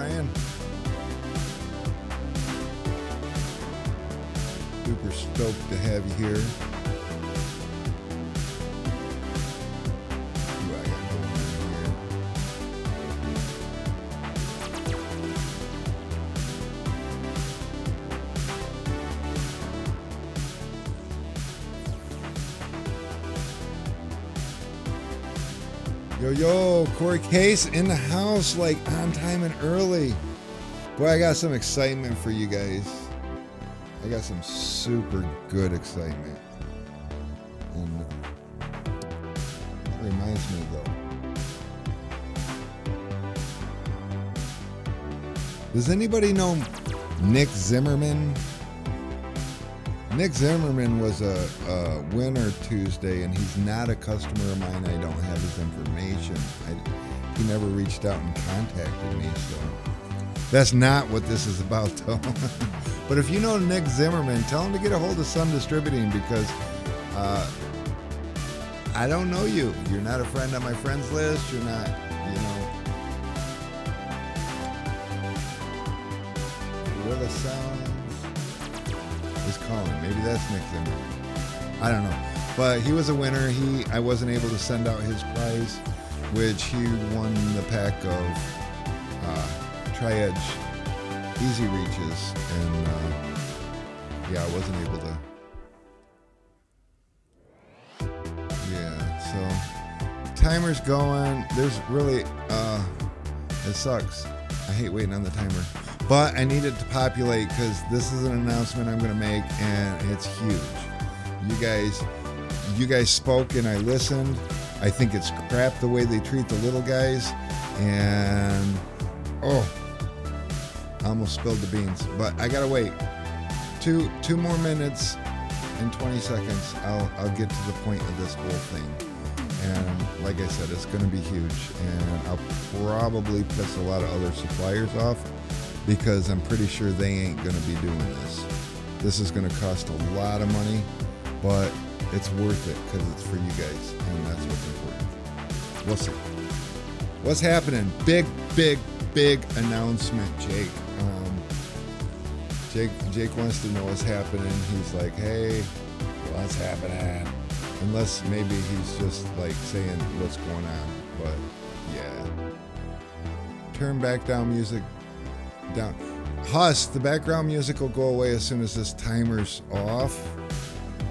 Brian. Super stoked to have you here. Who I got going on here? Yo, Corey Case in the house, like on time and early. Boy, I got some excitement for you guys. I got some super good excitement. And that reminds me though. Does anybody know Nick Zimmerman? Nick Zimmerman was a winner Tuesday, and he's not a customer of mine. I don't have his information. He never reached out and contacted me, so that's not what this is about, though. But if you know Nick Zimmerman, tell him to get a hold of Sun Distributing, because I don't know you. You're not a friend on my friends list. You're not, Where the Sounds is calling. Maybe that's Nick Zimmerman. I don't know. But he was a winner. I wasn't able to send out his prize, which he won the pack of Tri-Edge Easy Reaches. And I wasn't able to. Yeah, so timer's going. There's really, it sucks. I hate waiting on the timer. But I need it to populate, because this is an announcement I'm going to make, and it's huge. You guys spoke and I listened. I think it's crap the way they treat the little guys, and I almost spilled the beans. But I gotta wait. Two more minutes and 20 seconds. I'll get to the point of this whole thing. And like I said, it's going to be huge, and I'll probably piss a lot of other suppliers off, because I'm pretty sure they ain't going to be doing this. This is going to cost a lot of money, but it's worth it because it's for you guys, and that's what's important. We'll see. What's happening? Big announcement, Jake. Jake wants to know what's happening. He's like, hey, what's happening? Unless maybe he's just like saying what's going on, but yeah. Turn back down music. Down. Huss, the background music will go away as soon as this timer's off.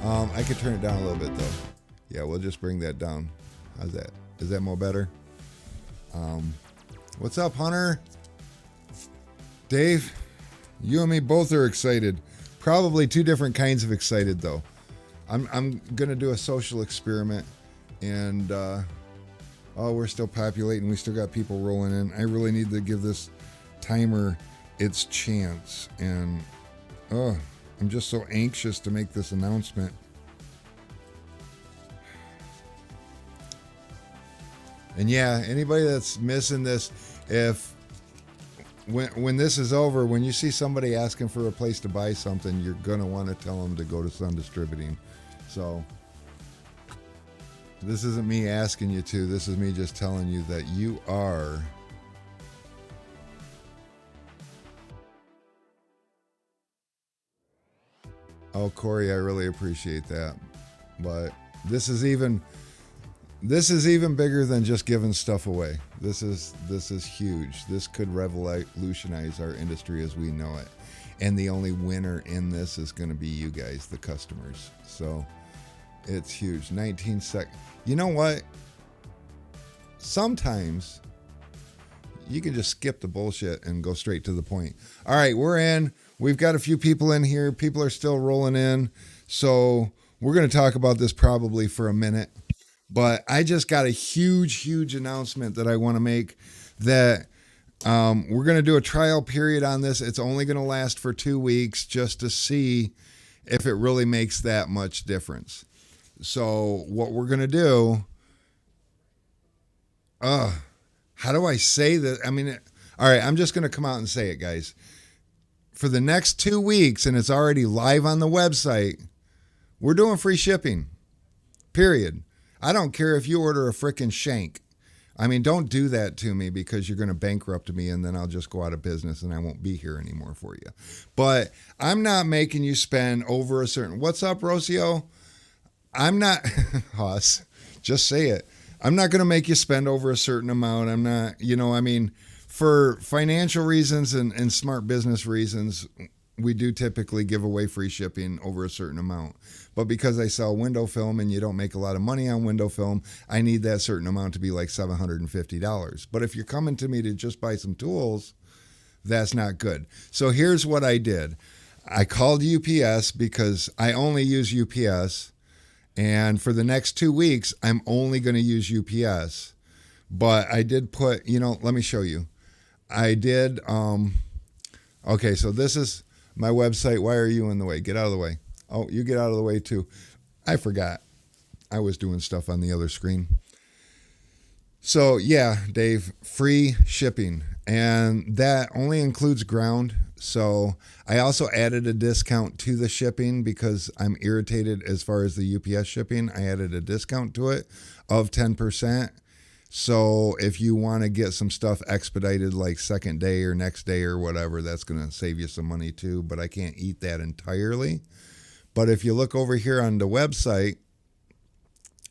I could turn it down a little bit though. Yeah, we'll just bring that down. How's that? Is that more better? What's up, Hunter? Dave, you and me both are excited. Probably two different kinds of excited though. I'm gonna do a social experiment, and we're still populating. We still got people rolling in. I really need to give this timer its chance, and I'm just so anxious to make this announcement. And yeah, anybody that's missing this, when this is over, when you see somebody asking for a place to buy something, you're gonna want to tell them to go to Sun Distributing. So this isn't me asking you to, this is me just telling you that you are Oh, Corey, I really appreciate that. But this is even bigger than just giving stuff away. This is huge. This could revolutionize our industry as we know it. And the only winner in this is going to be you guys, the customers. So it's huge. 19 seconds. You know what? Sometimes you can just skip the bullshit and go straight to the point. All right, we're in. We've got a few people in here. People are still rolling in. So we're going to talk about this probably for a minute. But I just got a huge announcement that I want to make, that we're going to do a trial period on this. It's only going to last for 2 weeks just to see if it really makes that much difference. So what we're going to do, how do I say that? I mean, all right, I'm just going to come out and say it, guys. For the next 2 weeks, and it's already live on the website, we're doing free shipping, period. I don't care if you order a frickin' shank. I mean, don't do that to me because you're going to bankrupt me and then I'll just go out of business and I won't be here anymore for you. But I'm not making you spend over a certain. What's up, Rocio? I'm not, Hoss, just say it. I'm not going to make you spend over a certain amount. I'm not, I mean, for financial reasons and smart business reasons, we do typically give away free shipping over a certain amount. But because I sell window film and you don't make a lot of money on window film, I need that certain amount to be like $750. But if you're coming to me to just buy some tools, that's not good. So here's what I did. I called UPS because I only use UPS. And for the next 2 weeks, I'm only going to use UPS. But I did put, let me show you. I did, okay, so this is my website. Why are you in the way? Get out of the way. Oh, you get out of the way too. I forgot. I was doing stuff on the other screen. So yeah, Dave, free shipping. And that only includes ground. So I also added a discount to the shipping because I'm irritated as far as the UPS shipping. I added a discount to it of 10%. So if you want to get some stuff expedited like second day or next day or whatever, that's going to save you some money too. But I can't eat that entirely. But if you look over here on the website,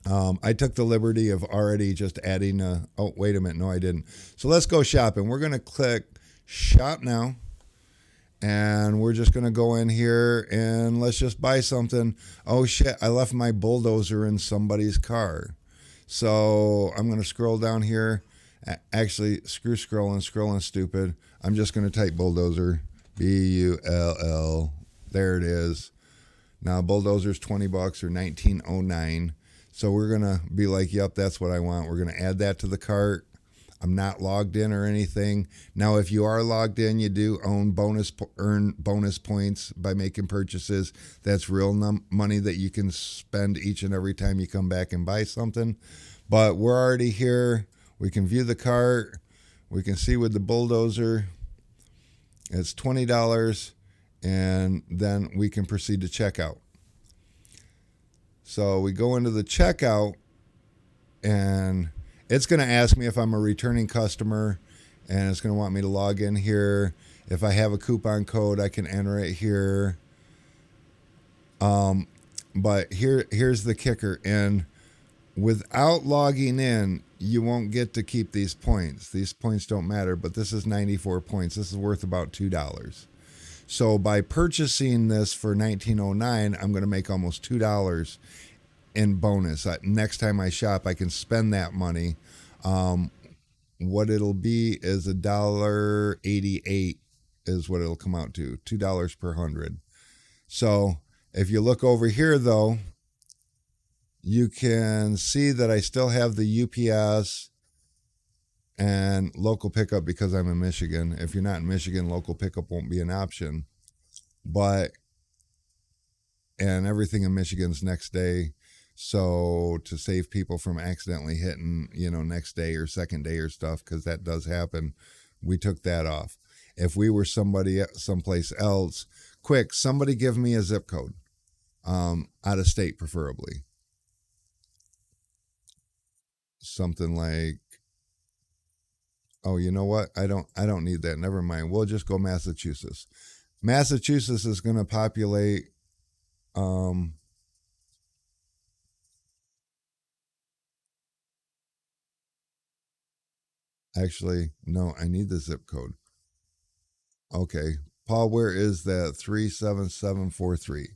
I took the liberty of already just adding oh, wait a minute. No, I didn't. So let's go shopping. We're going to click shop now. And we're just going to go in here and let's just buy something. Oh, shit. I left my bulldozer in somebody's car. So I'm going to scroll down here. Actually, screw scrolling stupid. I'm just going to type bulldozer. Bull. There it is. Now, bulldozer's $20 or $19.09. So we're going to be like, yep, that's what I want. We're going to add that to the cart. I'm not logged in or anything. Now, if you are logged in, you do earn bonus points by making purchases. That's real money that you can spend each and every time you come back and buy something. But we're already here. We can view the cart. We can see with the bulldozer, it's $20, and then we can proceed to checkout. So we go into the checkout, and it's going to ask me if I'm a returning customer, and it's going to want me to log in here. If I have a coupon code, I can enter it here. But here's the kicker. And without logging in, you won't get to keep these points. These points don't matter, but this is 94 points. This is worth about $2. So by purchasing this for $19.09, I'm going to make almost $2 in bonus. Next time I shop, I can spend that money. What it'll be is $1.88 is what it'll come out to. $2 per 100. So if you look over here, though, you can see that I still have the UPS and local pickup because I'm in Michigan. If you're not in Michigan, local pickup won't be an option. And everything in Michigan's next day. So to save people from accidentally hitting, next day or second day or stuff, because that does happen, we took that off. If we were someplace else, quick, somebody give me a zip code, out of state preferably. Something like, oh, you know what? I don't need that. Never mind. We'll just go Massachusetts. Massachusetts is going to populate, actually, no, I need the zip code. Okay. Paul, where is that? 37743.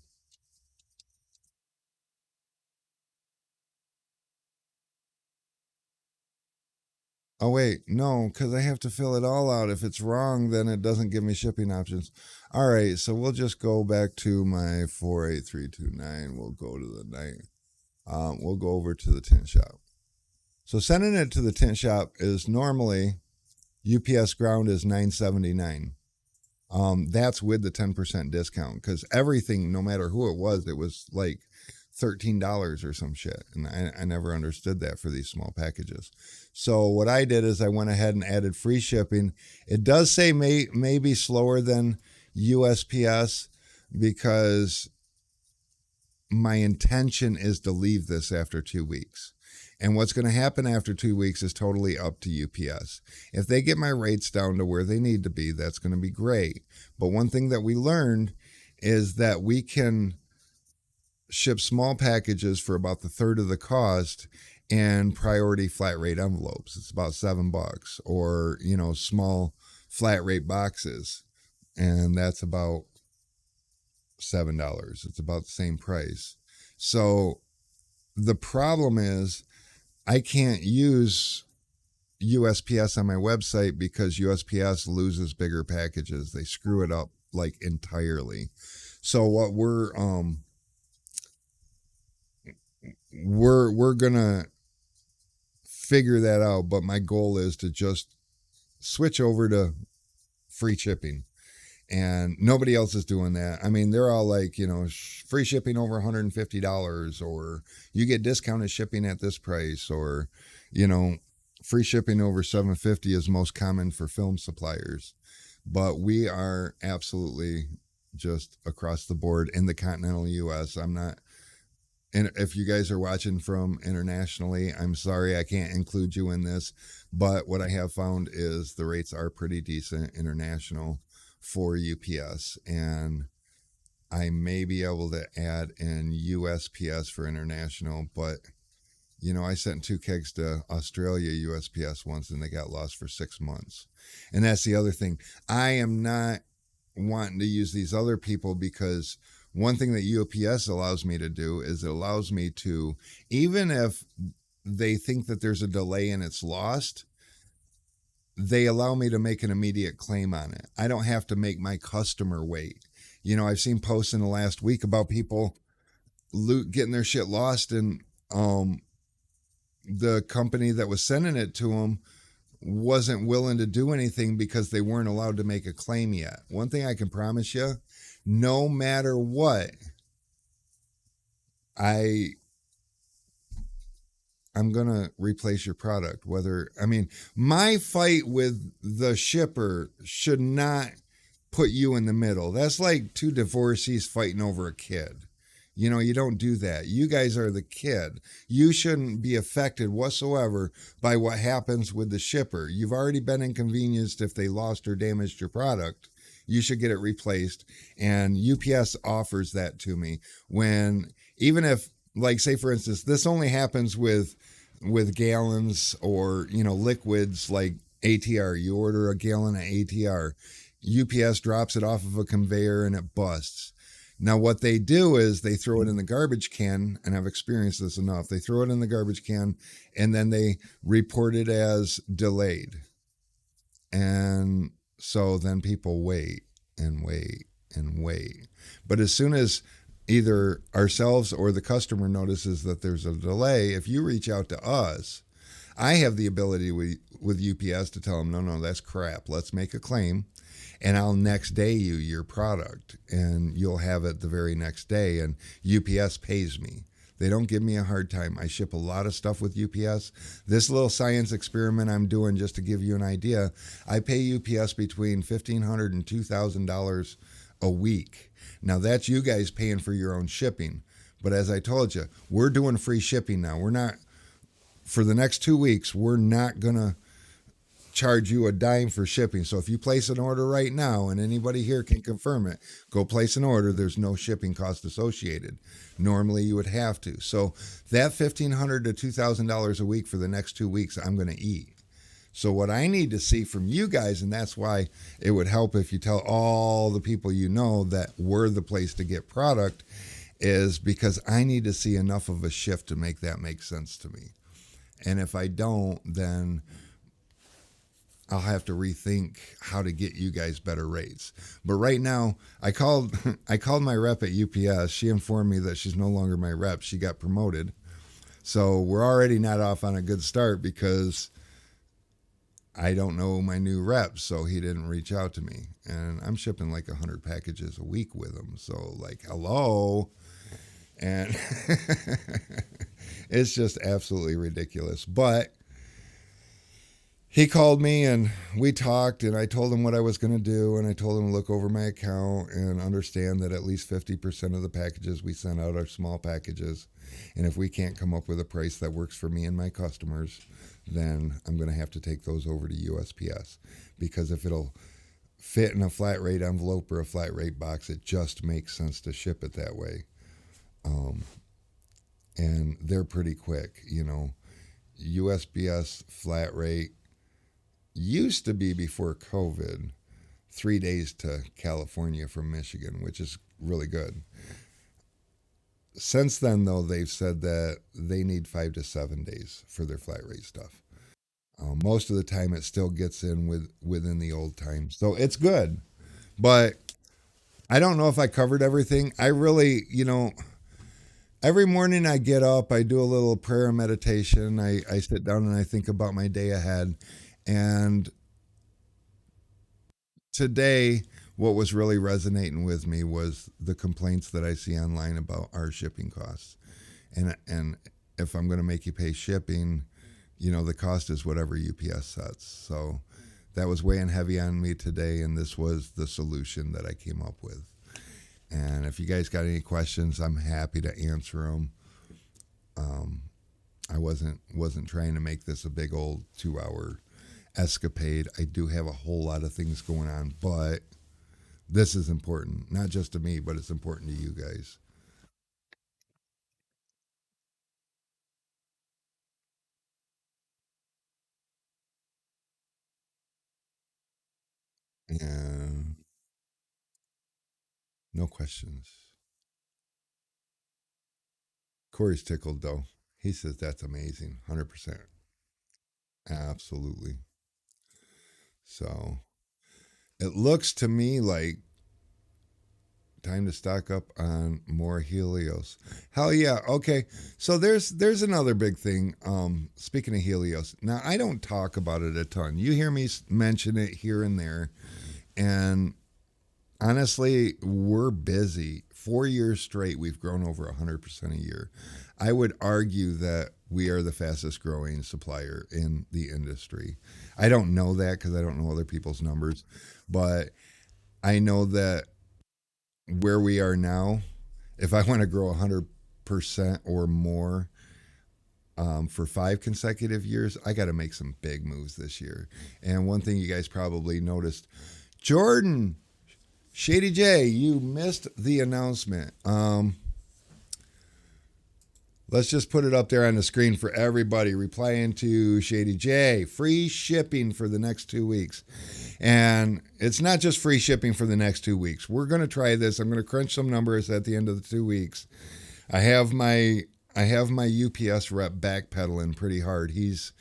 Oh, wait, no, because I have to fill it all out. If it's wrong, then it doesn't give me shipping options. All right, so we'll just go back to my 48329. We'll go to the night. We'll go over to the tint shop. So sending it to the tint shop is normally UPS ground is $9.79. That's with the 10% discount because everything, no matter who it was like $13 or some shit. And I never understood that for these small packages. So what I did is I went ahead and added free shipping. It does say maybe slower than USPS because my intention is to leave this after 2 weeks. And what's going to happen after 2 weeks is totally up to UPS. If they get my rates down to where they need to be, that's going to be great. But one thing that we learned is that we can ship small packages for about the third of the cost in priority flat rate envelopes. It's about $7, or, small flat rate boxes. And that's about $7. It's about the same price. So the problem is I can't use USPS on my website because USPS loses bigger packages. They screw it up like entirely. So what we're gonna figure that out, but my goal is to just switch over to free shipping. And nobody else is doing that. I mean, they're all like, free shipping over $150, or you get discounted shipping at this price, or, free shipping over $750 is most common for film suppliers. But we are absolutely just across the board in the continental U.S. I'm not, and if you guys are watching from internationally, I'm sorry I can't include you in this. But what I have found is the rates are pretty decent international for UPS, and I may be able to add in USPS for international, but I sent 2 kegs to Australia USPS once, and they got lost for 6 months. And that's the other thing. I am not wanting to use these other people, because one thing that UPS allows me to do is it allows me to, even if they think that there's a delay and it's lost, they allow me to make an immediate claim on it. I don't have to make my customer wait. I've seen posts in the last week about people getting their shit lost, and the company that was sending it to them wasn't willing to do anything because they weren't allowed to make a claim yet. One thing I can promise you, no matter what, I'm going to replace your product. My fight with the shipper should not put you in the middle. That's like 2 divorcees fighting over a kid. You don't do that. You guys are the kid. You shouldn't be affected whatsoever by what happens with the shipper. You've already been inconvenienced if they lost or damaged your product. You should get it replaced. And UPS offers that to me when, even if, like, say for instance, this only happens with gallons or, liquids like ATR. You order a gallon of ATR. UPS drops it off of a conveyor and it busts. Now, what they do is they throw it in the garbage can, and I've experienced this enough. They throw it in the garbage can, and then they report it as delayed. And so then people wait and wait and wait. But as soon as either ourselves or the customer notices that there's a delay, if you reach out to us, I have the ability with UPS to tell them, no, that's crap. Let's make a claim, and I'll next day you your product, and you'll have it the very next day, and UPS pays me. They don't give me a hard time. I ship a lot of stuff with UPS. This little science experiment I'm doing, just to give you an idea, I pay UPS between $1,500 and $2,000 a week. Now, that's you guys paying for your own shipping. But as I told you, we're doing free shipping now. We're not, for the next 2 weeks, we're not going to charge you a dime for shipping. So if you place an order right now, and anybody here can confirm it, go place an order. There's no shipping cost associated. Normally you would have to. So that $1,500 to $2,000 a week for the next 2 weeks, I'm going to eat. So what I need to see from you guys, and that's why it would help if you tell all the people you know that we're the place to get product, is because I need to see enough of a shift to make that make sense to me. And if I don't, then I'll have to rethink how to get you guys better rates. But right now, I called my rep at UPS. She informed me that she's no longer my rep. She got promoted. So we're already not off on a good start, because I don't know my new rep, so he didn't reach out to me. And I'm shipping like 100 packages a week with him. So, like, hello. And it's just absolutely ridiculous. But he called me and we talked, and I told him what I was going to do, and I told him to look over my account and understand that at least 50% of the packages we send out are small packages, and if we can't come up with a price that works for me and my customers, then I'm going to have to take those over to USPS, because if it'll fit in a flat rate envelope or a flat rate box, it just makes sense to ship it that way. um, and they're pretty quick, you know. USPS flat rate used to be, before COVID, 3 days to California from Michigan, which is really good. Since then, though, they've said that they need 5 to 7 days for their flat rate stuff. Most of the time, it still gets in within the old time, so it's good. But I don't know if I covered everything. I really, every morning I get up, I do a little prayer and meditation. I sit down and I think about my day ahead. And today, what was really resonating with me was the complaints that I see online about our shipping costs. And if I'm going to make you pay shipping, the cost is whatever UPS sets. So that was weighing heavy on me today, and this was the solution that I came up with. And if you guys got any questions, I'm happy to answer them. Um, I wasn't trying to make this a big old 2 hour escapade. I do have a whole lot of things going on, but this is important, not just to me, but it's important to you guys. And no questions. Corey's tickled though. He says that's amazing. 100%. Absolutely. So it looks to me like time to stock up on more Helios. Hell yeah. Okay. So there's another big thing. Speaking of Helios, now I don't talk about it a ton. You hear me mention it here and there, and honestly, we're busy. 4 years straight, we've grown over 100% a year. I would argue that we are the fastest growing supplier in the industry. I don't know that because I don't know other people's numbers, but I know that where we are now, if I want to grow 100% or more for 5 consecutive years, I got to make some big moves this year. And one thing you guys probably noticed, Jordan, Shady J, you missed the announcement. Let's just put it up there on the screen for everybody. Replying to Shady J, free shipping for the next 2 weeks. And it's not just free shipping for the next 2 weeks. We're going to try this. I'm going to crunch some numbers at the end of the 2 weeks. I have my UPS rep backpedaling pretty hard. He's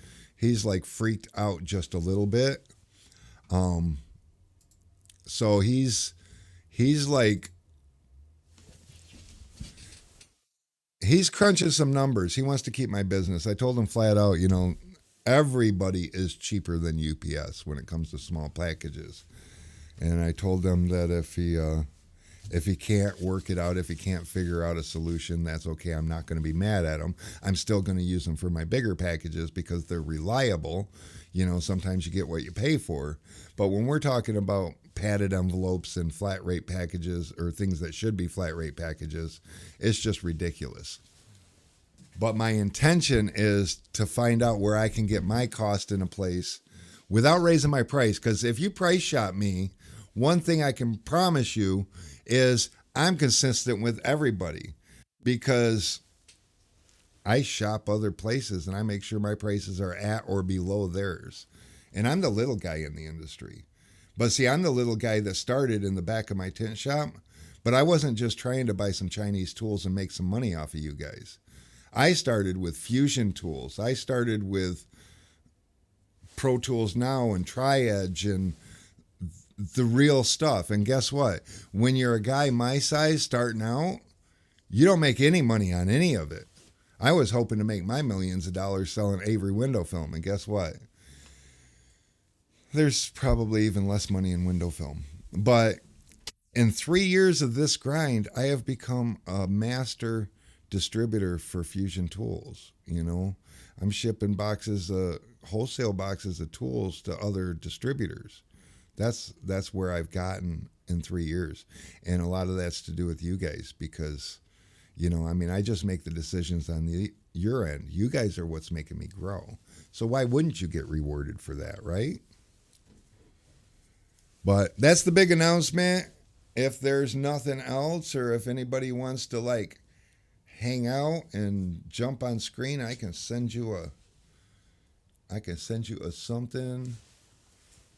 like freaked out just a little bit. Um, so he's like he's crunching some numbers. He wants to keep my business. I told him flat out, everybody is cheaper than UPS when it comes to small packages. And I told him that if he can't work it out, if he can't figure out a solution, that's okay. I'm not going to be mad at him. I'm still going to use them for my bigger packages because they're reliable. Sometimes you get what you pay for. But when we're talking about padded envelopes and flat rate packages, or things that should be flat rate packages, it's just ridiculous. But my intention is to find out where I can get my cost in a place without raising my price. Because if you price shop me, one thing I can promise you is I'm consistent with everybody, because I shop other places and I make sure my prices are at or below theirs. And I'm the little guy in the industry. But see, I'm the little guy that started in the back of my tent shop, but I wasn't just trying to buy some Chinese tools and make some money off of you guys. I started with Fusion tools. I started with Pro Tools Now and Tri-Edge and the real stuff. And guess what? When you're a guy my size starting out, you don't make any money on any of it. I was hoping to make my millions of dollars selling Avery window film, and guess what? There's probably even less money in window film. But in 3 years of this grind, I have become a master distributor for Fusion tools. I'm shipping boxes, wholesale boxes of tools to other distributors. That's where I've gotten in 3 years, and a lot of that's to do with you guys because, I mean, I just make the decisions on the your end. You guys are what's making me grow. So why wouldn't you get rewarded for that, right? But that's the big announcement. If there's nothing else, or if anybody wants to like hang out and jump on screen, I can send you a something.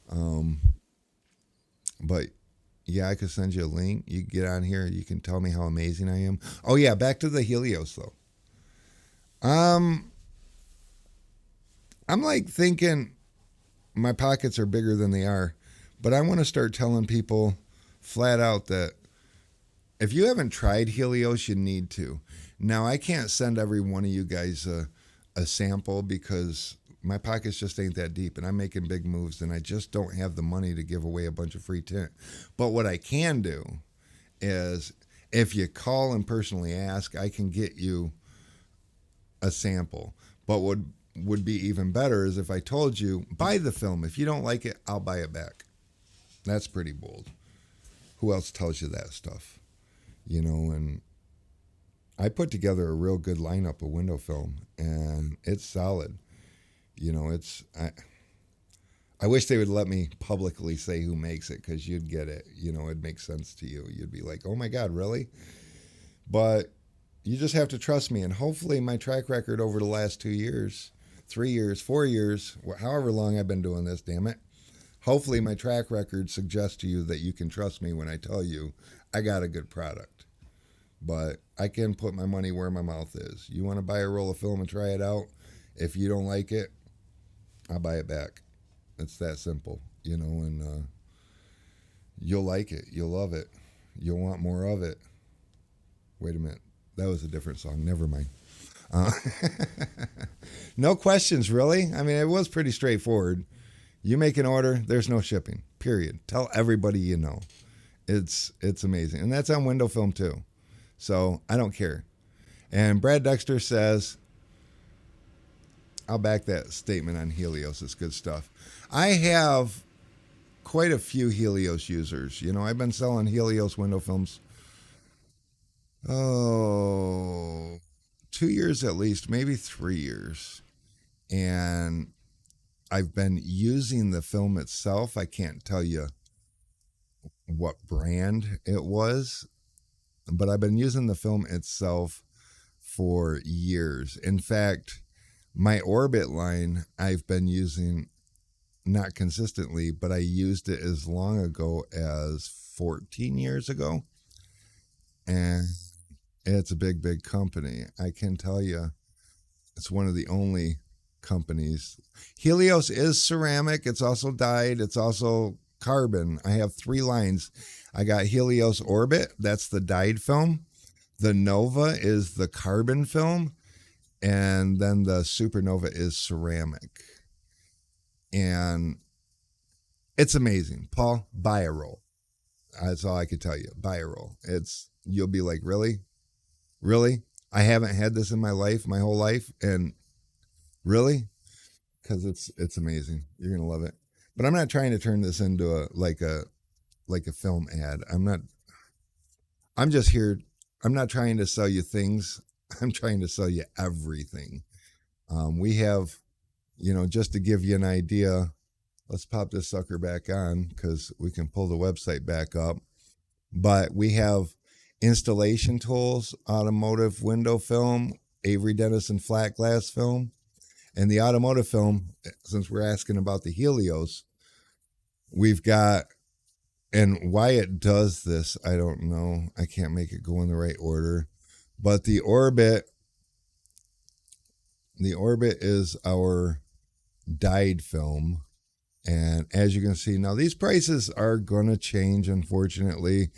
Um, but yeah, I could send you a link. You get on here, you can tell me how amazing I am. Oh yeah, back to the Helios though. Um, I'm like thinking my pockets are bigger than they are, but I want to start telling people flat out that if you haven't tried Helios, you need to. Now, I can't send every one of you guys a sample because my pockets just ain't that deep and I'm making big moves and I just don't have the money to give away a bunch of free tint. But what I can do is if you call and personally ask, I can get you a sample. But what would be even better is if I told you, buy the film. If you don't like it, I'll buy it back. That's pretty bold. Who else tells you that stuff? And I put together a real good lineup of window film and it's solid. It's I wish they would let me publicly say who makes it because you'd get it. It makes sense to you. You'd be like, oh my God, really? But you just have to trust me. And hopefully my track record over the last 2 years, 3 years, 4 years, however long I've been doing this, damn it. Hopefully my track record suggests to you that you can trust me when I tell you I got a good product. But I can put my money where my mouth is. You want to buy a roll of film and try it out? If you don't like it, I'll buy it back. It's that simple, and you'll like it. You'll love it. You'll want more of it. Wait a minute. That was a different song. Never mind. Uh, no questions, really. I mean, it was pretty straightforward. You make an order, there's no shipping, period. Tell everybody you know. It's amazing. And that's on window film too. So I don't care. And Brad Dexter says, I'll back that statement on Helios. It's good stuff. I have quite a few Helios users. I've been selling Helios window films, oh, 2 years at least, maybe 3 years. And I've been using the film itself. I can't tell you what brand it was, but I've been using the film itself for years. In fact, my Orbit line I've been using not consistently, but I used it as long ago as 14 years ago. And it's a big, big company. I can tell you it's one of the only companies. Helios is ceramic. It's also dyed. It's also carbon. I have 3 lines. I got Helios Orbit. That's the dyed film. The Nova is the carbon film. And then the Supernova is ceramic. And it's amazing. Paul, buy a roll. That's all I could tell you. Buy a roll. You'll be like, really? Really? I haven't had this in my life, my whole life. And really? Because it's amazing. You're going to love it. But I'm not trying to turn this into a film ad. I'm just here. I'm not trying to sell you things. I'm trying to sell you everything. We have, just to give you an idea, let's pop this sucker back on because we can pull the website back up. But we have installation tools, automotive window film, Avery Dennison flat glass film, and the automotive film, since we're asking about the Helios, we've got, and why it does this, I don't know. I can't make it go in the right order. But the Orbit is our dyed film. And as you can see, now these prices are going to change, unfortunately.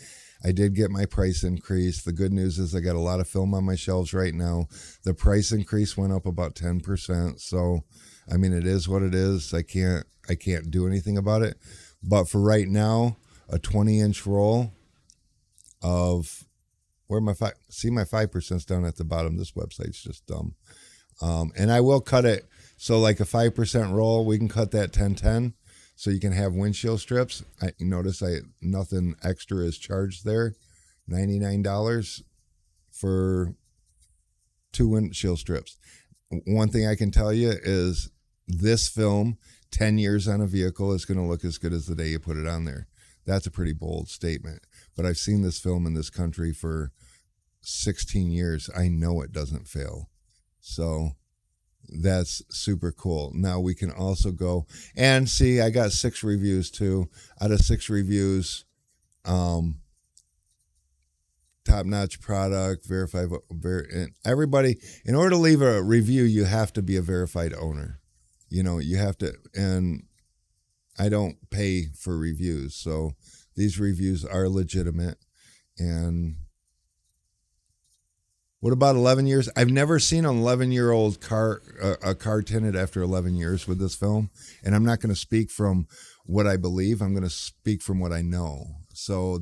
I did get my price increase. The good news is I got a lot of film on my shelves right now. The price increase went up about 10%. So, I mean, it is what it is. I can't do anything about it. But for right now, a 20-inch roll of, where my 5%'s down at the bottom. This website's just dumb. And I will cut it. So like a 5% roll, we can cut that 10/10. So you can have windshield strips. I notice nothing extra is charged there. $99 for 2 windshield strips. One thing I can tell you is this film, 10 years on a vehicle, is going to look as good as the day you put it on there. That's a pretty bold statement. But I've seen this film in this country for 16 years. I know it doesn't fail. So that's super cool. Now we can also go and see, I got 6 reviews too. Out of 6 reviews, top-notch product, verified. And everybody, in order to leave a review, you have to be a verified owner. You have to, and I don't pay for reviews. So these reviews are legitimate. And what about 11 years? I've never seen an 11-year-old car, a car tinted after 11 years with this film. And I'm not going to speak from what I believe. I'm going to speak from what I know. So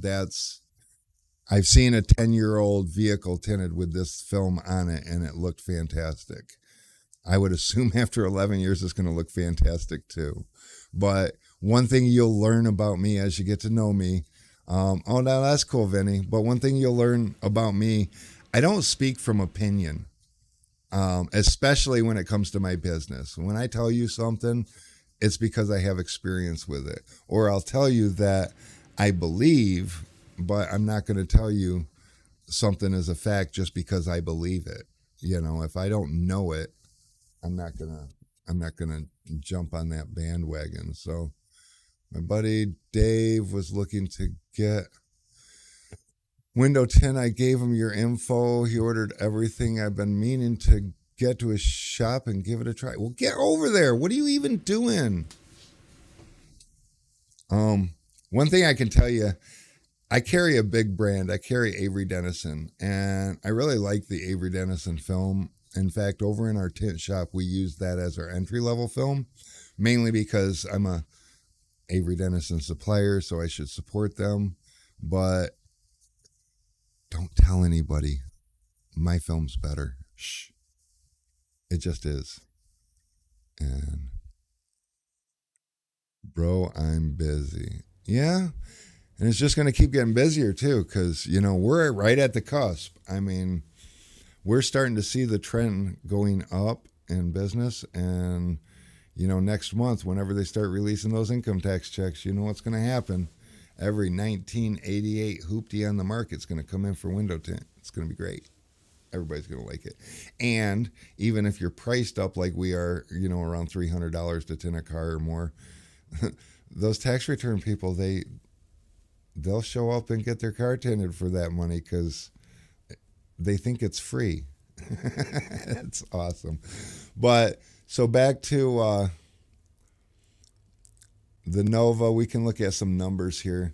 I've seen a 10-year-old vehicle tinted with this film on it, and it looked fantastic. I would assume after 11 years, it's going to look fantastic too. But one thing you'll learn about me as you get to know me, oh, now that's cool, Vinny. But one thing you'll learn about me, I don't speak from opinion, especially when it comes to my business. When I tell you something, it's because I have experience with it. Or I'll tell you that I believe, but I'm not going to tell you something as a fact just because I believe it. If I don't know it, I'm not gonna jump on that bandwagon. So my buddy Dave was looking to get window 10. I gave him your info. He ordered everything. I've been meaning to get to his shop and give it a try. Well, get over there. What are you even doing? One thing I can tell you, I carry a big brand. I carry Avery Dennison, and I really like the Avery Dennison film. In fact, over in our tint shop, we use that as our entry-level film, mainly because I'm a Avery Dennison supplier, so I should support them. But don't tell anybody. My film's better. Shh. It just is. And, bro, I'm busy. Yeah. And it's just going to keep getting busier, too, because, we're right at the cusp. I mean, we're starting to see the trend going up in business. And, next month, whenever they start releasing those income tax checks, you know what's going to happen. Every 1988 hoopty on the market's going to come in for window tint. It's going to be great. Everybody's going to like it. And even if you're priced up like we are, around $300 to tint a car or more, those tax return people, they'll show up and get their car tinted for that money because they think it's free. It's awesome. But so back to the Nova, we can look at some numbers here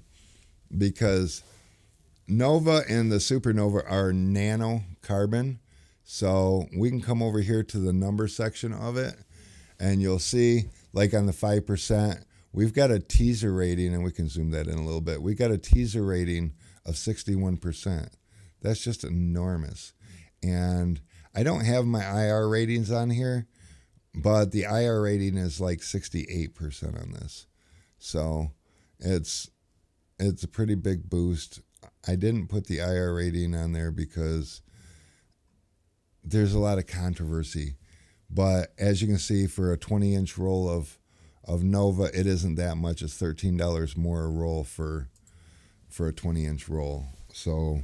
because Nova and the Supernova are nano carbon. So we can come over here to the number section of it, and you'll see, like on the 5%, we've got a teaser rating, and we can zoom that in a little bit. We got a teaser rating of 61%. That's just enormous. And I don't have my IR ratings on here, but the IR rating is like 68% on this. So it's a pretty big boost. I didn't put the IR rating on there because there's a lot of controversy. But as you can see, for a 20-inch roll of Nova, it isn't that much. It's $13 more a roll for a 20-inch roll. So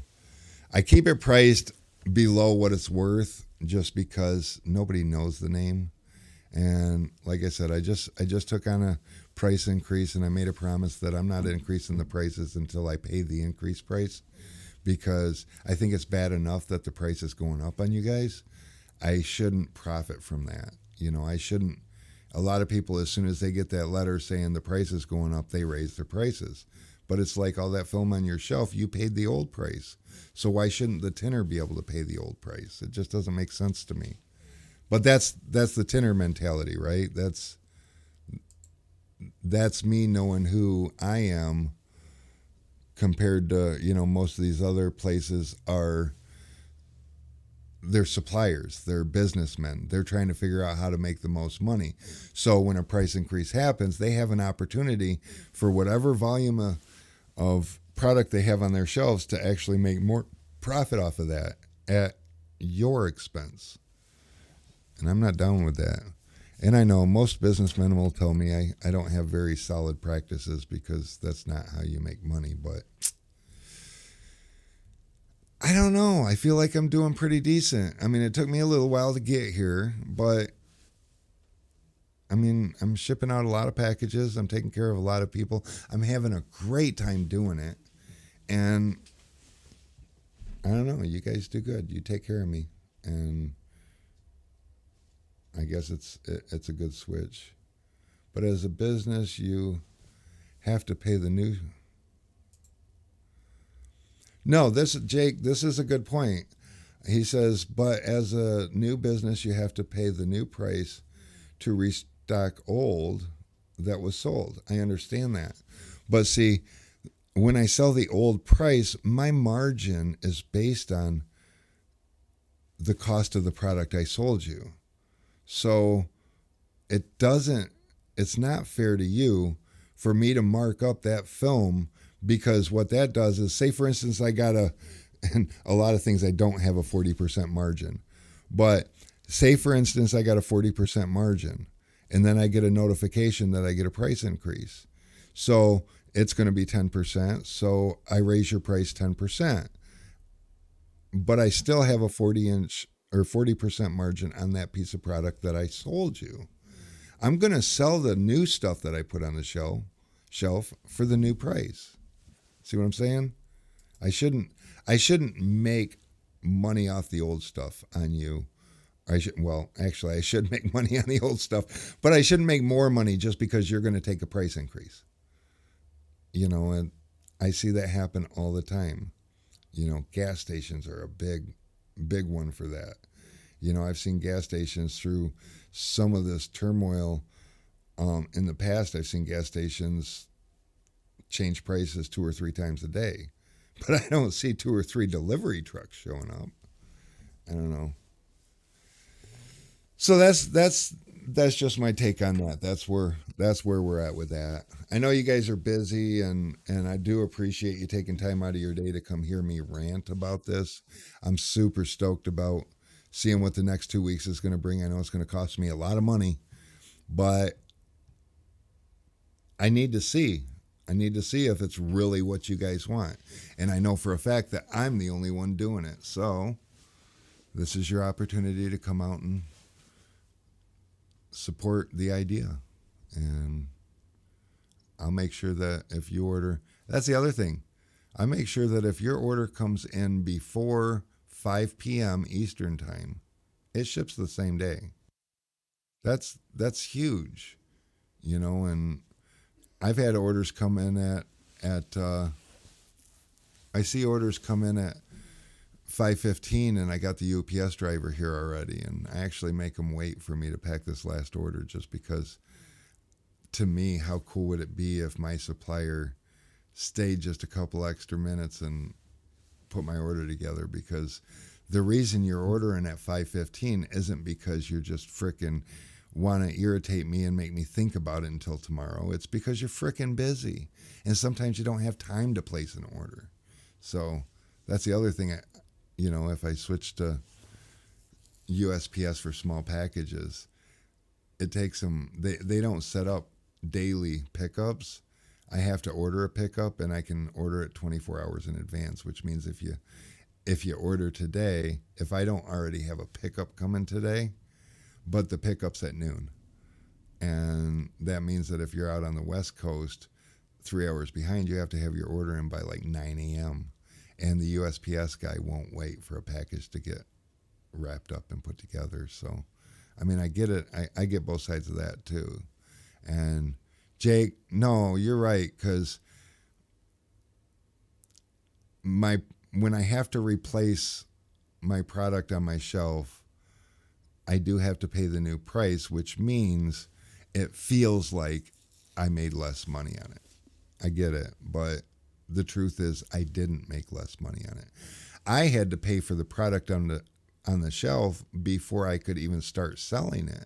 I keep it priced below what it's worth just because nobody knows the name. And like I said, I just took on a price increase, and I made a promise that I'm not increasing the prices until I pay the increased price, because I think it's bad enough that the price is going up on you guys. I shouldn't profit from that. I shouldn't. A lot of people, as soon as they get that letter saying the price is going up, they raise their prices. But it's like all that film on your shelf, you paid the old price. So why shouldn't the tinner be able to pay the old price? It just doesn't make sense to me. But that's the tinner mentality, right? That's me knowing who I am compared to, most of these other places are they're suppliers, they're businessmen. They're trying to figure out how to make the most money. So when a price increase happens, they have an opportunity for whatever volume of product they have on their shelves to actually make more profit off of that at your expense. And I'm not down with that. And I know most businessmen will tell me I don't have very solid practices because that's not how you make money. But I don't know. I feel like I'm doing pretty decent. I mean, it took me a little while to get here, but I mean, I'm shipping out a lot of packages. I'm taking care of a lot of people. I'm having a great time doing it. And I don't know. You guys do good. You take care of me. And I guess it's a good switch. But as a business, you have to pay the new. No, Jake, this is a good point. He says, but as a new business, you have to pay the new price to restock old that was sold. I understand that. But see, when I sell the old price, my margin is based on the cost of the product I sold you. So it's not fair to you for me to mark up that film, because what that does is, say for instance, and a lot of things I don't have a 40% margin, but say for instance, I got a 40% margin and then I get a notification that I get a price increase. So it's going to be 10%. So I raise your price 10, but I still have a 40-inch or 40% margin on that piece of product that I sold you. I'm going to sell the new stuff that I put on the shelf for the new price. See what I'm saying? I shouldn't make money off the old stuff on you. I should make money on the old stuff, but I shouldn't make more money just because you're going to take a price increase. And I see that happen all the time. Gas stations are a big one for that. I've seen gas stations through some of this turmoil. In the past, I've seen gas stations change prices 2 or 3 times a day, but I don't see 2 or 3 delivery trucks showing up. I don't know. So that's just my take on that. That's where we're at with that. I know you guys are busy, and I do appreciate you taking time out of your day to come hear me rant about this. I'm super stoked about seeing what the next 2 weeks is going to bring. I know it's going to cost me a lot of money, but I need to see if it's really what you guys want. And I know for a fact that I'm the only one doing it. So this is your opportunity to come out and support the idea. And I'll make sure that if you order, that's the other thing. I make sure that if your order comes in before 5 p.m. Eastern time, it ships the same day. That's huge, and I've had orders come in I see orders come in at 5:15, and I got the UPS driver here already, and I actually make them wait for me to pack this last order, just because, to me, how cool would it be if my supplier stayed just a couple extra minutes and put my order together? Because the reason you're ordering at 5:15 isn't because you're just frickin' want to irritate me and make me think about it until tomorrow. It's because you're frickin' busy, and sometimes you don't have time to place an order. So that's the other thing. If I switch to USPS for small packages, it takes them, they don't set up daily pickups. I have to order a pickup, and I can order it 24 hours in advance, which means if you order today, if I don't already have a pickup coming today, but the pickup's at noon, and that means that if you're out on the West Coast 3 hours behind, you have to have your order in by like 9 a.m. And the USPS guy won't wait for a package to get wrapped up and put together. So, I mean, I get it. I get both sides of that too. And Jake, no, you're right, because when I have to replace my product on my shelf, I do have to pay the new price, which means it feels like I made less money on it. I get it, but the truth is I didn't make less money on it. I had to pay for the product on on the shelf before I could even start selling it.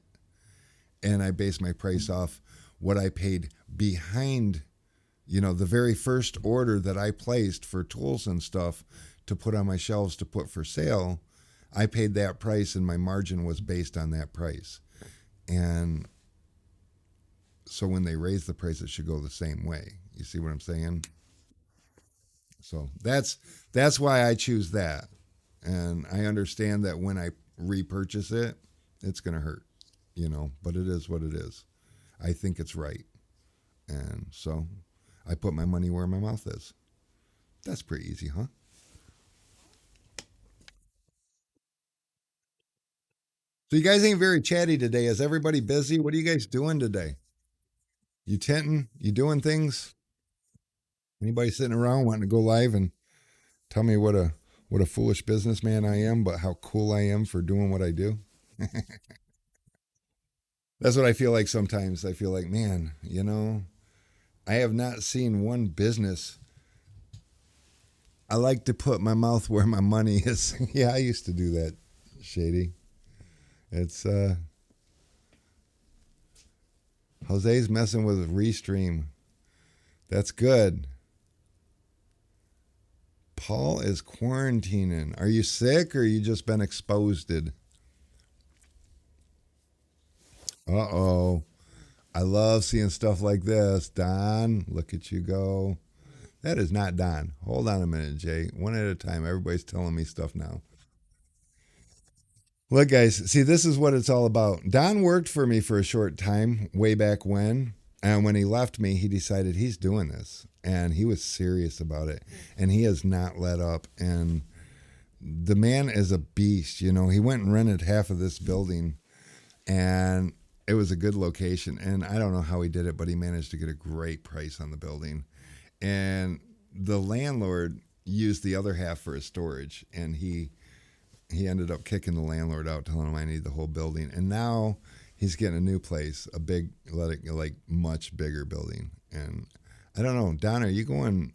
And I based my price off what I paid behind, the very first order that I placed for tools and stuff to put on my shelves to put for sale. I paid that price and my margin was based on that price. And so when they raise the price, it should go the same way. You see what I'm saying? So that's why I choose that. And I understand that when I repurchase it, it's going to hurt, but it is what it is. I think it's right. And so I put my money where my mouth is. That's pretty easy, huh? So you guys ain't very chatty today. Is everybody busy? What are you guys doing today? You tenting? You doing things? Anybody sitting around wanting to go live and tell me what a foolish businessman I am, but how cool I am for doing what I do? That's what I feel like sometimes. I feel like, man, I have not seen one business. I like to put my mouth where my money is. Yeah, I used to do that, Shady. It's Jose's messing with Restream. That's good. Paul is quarantining. Are you sick or you just been exposed? Uh-oh. I love seeing stuff like this. Don, look at you go. That is not Don. Hold on a minute, Jay. One at a time. Everybody's telling me stuff now. Look, guys, see, this is what it's all about. Don worked for me for a short time way back when. And when he left me, he decided he's doing this. And he was serious about it. And he has not let up. And the man is a beast. He went and rented half of this building. And it was a good location. And I don't know how he did it, but he managed to get a great price on the building. And the landlord used the other half for his storage. And he ended up kicking the landlord out, telling him I need the whole building. And now he's getting a new place, a big, like much bigger building. And I don't know, Don, are you going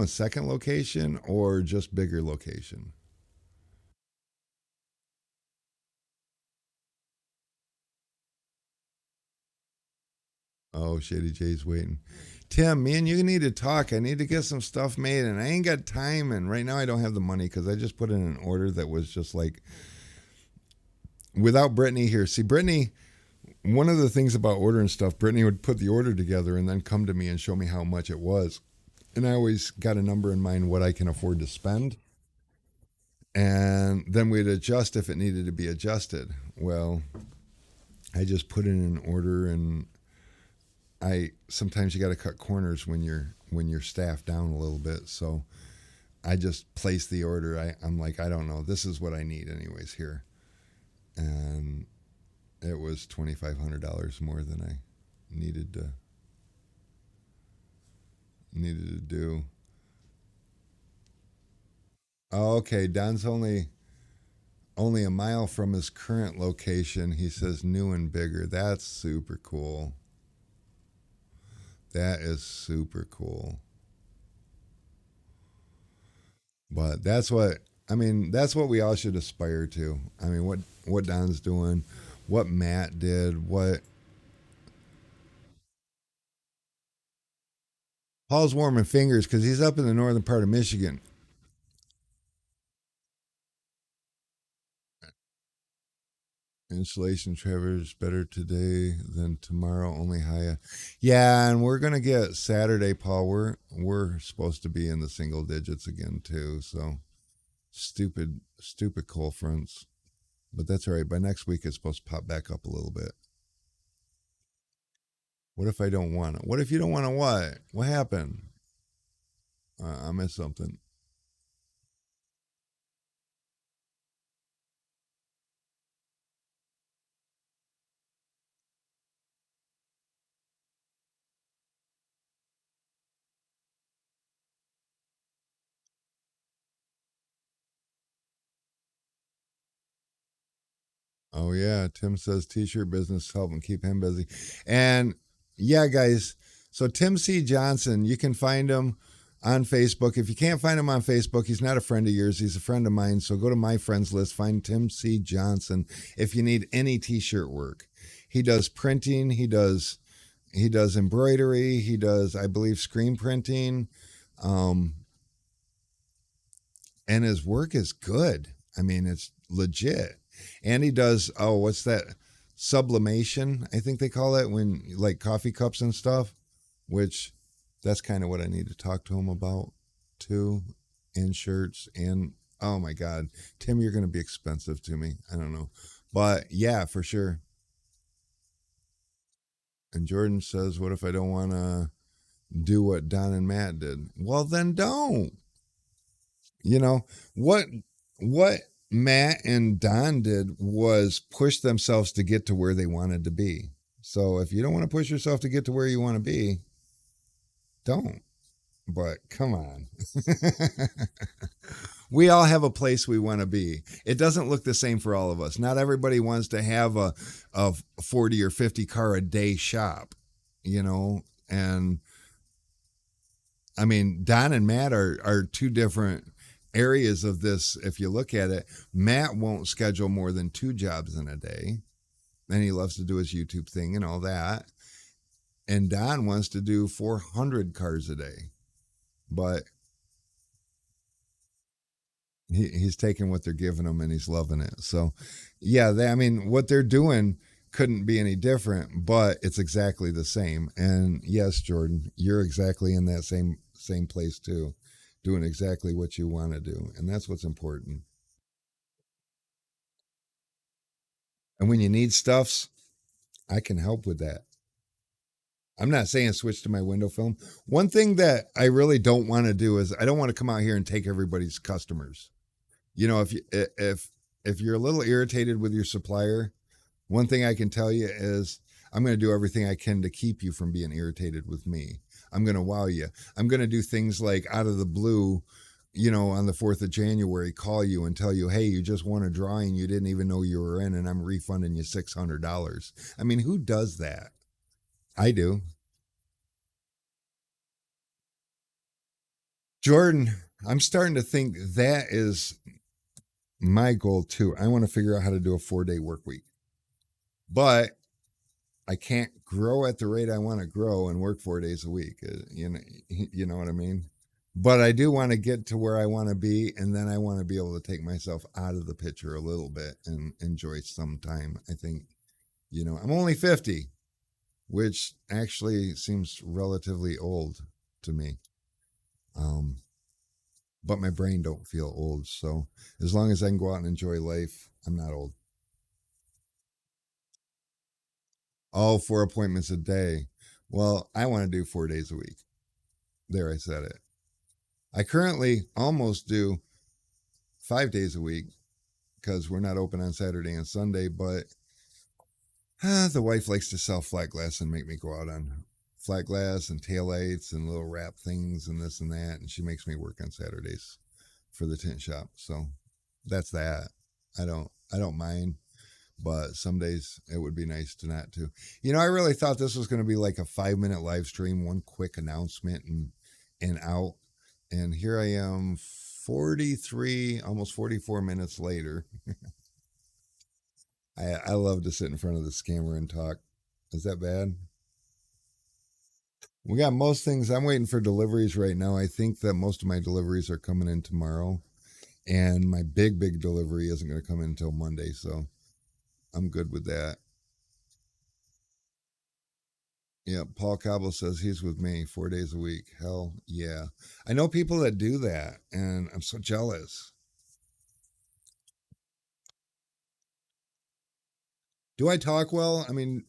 second location or just bigger location? Oh, Shady J's waiting. Tim, me and you need to talk. I need to get some stuff made, and I ain't got time. And right now, I don't have the money because I just put in an order that was just like without Brittany here. See, Brittany, one of the things about ordering stuff, Brittany would put the order together and then come to me and show me how much it was. And I always got a number in mind what I can afford to spend. And then we'd adjust if it needed to be adjusted. Well, I just put in an order and I sometimes you got to cut corners when you're staffed down a little bit. So I just placed the order. I'm like, I don't know. This is what I need anyways here. And it was $2,500 more than I needed to do. Oh, okay, Don's only a mile from his current location. He says new and bigger. That's super cool. That is super cool. But that's what we all should aspire to. I mean, what Don's doing, what Matt did, what Paul's warming fingers because he's up in the northern part of Michigan. Insulation Trevor's better today than tomorrow, only higher. Yeah, and we're gonna get Saturday, Paul. We're supposed to be in the single digits again too. So stupid cold fronts. But that's all right. By next week it's supposed to pop back up a little bit. What if I don't want it? What if you don't want to what? What happened? I missed something. Oh yeah, Tim says t-shirt business helping keep him busy. And yeah, guys. So Tim C. Johnson, you can find him. on Facebook. If you can't find him on Facebook, he's not a friend of yours. He's a friend of mine. So go to my friends list, find Tim C. Johnson if you need any t-shirt work. He does printing, he does embroidery, he does, I believe, screen printing. Um, and his work is good. I mean, it's legit. And he does, oh, what's that? Sublimation, I think they call it, when like coffee cups and stuff, which that's kind of what I need to talk to him about too, and shirts. And oh my God, Tim, you're going to be expensive to me. I don't know. But yeah, for sure. And Jordan says, what if I don't want to do what Don and Matt did? Well, then don't. You know, what what Matt and Don did was push themselves to get to where they wanted to be. So if you don't want to push yourself to get to where you want to be, don't. But come on. We all have a place we want to be. It doesn't look the same for all of us. Not everybody wants to have a 40 or 50 car a day shop, you know? And I mean, Don and Matt are two different areas of this. If you look at it, Matt won't schedule more than 2 jobs in a day. And he loves to do his YouTube thing and all that. And Don wants to do 400 cars a day. But he's taking what they're giving him and he's loving it. So, yeah, I mean, what they're doing couldn't be any different, but it's exactly the same. And yes, Jordan, you're exactly in that same place too, doing exactly what you want to do, and that's what's important. And when you need stuffs, I can help with that. I'm not saying switch to my window film. One thing that I really don't want to do is I don't want to come out here and take everybody's customers. You know, if you're a little irritated with your supplier, one thing I can tell you is I'm going to do everything I can to keep you from being irritated with me. I'm going to wow you. I'm going to do things like out of the blue, on the 4th of January, call you and tell you, hey, you just won a drawing you didn't even know you were in, and I'm refunding you $600. I mean, who does that? I do. Jordan, I'm starting to think that is my goal too. I want to figure out how to do a 4-day work week. But I can't grow at the rate I want to grow and work 4 days a week. You know what I mean? But I do want to get to where I want to be, and then I want to be able to take myself out of the picture a little bit and enjoy some time. I think, I'm only 50, which actually seems relatively old to me. Um, but my brain don't feel old. So as long as I can go out and enjoy life, I'm not old. Oh, 4 appointments a day. Well, I want to do 4 days a week. There, I said it. I currently almost do 5 days a week because we're not open on Saturday and Sunday, but the wife likes to sell flat glass and make me go out on flat glass and taillights and little wrap things and this and that. And she makes me work on Saturdays for the tint shop. So that's that. I don't mind, but some days it would be nice to not to. I really thought this was going to be like a 5-minute live stream, one quick announcement and out. And here I am 43, almost 44 minutes later. I love to sit in front of this camera and talk. Is that bad? We got most things. I'm waiting for deliveries right now. I think that most of my deliveries are coming in tomorrow. And my big delivery isn't going to come in until Monday. So I'm good with that. Yeah, Paul Cabo says he's with me 4 days a week. Hell yeah. I know people that do that, and I'm so jealous. Do I talk well? I mean,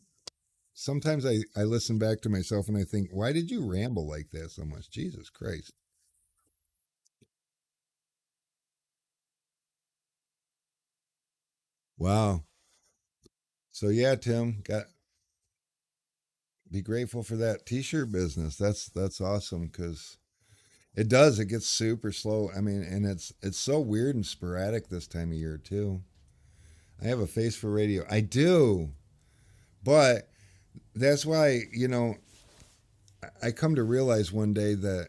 sometimes I listen back to myself and I think, why did you ramble like that so much? Jesus Christ. Wow. So yeah, Tim, got be grateful for that t-shirt business. That's awesome because it does. It gets super slow. I mean, and it's so weird and sporadic this time of year too. I have a face for radio. I do, but that's why I come to realize one day that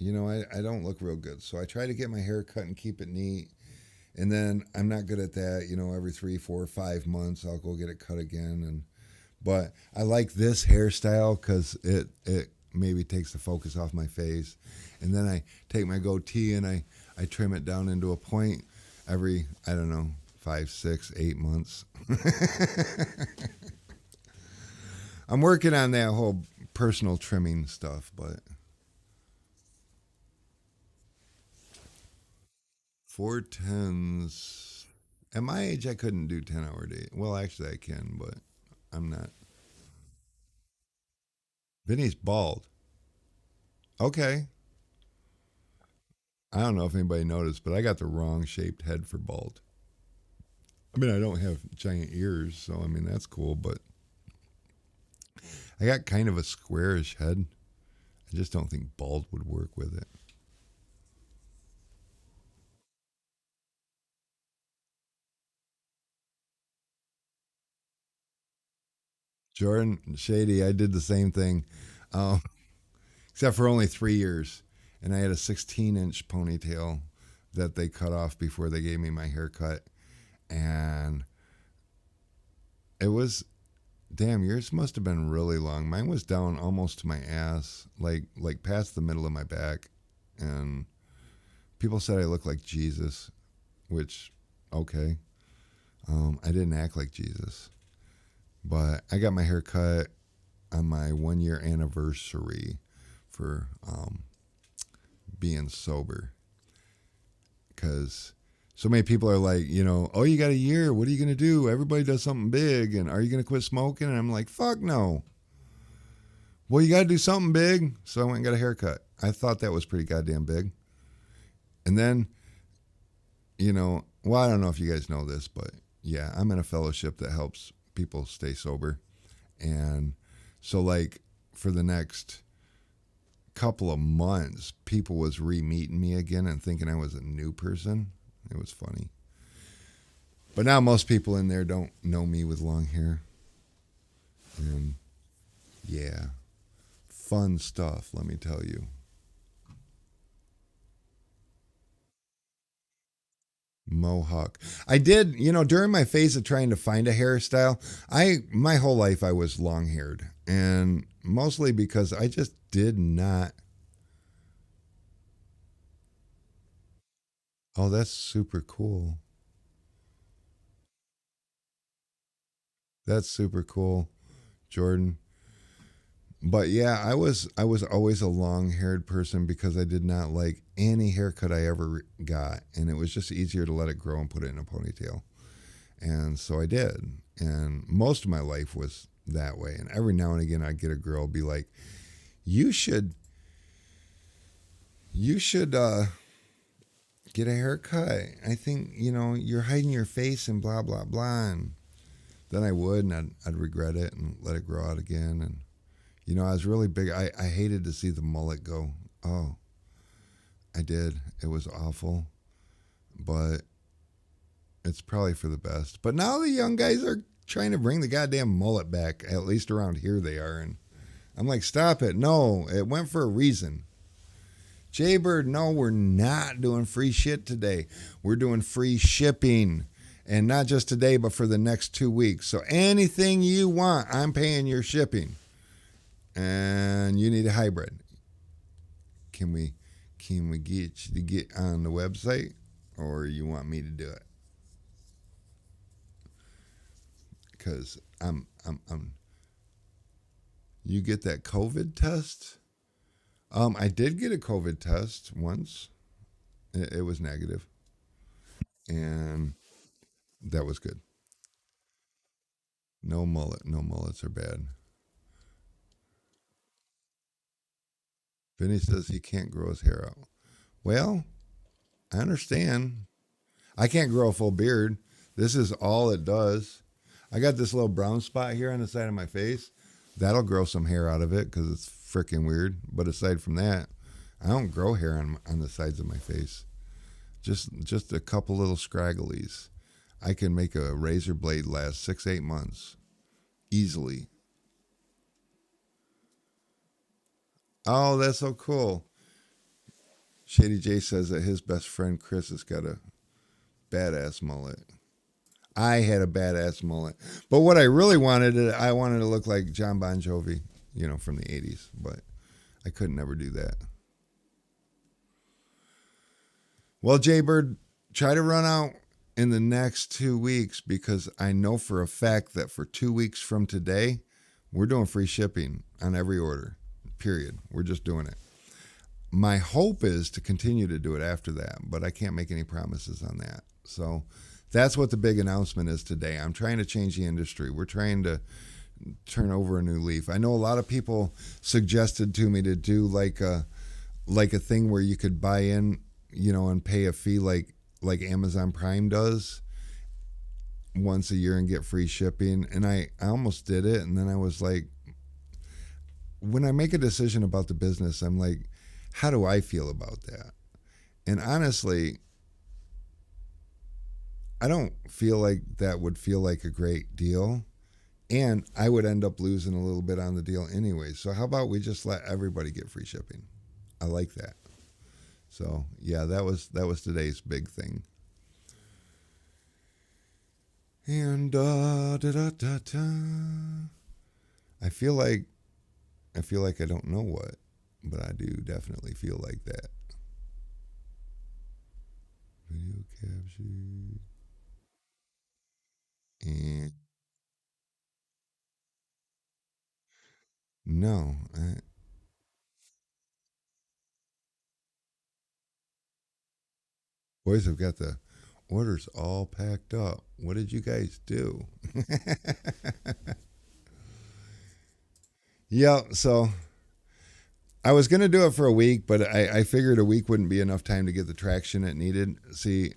I don't look real good. So I try to get my hair cut and keep it neat. And then I'm not good at that. Every 3, 4, 5 months, I'll go get it cut again. But I like this hairstyle because it maybe takes the focus off my face. And then I take my goatee and I trim it down into a point every, I don't know, 5, 6, 8 months. I'm working on that whole personal trimming stuff, but 4 10s. At my age, I couldn't do 10-hour day. Well, actually, I can, but I'm not. Vinny's bald. Okay. I don't know if anybody noticed, but I got the wrong shaped head for bald. I mean, I don't have giant ears, so I mean, that's cool, but I got kind of a squarish head. I just don't think bald would work with it. Jordan, Shady, I did the same thing, um, except for only 3 years. And I had a 16-inch ponytail that they cut off before they gave me my haircut. And it was, damn, yours must have been really long. Mine was down almost to my ass, like past the middle of my back. And people said I looked like Jesus, which, okay. I didn't act like Jesus. But I got my hair cut on my 1 year anniversary for being sober. Because so many people are like, oh, you got a year. What are you going to do? Everybody does something big. And are you going to quit smoking? And I'm like, fuck no. Well, you got to do something big. So I went and got a haircut. I thought that was pretty goddamn big. And then, well, I don't know if you guys know this, but yeah, I'm in a fellowship that helps people stay sober. And so, like, for the next couple of months, people was re-meeting me again and thinking I was a new person. It was funny. But now most people in there don't know me with long hair. And yeah, fun stuff, let me tell you. Mohawk. I did, during my phase of trying to find a hairstyle, my whole life I was long haired. And mostly because I just did not. Oh, that's super cool. That's super cool, Jordan. But yeah, I was always a long-haired person because I did not like any haircut I ever got, and it was just easier to let it grow and put it in a ponytail. And so I did. And most of my life was that way. And every now and again I'd get a girl be like, "You should you should get a haircut. I think, you're hiding your face and blah blah blah." And then I would, and I'd regret it and let it grow out again. And I was really big. I hated to see the mullet go. Oh, I did. It was awful, but it's probably for the best. But now the young guys are trying to bring the goddamn mullet back. At least around here they are. And I'm like, stop it. No, it went for a reason. Jaybird, no, we're not doing free shit today. We're doing free shipping. And not just today, but for the next 2 weeks. So anything you want, I'm paying your shipping. And you need a hybrid. Can we get you to get on the website, or you want me to do it? Because I'm you get that COVID test. I did get a COVID test once. It was negative, and that was good. No mullet. No mullets are bad. Vinny says he can't grow his hair out. Well, I understand. I can't grow a full beard. This is all it does. I got this little brown spot here on the side of my face. That'll grow some hair out of it because it's freaking weird. But aside from that, I don't grow hair on the sides of my face. Just a couple little scragglies. I can make a razor blade last 6, 8 months easily. Oh, that's so cool. Shady J says that his best friend Chris has got a badass mullet. I had a badass mullet, but what I really wanted, I wanted to look like John Bon Jovi, from the '80s. But I couldn't ever do that. Well, Jaybird, try to run out in the next 2 weeks because I know for a fact that for 2 weeks from today, we're doing free shipping on every order. Period. We're just doing it. My hope is to continue to do it after that, but I can't make any promises on that. So that's what the big announcement is today. I'm trying to change the industry. We're trying to turn over a new leaf. I know a lot of people suggested to me to do like a thing where you could buy in, and pay a fee like Amazon Prime does once a year and get free shipping. And I almost did it, and then I was like, when I make a decision about the business, I'm like, how do I feel about that? And honestly, I don't feel like that would feel like a great deal. And I would end up losing a little bit on the deal anyway. So how about we just let everybody get free shipping? I like that. So yeah, that was today's big thing. And da da da da. I feel like I feel like I don't know what, but I do definitely feel like that. Video capture and no, boys have got the orders all packed up. What did you guys do? Yeah, so I was going to do it for a week, but I figured a week wouldn't be enough time to get the traction it needed. See,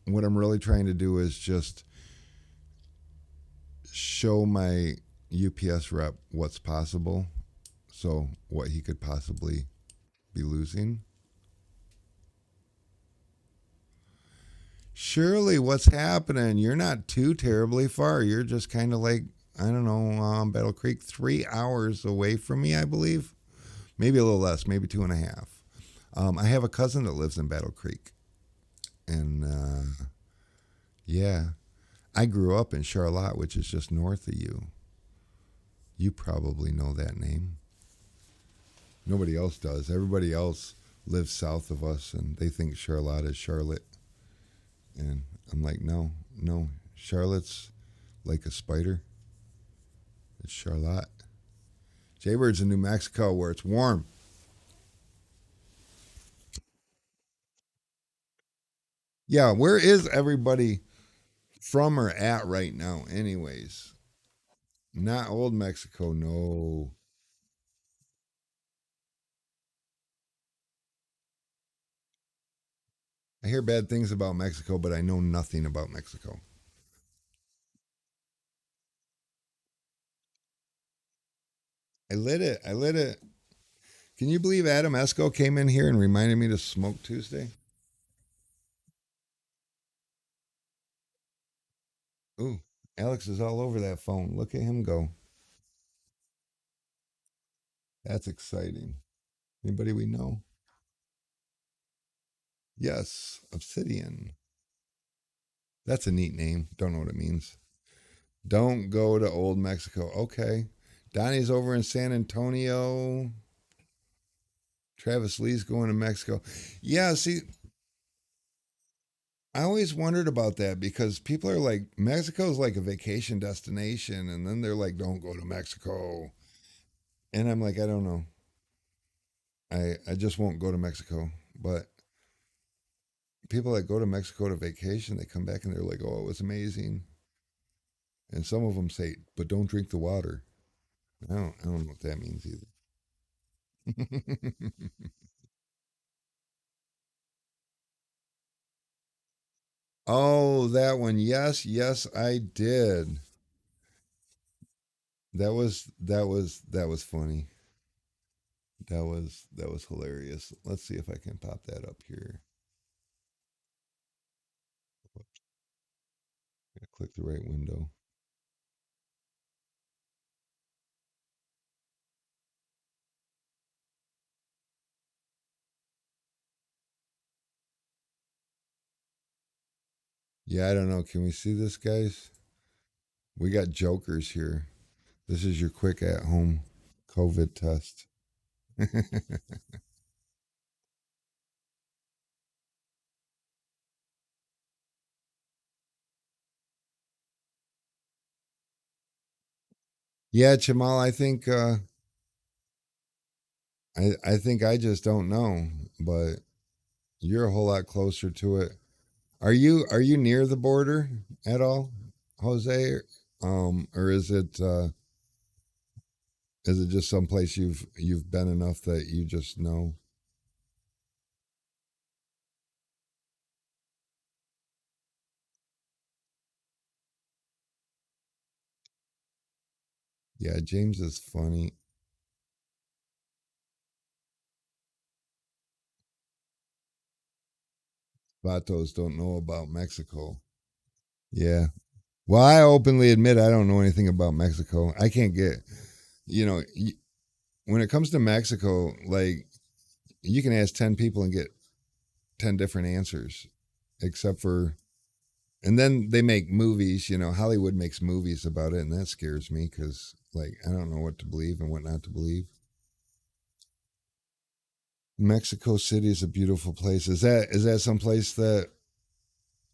what I'm really trying to do is just show my UPS rep what's possible. So, what he could possibly be losing. Surely, what's happening? You're not too terribly far. You're just kind of like, I don't know, Battle Creek, 3 hours away from me, I believe. Maybe a little less, maybe two and a half. I have a cousin that lives in Battle Creek. And yeah, I grew up in Charlotte, which is just north of you. You probably know that name. Nobody else does. Everybody else lives south of us and they think Charlotte is Charlotte. And I'm like, no, no. Charlotte's like a spider. It's Charlotte. Jaybird's in New Mexico where it's warm. Yeah, where is everybody from or at right now, anyways? Not old Mexico, no. I hear bad things about Mexico, but I know nothing about Mexico. I lit it. I lit it. Can you believe Adam Esco came in here and reminded me to smoke Tuesday? Ooh, Alex is all over that phone. Look at him go. That's exciting. Anybody we know? Yes, Obsidian. That's a neat name. Don't know what it means. Don't go to Old Mexico. Okay. Donnie's over in San Antonio. Travis Lee's going to Mexico. Yeah, see, I always wondered about that because people are like, Mexico's like a vacation destination. And then they're like, don't go to Mexico. And I'm like, I don't know. I just won't go to Mexico. But people that go to Mexico to vacation, they come back and they're like, oh, it was amazing. And some of them say, but don't drink the water. I don't know what that means either. Oh, that one. Yes, yes, I did. That was funny. That was hilarious. Let's see if I can pop that up here. Click the right window. Yeah, I don't know. Can we see this, guys? We got jokers here. This is your quick at home COVID test. Yeah, Jamal, I think I just don't know, but you're a whole lot closer to it. Are you near the border at all, Jose? Or is it just someplace you've been enough that you just know? Yeah, James is funny. Vatos don't know about Mexico. Yeah. Well, I openly admit I don't know anything about Mexico. I can't get, you know, when it comes to Mexico, like you can ask 10 people and get 10 different answers, except for, and then they make movies, Hollywood makes movies about it, and that scares me because, like, I don't know what to believe and what not to believe. Mexico City is a beautiful place. Is that some place that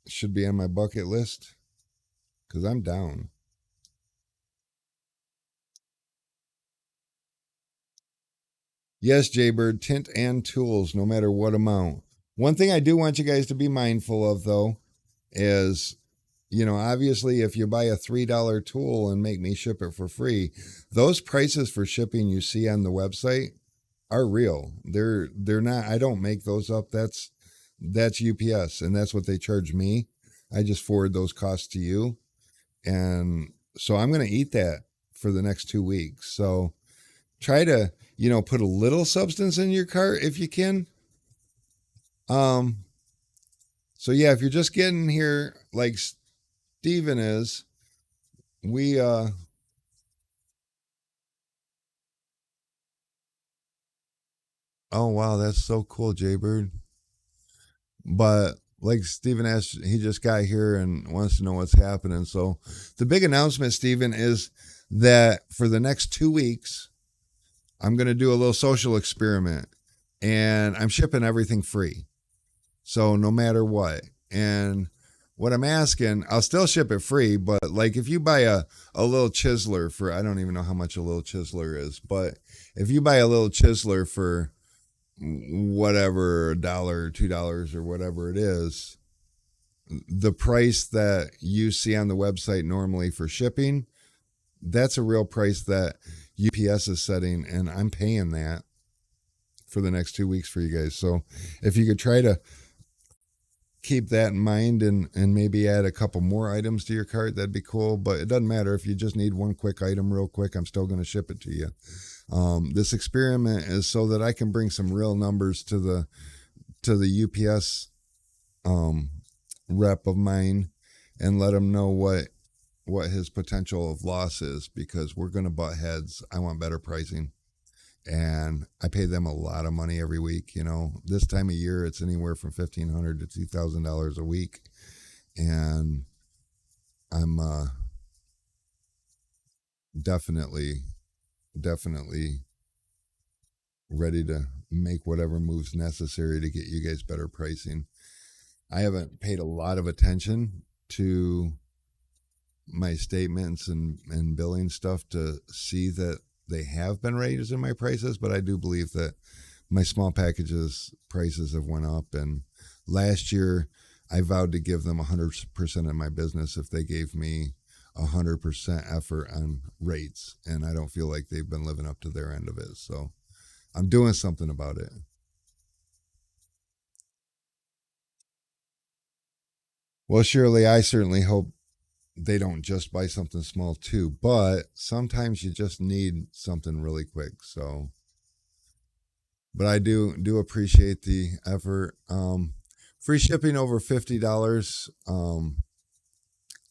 should be on my bucket list? Because I'm down. Yes, Jaybird, tint and tools, no matter what amount. One thing I do want you guys to be mindful of, though, is obviously, if you buy a $3 tool and make me ship it for free, those prices for shipping you see on the website are real. They're not. I don't make those up. That's UPS, and that's what they charge me. I just forward those costs to you, and so I'm going to eat that for the next 2 weeks. So try to put a little substance in your cart if you can. Um. So yeah, if you're just getting here, like Steven is, we oh wow, that's so cool, Jaybird. But like Steven asked, he just got here and wants to know what's happening. So the big announcement, Steven, is that for the next 2 weeks, I'm going to do a little social experiment, and I'm shipping everything free. So no matter what. And what I'm asking, I'll still ship it free, but like if you buy a little chiseler for, I don't even know how much a little chiseler is, but if you buy a little chiseler for whatever, $1, $2, or whatever it is, the price that you see on the website normally for shipping, that's a real price that UPS is setting, and I'm paying that for the next 2 weeks for you guys. So if you could try to keep that in mind and maybe add a couple more items to your cart, that'd be cool. But it doesn't matter if you just need one quick item real quick, I'm still going to ship it to you. This experiment is so that I can bring some real numbers to the UPS um, rep of mine and let him know what his potential of loss is, because we're going to butt heads. I want better pricing, and I pay them a lot of money every week. This time of year it's anywhere from $1,500 to $2,000 a week, and I'm definitely definitely ready to make whatever moves necessary to get you guys better pricing. I haven't paid a lot of attention to my statements and billing stuff to see that they have been raising my prices, but I do believe that my small packages prices have went up. And last year I vowed to give them 100% of my business if they gave me 100% effort on rates, and I don't feel like they've been living up to their end of it. So I'm doing something about it. Well, Shirley, I certainly hope they don't just buy something small too, but sometimes you just need something really quick. So, but I do appreciate the effort. Free shipping over $50.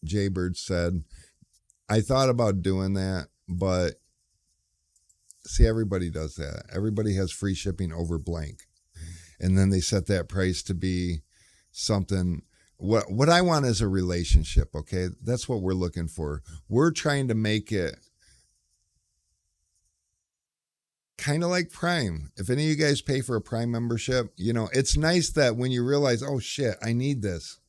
Jaybird said I thought about doing that, but see, everybody does that. Everybody has free shipping over blank, and then they set that price to be something. what I want is a relationship, okay? That's what we're looking for. We're trying to make it kind of like Prime. If any of you guys pay for a Prime membership, it's nice that when you realize, oh shit, I need this,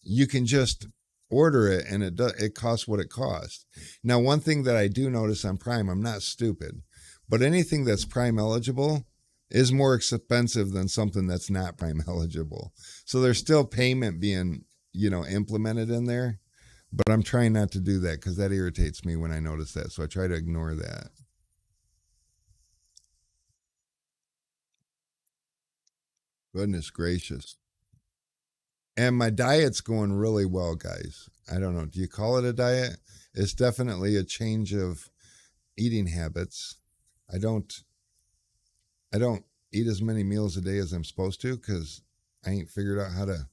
you can just order it and it costs what it costs. Now, one thing that I do notice on Prime, I'm not stupid, but anything that's Prime eligible is more expensive than something that's not Prime eligible. So there's still payment being, implemented in there, but I'm trying not to do that because that irritates me when I notice that. So I try to ignore that. Goodness gracious. And my diet's going really well, guys. I don't know. Do you call it a diet? It's definitely a change of eating habits. I don't I don't eat as many meals a day as I'm supposed to because I ain't figured out how to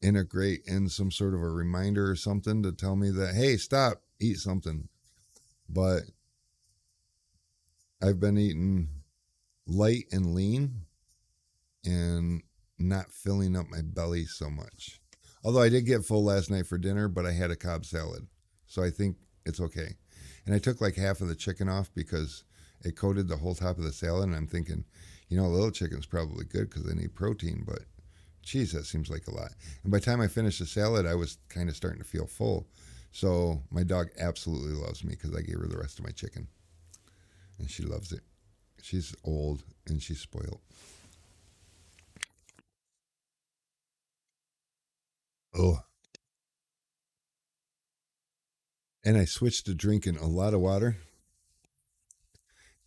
integrate in some sort of a reminder or something to tell me that, hey, stop, eat something. But I've been eating light and lean and not filling up my belly so much. Although I did get full last night for dinner, but I had a Cobb salad. So I think it's okay. And I took like half of the chicken off because it coated the whole top of the salad. And I'm thinking, a little chicken's probably good because they need protein, but geez, that seems like a lot. And by the time I finished the salad, I was kind of starting to feel full. So my dog absolutely loves me because I gave her the rest of my chicken. And she loves it. She's old and she's spoiled. Oh, and I switched to drinking a lot of water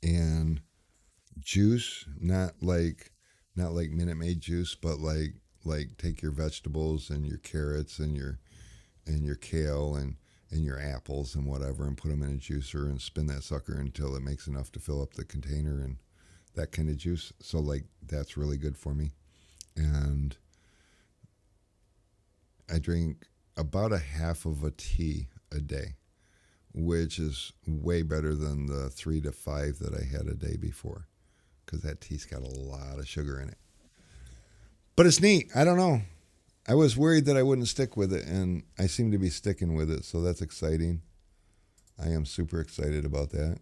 and juice, not like Minute Maid juice, but like take your vegetables and your carrots and your kale and your apples and whatever and put them in a juicer and spin that sucker until it makes enough to fill up the container and that kind of juice. So like that's really good for me. And I drink about a half of a tea a day, which is way better than the 3 to 5 that I had a day before because that tea's got a lot of sugar in it. But it's neat. I don't know. I was worried that I wouldn't stick with it, and I seem to be sticking with it, so that's exciting. I am super excited about that.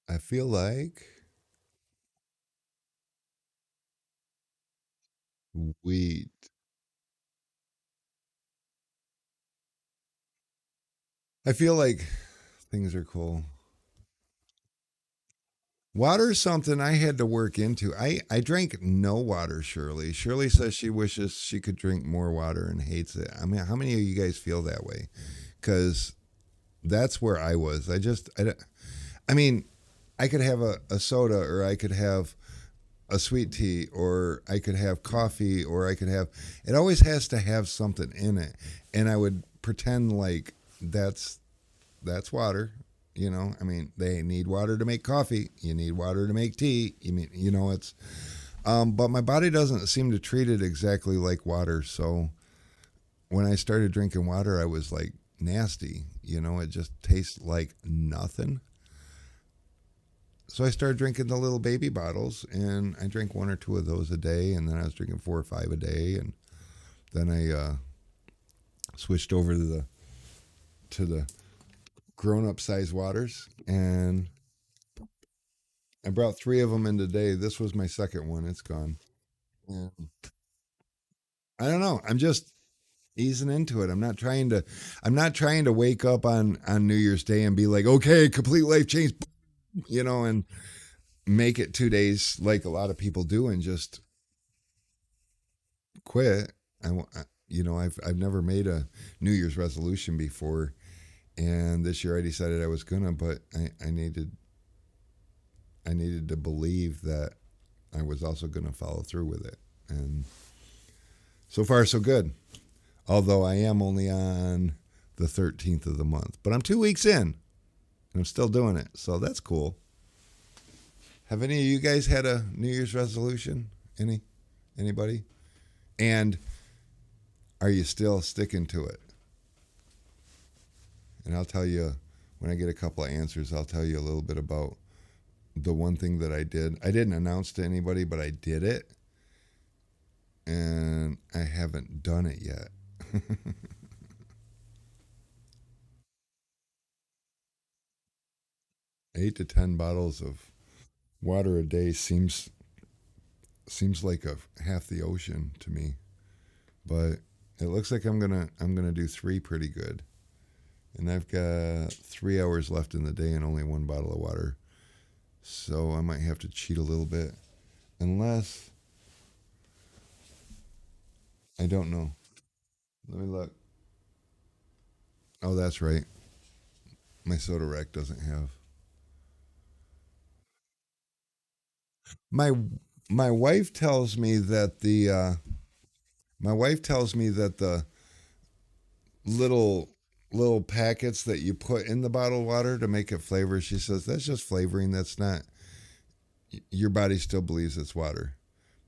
I feel like wheat. I feel like things are cool. Water is something I had to work into. I drank no water, Shirley. Shirley says she wishes she could drink more water and hates it. I mean, how many of you guys feel that way? Because that's where I was. I mean, I could have a soda or I could have a sweet tea or I could have coffee or I could have, it always has to have something in it. And I would pretend like that's water. I mean, they need water to make coffee. You need water to make tea. It's, but my body doesn't seem to treat it exactly like water. So when I started drinking water, I was like nasty. It just tastes like nothing. So I started drinking the little baby bottles, and I drank 1 or 2 of those a day, and then I was drinking 4 or 5 a day, and then I switched over to the grown up size waters, and I brought 3 of them in today. This was my second one. It's gone. Yeah. I don't know. I'm just easing into it. I'm not trying to wake up on New Year's Day and be like, okay, complete life change, and make it 2 days like a lot of people do and just quit. I've never made a New Year's resolution before, and this year I decided I was gonna, but I needed to believe that I was also gonna follow through with it, and so far so good. Although I am only on the 13th of the month, but I'm 2 weeks in, and I'm still doing it, so that's cool. Have any of you guys had a New Year's resolution? Anybody? And are you still sticking to it? And I'll tell you when I get a couple of answers. I'll tell you a little bit about the one thing that I did. I didn't announce to anybody, but I did it, and I haven't done it yet. 8 to 10 bottles of water a day seems like a half the ocean to me, but it looks like I'm gonna do three pretty good, and I've got 3 hours left in the day and only one bottle of water, so I might have to cheat a little bit, unless I don't know. Let me look. Oh, that's right. My soda rack doesn't have my my wife tells me that the little little packets that you put in the bottled water to make it flavor. She says that's just flavoring. That's not. Your body still believes it's water.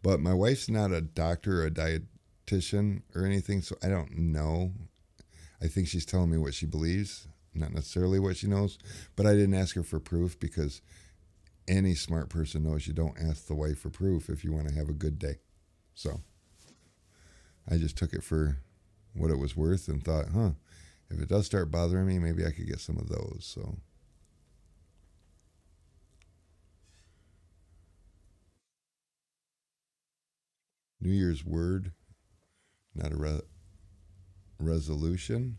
But my wife's not a doctor or a dietitian or anything, so I don't know. I think she's telling me what she believes, not necessarily what she knows. But I didn't ask her for proof because any smart person knows you don't ask the wife for proof if you want to have a good day. So I just took it for what it was worth and thought, if it does start bothering me, maybe I could get some of those. So New Year's word, not a resolution,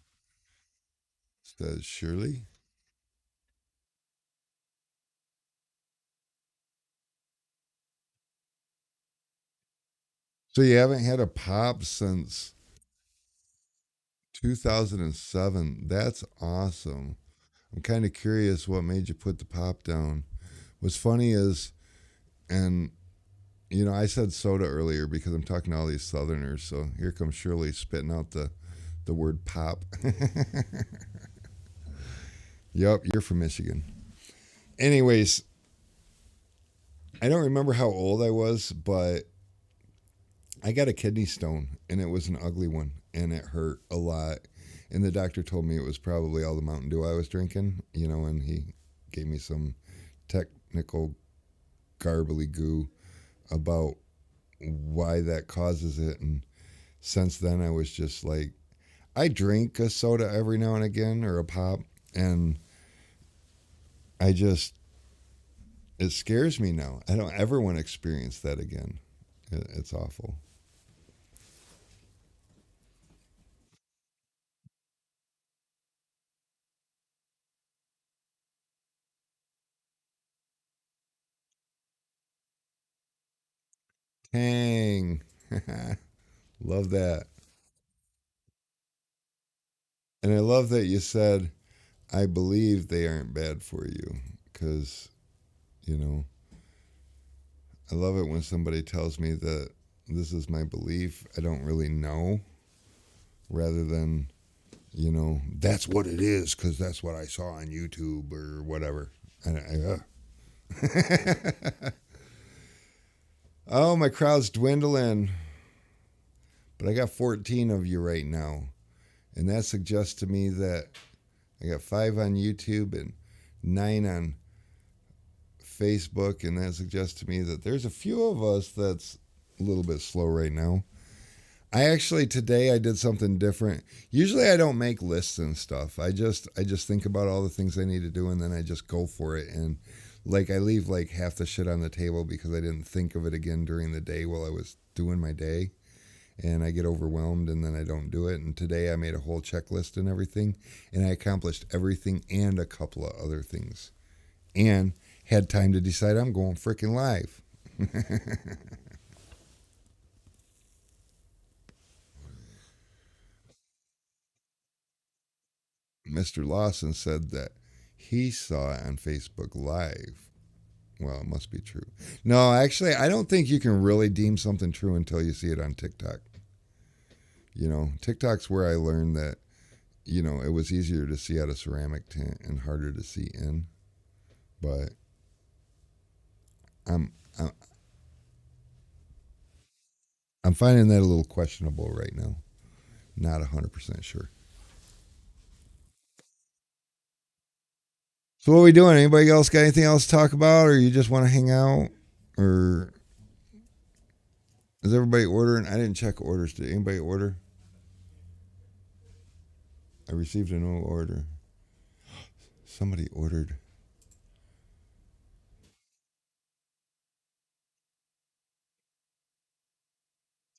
says Shirley. So you haven't had a pop since 2007. That's awesome. I'm kind of curious what made you put the pop down. What's funny is, and I said soda earlier because I'm talking to all these Southerners. So here comes Shirley spitting out the word pop. Yep, you're from Michigan. Anyways, I don't remember how old I was, but I got a kidney stone and it was an ugly one and it hurt a lot. And the doctor told me it was probably all the Mountain Dew I was drinking, and he gave me some technical garbly goo about why that causes it. And since then, I was just like, I drink a soda every now and again or a pop, and I just, it scares me now. I don't ever want to experience that again. It's awful. Tang. Love that. And I love that you said, I believe they aren't bad for you. Because, you know, I love it when somebody tells me that this is my belief. I don't really know, rather than, that's what it is because that's what I saw on YouTube or whatever. And oh, my crowd's dwindling, but I got 14 of you right now. And that suggests to me that I got 5 on YouTube and 9 on Facebook. And that suggests to me that there's a few of us that's a little bit slow right now. I actually today I did something different. Usually I don't make lists and stuff. I just think about all the things I need to do and then I just go for it. And like I leave like half the shit on the table because I didn't think of it again during the day while I was doing my day, and I get overwhelmed and then I don't do it. And today I made a whole checklist and everything, and I accomplished everything and a couple of other things, and had time to decide I'm going freaking live. Mr. Lawson said that he saw it on Facebook Live. Well, it must be true. No, actually, I don't think you can really deem something true until you see it on TikTok. TikTok's where I learned that, it was easier to see out a ceramic tent and harder to see in. But I'm, I'm, I'm finding that a little questionable right now. Not 100% sure. So what are we doing? Anybody else got anything else to talk about, or you just want to hang out, or Is everybody ordering? I didn't check orders. Did anybody order? I received a no order. Somebody ordered.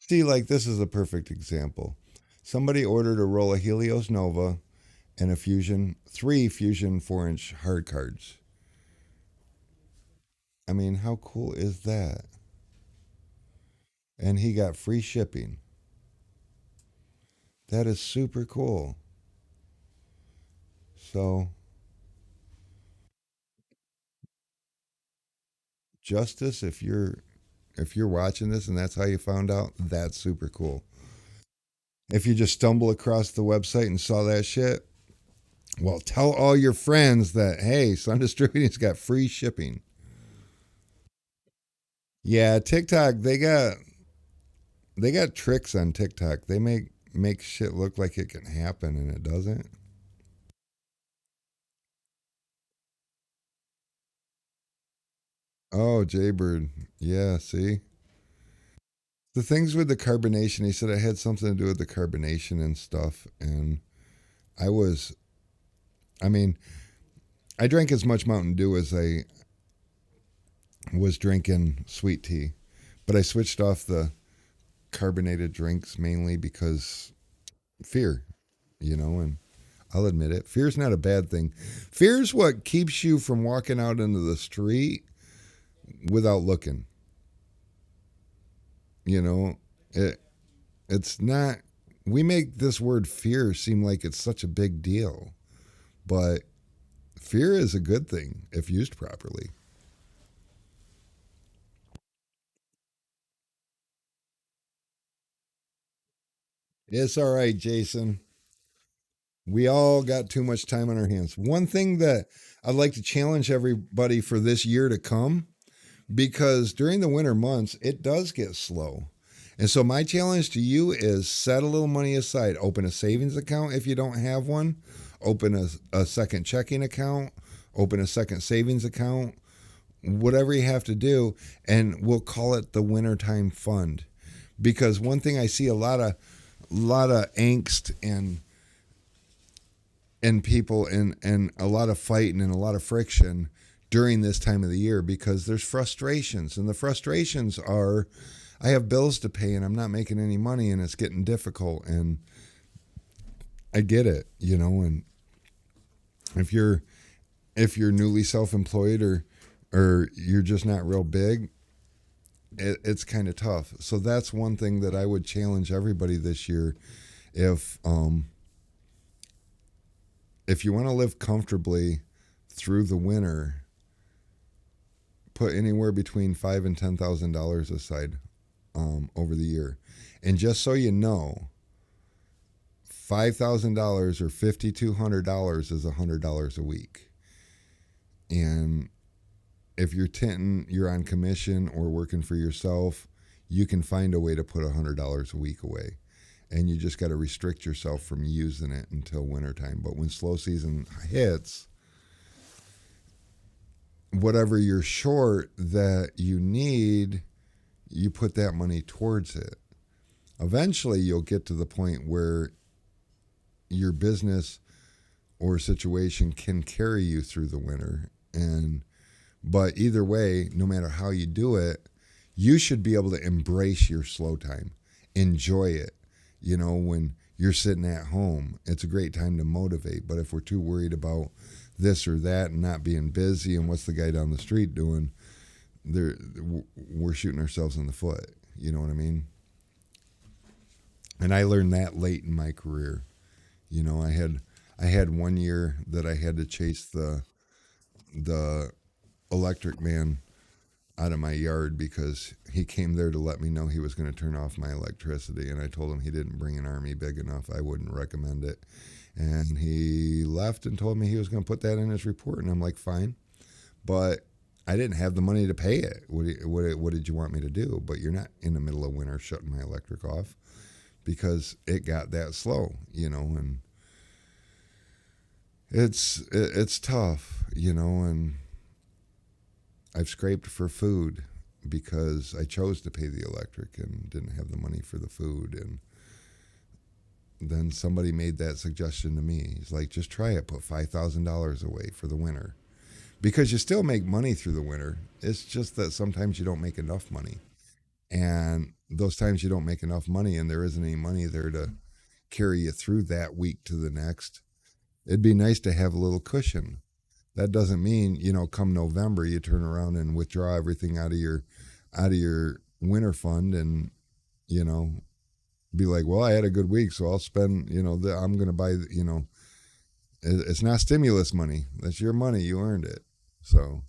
See, like this is a perfect example. Somebody ordered a roll of Helios Nova and a Fusion, three Fusion 4-inch hard cards. I mean, how cool is that? And he got free shipping. That is super cool. So, Justice, if you're watching this and that's how you found out, that's super cool. If you just stumble across the website and saw that shit, well, tell all your friends that hey, Sun Distributing's got free shipping. Yeah, TikTok, they got tricks on TikTok. They make shit look like it can happen and it doesn't. Oh, Jaybird. Yeah, see? The things with the carbonation, he said it had something to do with the carbonation and stuff. And I was, I mean, I drank as much Mountain Dew as I was drinking sweet tea, but I switched off the carbonated drinks mainly because fear, and I'll admit it. Fear's not a bad thing. Fear's what keeps you from walking out into the street without looking. You know, it it's not we make this word fear seem like it's such a big deal, but fear is a good thing if used properly. It's all right, Jason. We all got too much time on our hands. One thing that I'd like to challenge everybody for this year to come, because during the winter months, it does get slow. And so, my challenge to you is set a little money aside. Open a savings account if you don't have one, open a second checking account, open a second savings account, whatever you have to do. And we'll call it the wintertime fund. Because one thing I see a lot of angst and people and a lot of fighting and a lot of friction during this time of the year because there's frustrations and the frustrations are I have bills to pay and I'm not making any money and it's getting difficult and I get it, and if you're newly self-employed or you're just not real big, it's kind of tough. So that's one thing that I would challenge everybody this year. If if you want to live comfortably through the winter, put anywhere between $5,000 and $10,000 aside over the year. And just so you know, $5,000 or $5,200 is $100 a week. And if you're tinting, you're on commission or working for yourself, you can find a way to put $100 a week away. And you just got to restrict yourself from using it until wintertime. But when slow season hits, whatever you're short that you need, you put that money towards it. Eventually, you'll get to the point where your business or situation can carry you through the winter. But either way, no matter how you do it, you should be able to embrace your slow time, enjoy it. When you're sitting at home, it's a great time to motivate. But if we're too worried about this or that and not being busy and what's the guy down the street doing, there we're shooting ourselves in the foot. You know what I mean? And I learned that late in my career. I had one year that I had to chase the electric man out of my yard because he came there to let me know he was going to turn off my electricity, and I told him he didn't bring an army big enough. I wouldn't recommend it. And he left and told me he was going to put that in his report, and I'm like, fine, but I didn't have the money to pay it. What did you want me to do? But you're not in the middle of winter shutting my electric off because it got that slow, and it's tough, and I've scraped for food because I chose to pay the electric and didn't have the money for the food. And then somebody made that suggestion to me. He's like, just try it, put $5,000 away for the winter. Because you still make money through the winter. It's just that sometimes you don't make enough money. And those times you don't make enough money and there isn't any money there to carry you through that week to the next, it'd be nice to have a little cushion. That doesn't mean, come November you turn around and withdraw everything out of your winter fund and, you know, be like, well, I had a good week, so I'll spend, I'm going to buy, it's not stimulus money. That's your money. You earned it. So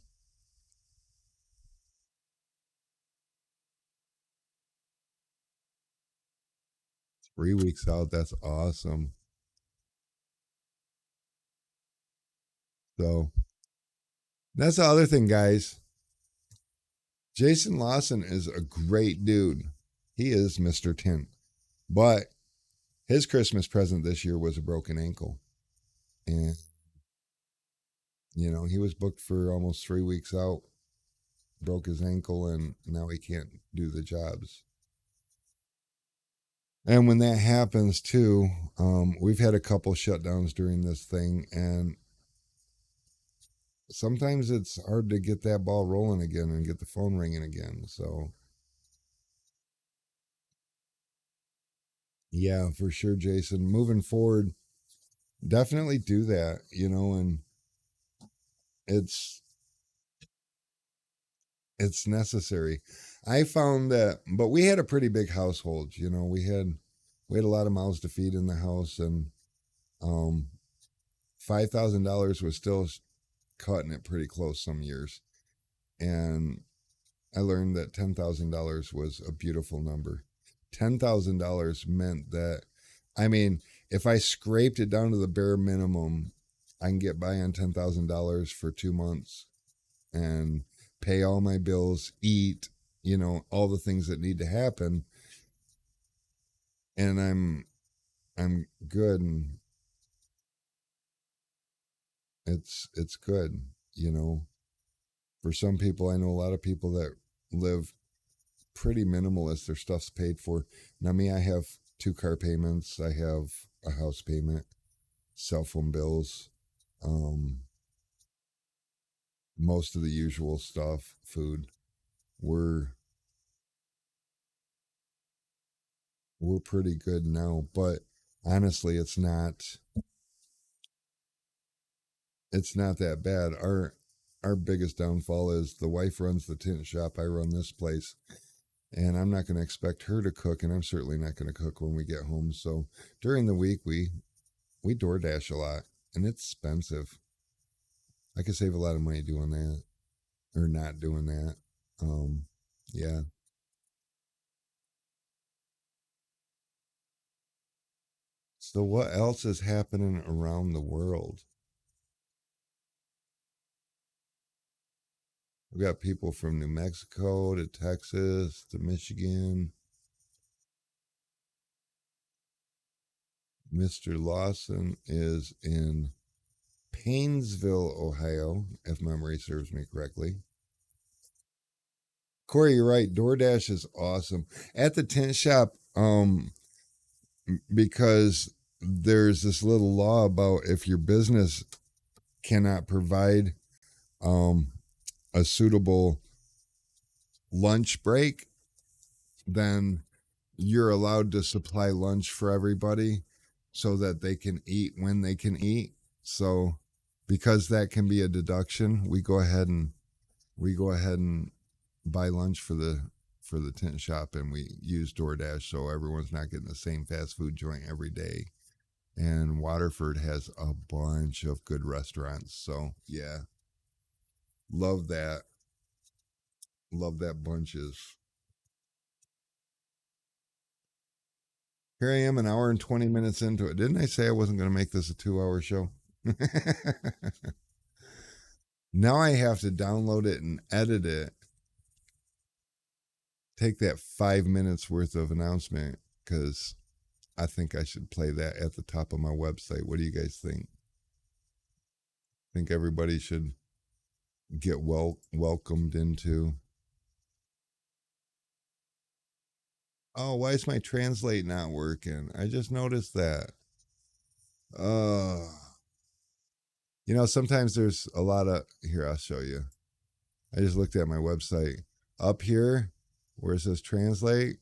3 weeks out, that's awesome. So that's the other thing, guys. Jason Lawson is a great dude. He is Mr. Tint. But his Christmas present this year was a broken ankle. And, he was booked for almost 3 weeks out, broke his ankle, and now he can't do the jobs. And when that happens, too, we've had a couple shutdowns during this thing, and sometimes it's hard to get that ball rolling again and get the phone ringing again. So, yeah, for sure, Jason. Moving forward, definitely do that, and it's it's necessary. I found that, but we had a pretty big household. We had a lot of mouths to feed in the house, and um, $5,000 was still cutting it pretty close some years. And I learned that $10,000 was a beautiful number. $10,000 meant that, I mean, if I scraped it down to the bare minimum, I can get by on $10,000 for 2 months and pay all my bills, eat, all the things that need to happen, and I'm good, and it's good, For some people, I know a lot of people that live pretty minimalist. Their stuff's paid for. Now, me, I have 2 car payments. I have a house payment, cell phone bills, um, most of the usual stuff, food. We're we're pretty good now, but honestly, it's not that bad. Our biggest downfall is the wife runs the tint shop. I run this place, and I'm not going to expect her to cook, and I'm certainly not going to cook when we get home. So during the week, we DoorDash a lot, and it's expensive. I could save a lot of money doing that or not doing that. Um, yeah. So what else is happening around the world? We've got people from New Mexico to Texas to Michigan. Mr. Lawson is in Paynesville, Ohio, if memory serves me correctly. Corey, you're right. DoorDash is awesome. At the tent shop, because there's this little law about if your business cannot provide um, a suitable lunch break, then you're allowed to supply lunch for everybody so that they can eat when they can eat. So because that can be a deduction, we go ahead and buy lunch for the tent shop, and we use DoorDash so everyone's not getting the same fast food joint every day. And Waterford has a bunch of good restaurants. So yeah, love that. Love that bunches. Here I am, an hour and 20 minutes into it. Didn't I say I wasn't going to make this a 2-hour show? Now I have to download it and edit it. Take that 5 minutes worth of announcement because I think I should play that at the top of my website. What do you guys think? Think everybody should get welcomed into Oh, why is my translate not working? I just noticed that. Uh, sometimes there's a lot of. Here, I'll show you. I just looked at my website. Up here, where it says translate,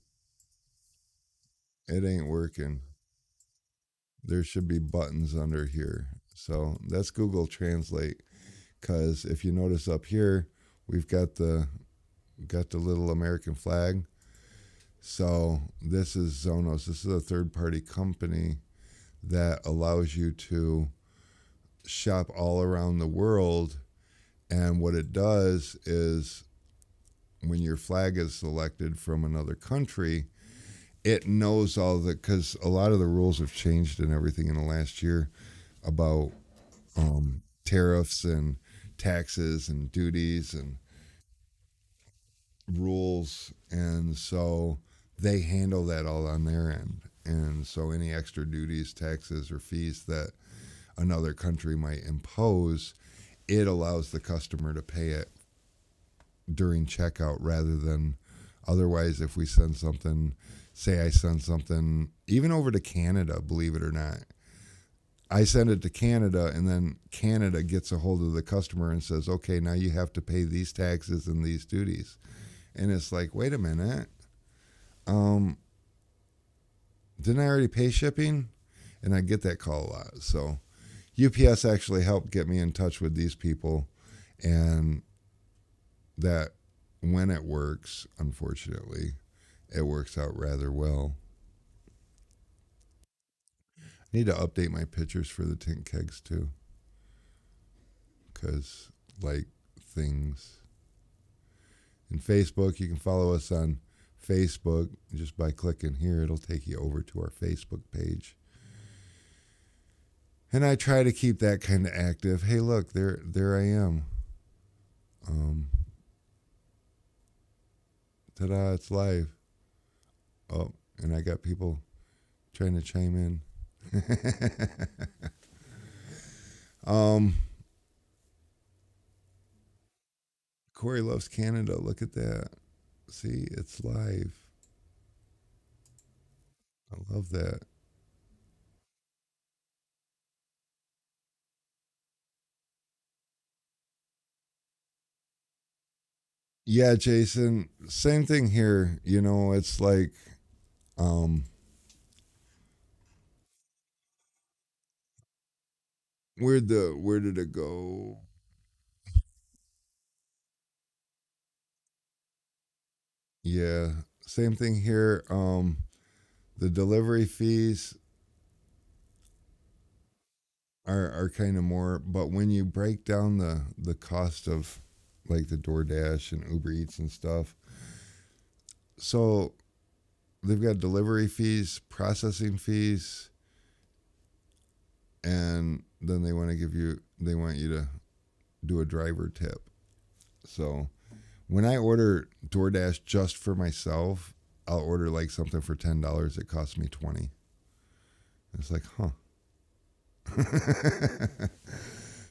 it ain't working. There should be buttons under here. So that's Google Translate. Because if you notice up here, we've got the little American flag. So this is Zonos. This is a third party company that allows you to shop all around the world. And what it does is when your flag is selected from another country, it knows all the, because a lot of the rules have changed and everything in the last year about tariffs and taxes and duties and rules. And so they handle that all on their end. And so any extra duties, taxes, or fees that another country might impose, it allows the customer to pay it during checkout rather than otherwise. If we send something, say I send something even over to Canada, believe it or not, I send it to Canada and then Canada gets a hold of the customer and says, okay, now you have to pay these taxes and these duties. And it's like, wait a minute. Um, didn't I already pay shipping? And I get that call a lot. So UPS actually helped get me in touch with these people, and that when it works, unfortunately, it works out rather well. I need to update my pictures for the tint kegs too, because like things in Facebook, you can follow us on Facebook just by clicking here. It'll take you over to our Facebook page. And I try to keep that kind of active. Hey, look, there I am. Um, ta-da! It's live. Oh, and I got people trying to chime in. um, Corey loves Canada. Look at that. See, it's live. I love that. Yeah, Jason. Same thing here. It's like, um, where did it go? Yeah, same thing here. The delivery fees are kind of more, but when you break down the cost of like the DoorDash and Uber Eats and stuff, so they've got delivery fees, processing fees, and then they want you to do a driver tip. So when I order DoorDash just for myself, I'll order like something for $10. It costs me 20. It's like, huh.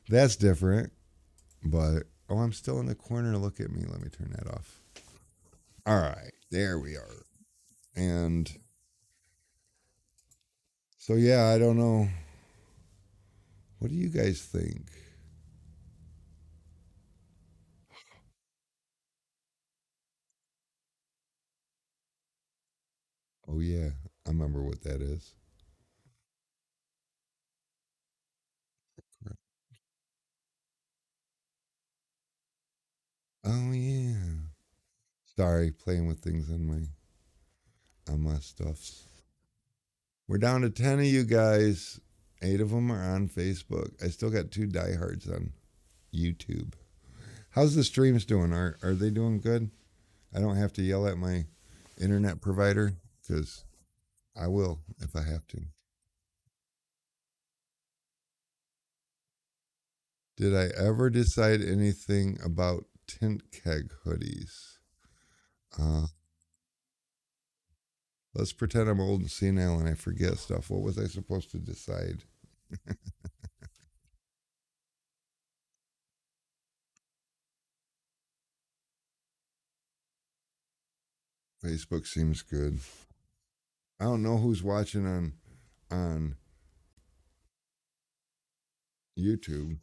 That's different. But oh, I'm still in the corner. Look at me. Let me turn that off. All right, there we are. And so yeah, I don't know. What do you guys think? Oh yeah, I remember what that is. Oh yeah. Sorry, playing with things on my stuffs. We're down to 10 of you guys. 8 of them are on Facebook. I still got 2 diehards on YouTube. How's the streams doing? Are they doing good? I don't have to yell at my internet provider because I will if I have to. Did I ever decide anything about tint keg hoodies? Uh, let's pretend I'm old and senile and I forget stuff. What was I supposed to decide? Facebook seems good. I don't know who's watching on YouTube.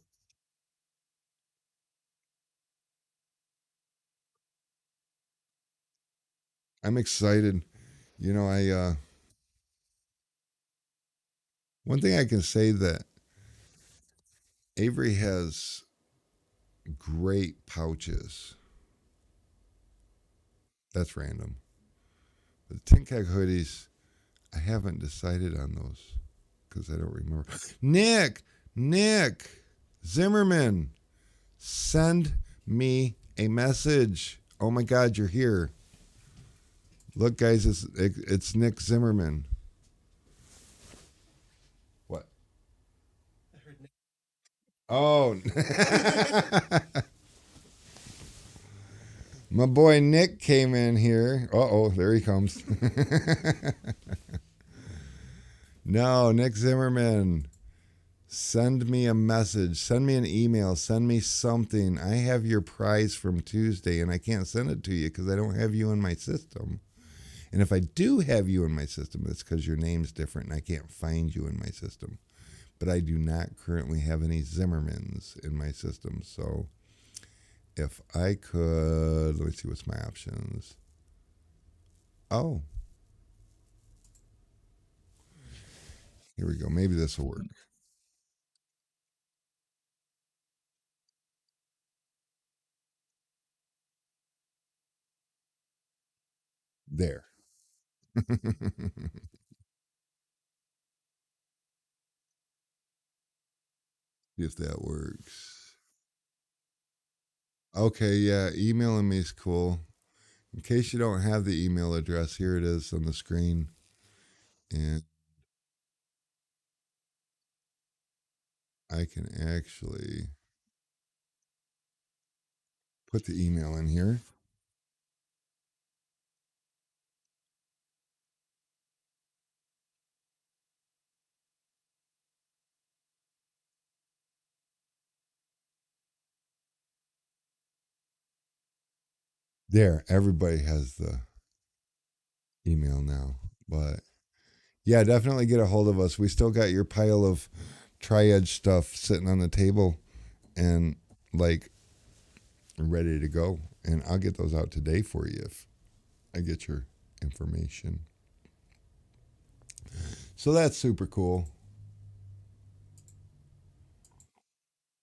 I'm excited. I one thing I can say that Avery has great pouches. That's random. But the Tin Keg hoodies, I haven't decided on those because I don't remember. Nick Zimmerman, send me a message. Oh my God, you're here. Look, guys, it's Nick Zimmerman. What? Oh, my boy Nick came in here. Uh oh, there he comes. No, Nick Zimmerman. Send me a message. Send me an email. Send me something. I have your prize from Tuesday and I can't send it to you because I don't have you in my system. And if I do have you in my system, it's because your name's different and I can't find you in my system. But I do not currently have any Zimmermans in my system. So if I could, let me see what's my options. Oh, here we go. Maybe this will work. There. If that works. Okay, yeah, emailing me is cool. In case you don't have the email address, here it is on the screen. And I can actually put the email in here. There, everybody has the email now. But yeah, definitely get a hold of us. We still got your pile of tri-edge stuff sitting on the table and like ready to go. And I'll get those out today for you if I get your information. So that's super cool.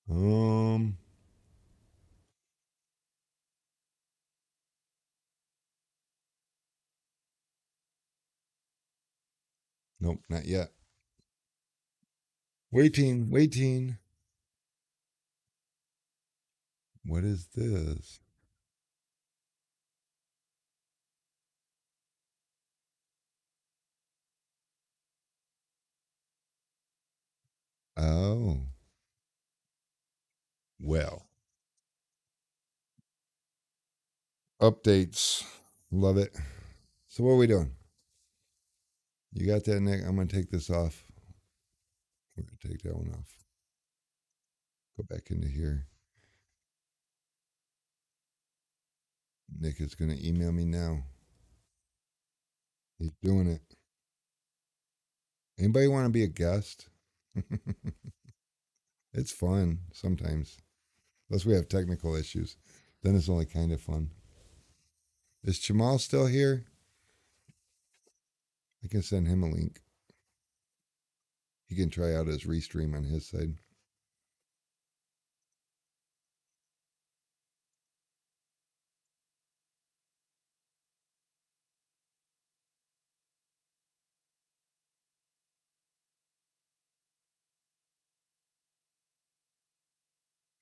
Um, nope, not yet. Waiting. What is this? Oh, well. Updates. Love it. So what are we doing? You got that, Nick? I'm gonna take this off. We're gonna take that one off. Go back into here. Nick is gonna email me now. He's doing it. Anybody want to be a guest? It's fun sometimes. Unless we have technical issues. Then it's only kind of fun. Is Jamal still here? I can send him a link. He can try out his restream on his side.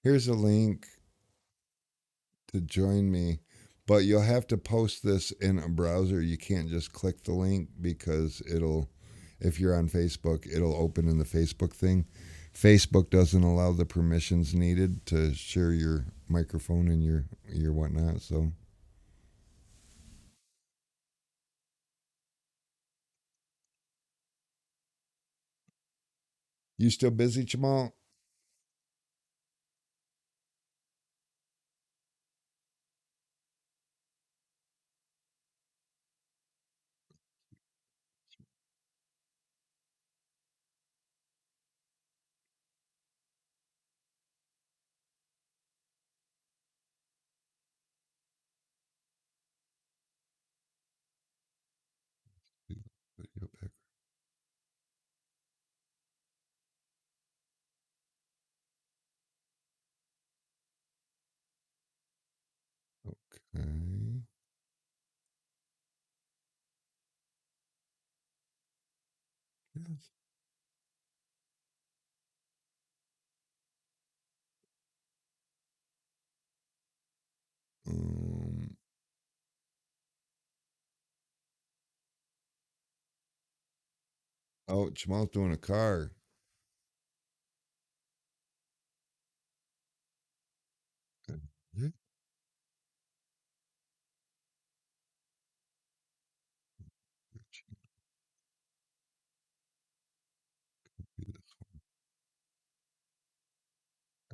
Here's a link to join me, but you'll have to post this in a browser. You can't just click the link because if you're on Facebook, it'll open in the Facebook thing. Facebook doesn't allow the permissions needed to share your microphone and your whatnot. So you still busy, Jamal? Okay. Yes. Um, oh, Jamal's doing a car. Yeah,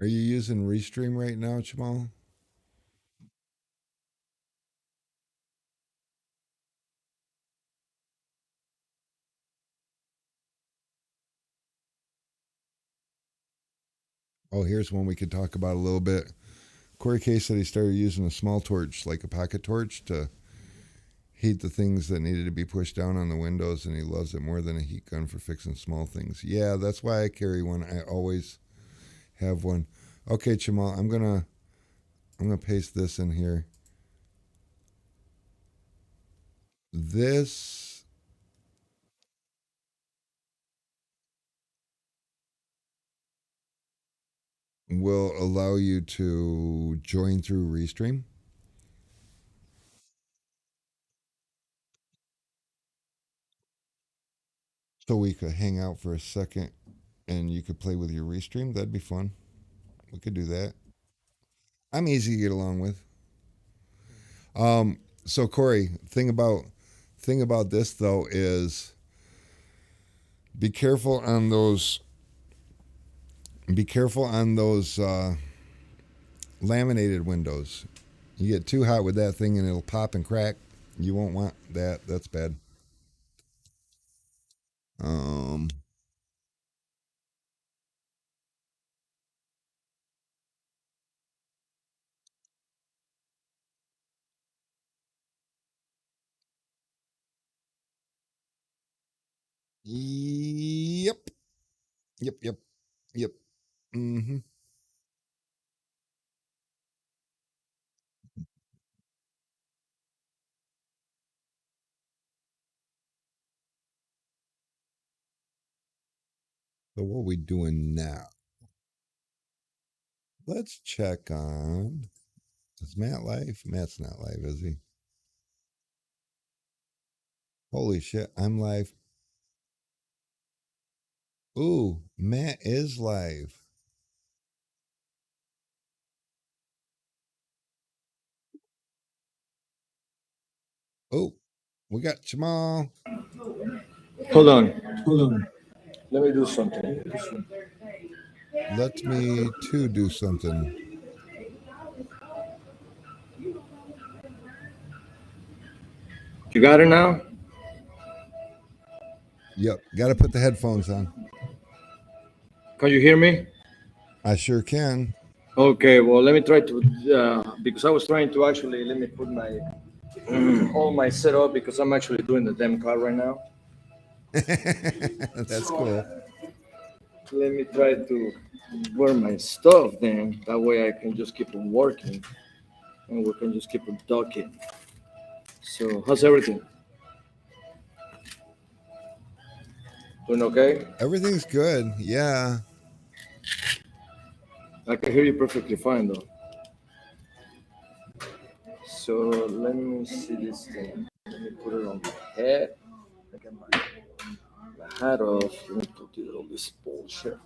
are you using Restream right now, Jamal? Oh, here's one we could talk about a little bit. Corey K said he started using a small torch, like a pocket torch, to heat the things that needed to be pushed down on the windows, and he loves it more than a heat gun for fixing small things. Yeah, that's why I carry one. I always have one. Okay, Jamal, I'm gonna paste this in here. This will allow you to join through Restream. So we could hang out for a second and you could play with your Restream. That'd be fun. We could do that. I'm easy to get along with. So Corey, thing about this though is be careful on those be careful on those laminated windows. You get too hot with that thing and it'll pop and crack. You won't want that. That's bad. Um, yep, yep, yep. Mm-hmm. So what are we doing now? Let's check on. Is Matt live? Matt's not live, is he? Holy shit, I'm live. Ooh, Matt is live. Oh, we got Jamal. Hold on. Hold on. Let me do something. Let me too do something. You got it now? Yep, got to put the headphones on. Can you hear me? I sure can. Okay, well, let me try to, because I was trying to actually, let me put my, all my setup because I'm actually doing the damn car right now. That's cool. Let me try to wear my stuff then. That way I can just keep on working and we can just keep on talking. So, how's everything? Doing okay? Everything's good. Yeah. I can hear you perfectly fine though. So, let me see this thing. Let me put it on my head. I get my hat off. Let me put all this bullshit.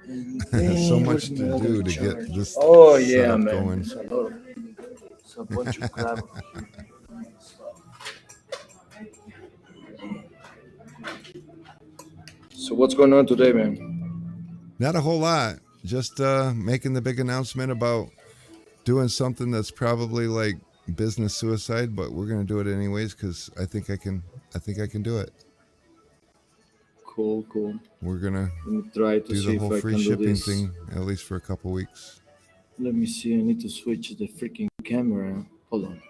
And So then where's much my to other do to get charge? this Oh yeah, setup man. going. It's a lot of, it's a bunch of crap. So what's going on today, man? Not a whole lot. Just making the big announcement about doing something that's probably like business suicide, but we're gonna do it anyways because I think I can. I think I can do it. Cool, cool. We're gonna Let me try to do the see whole if I free can do shipping this. thing at least for a couple weeks. Let me see. I need to switch the freaking camera. Hold on.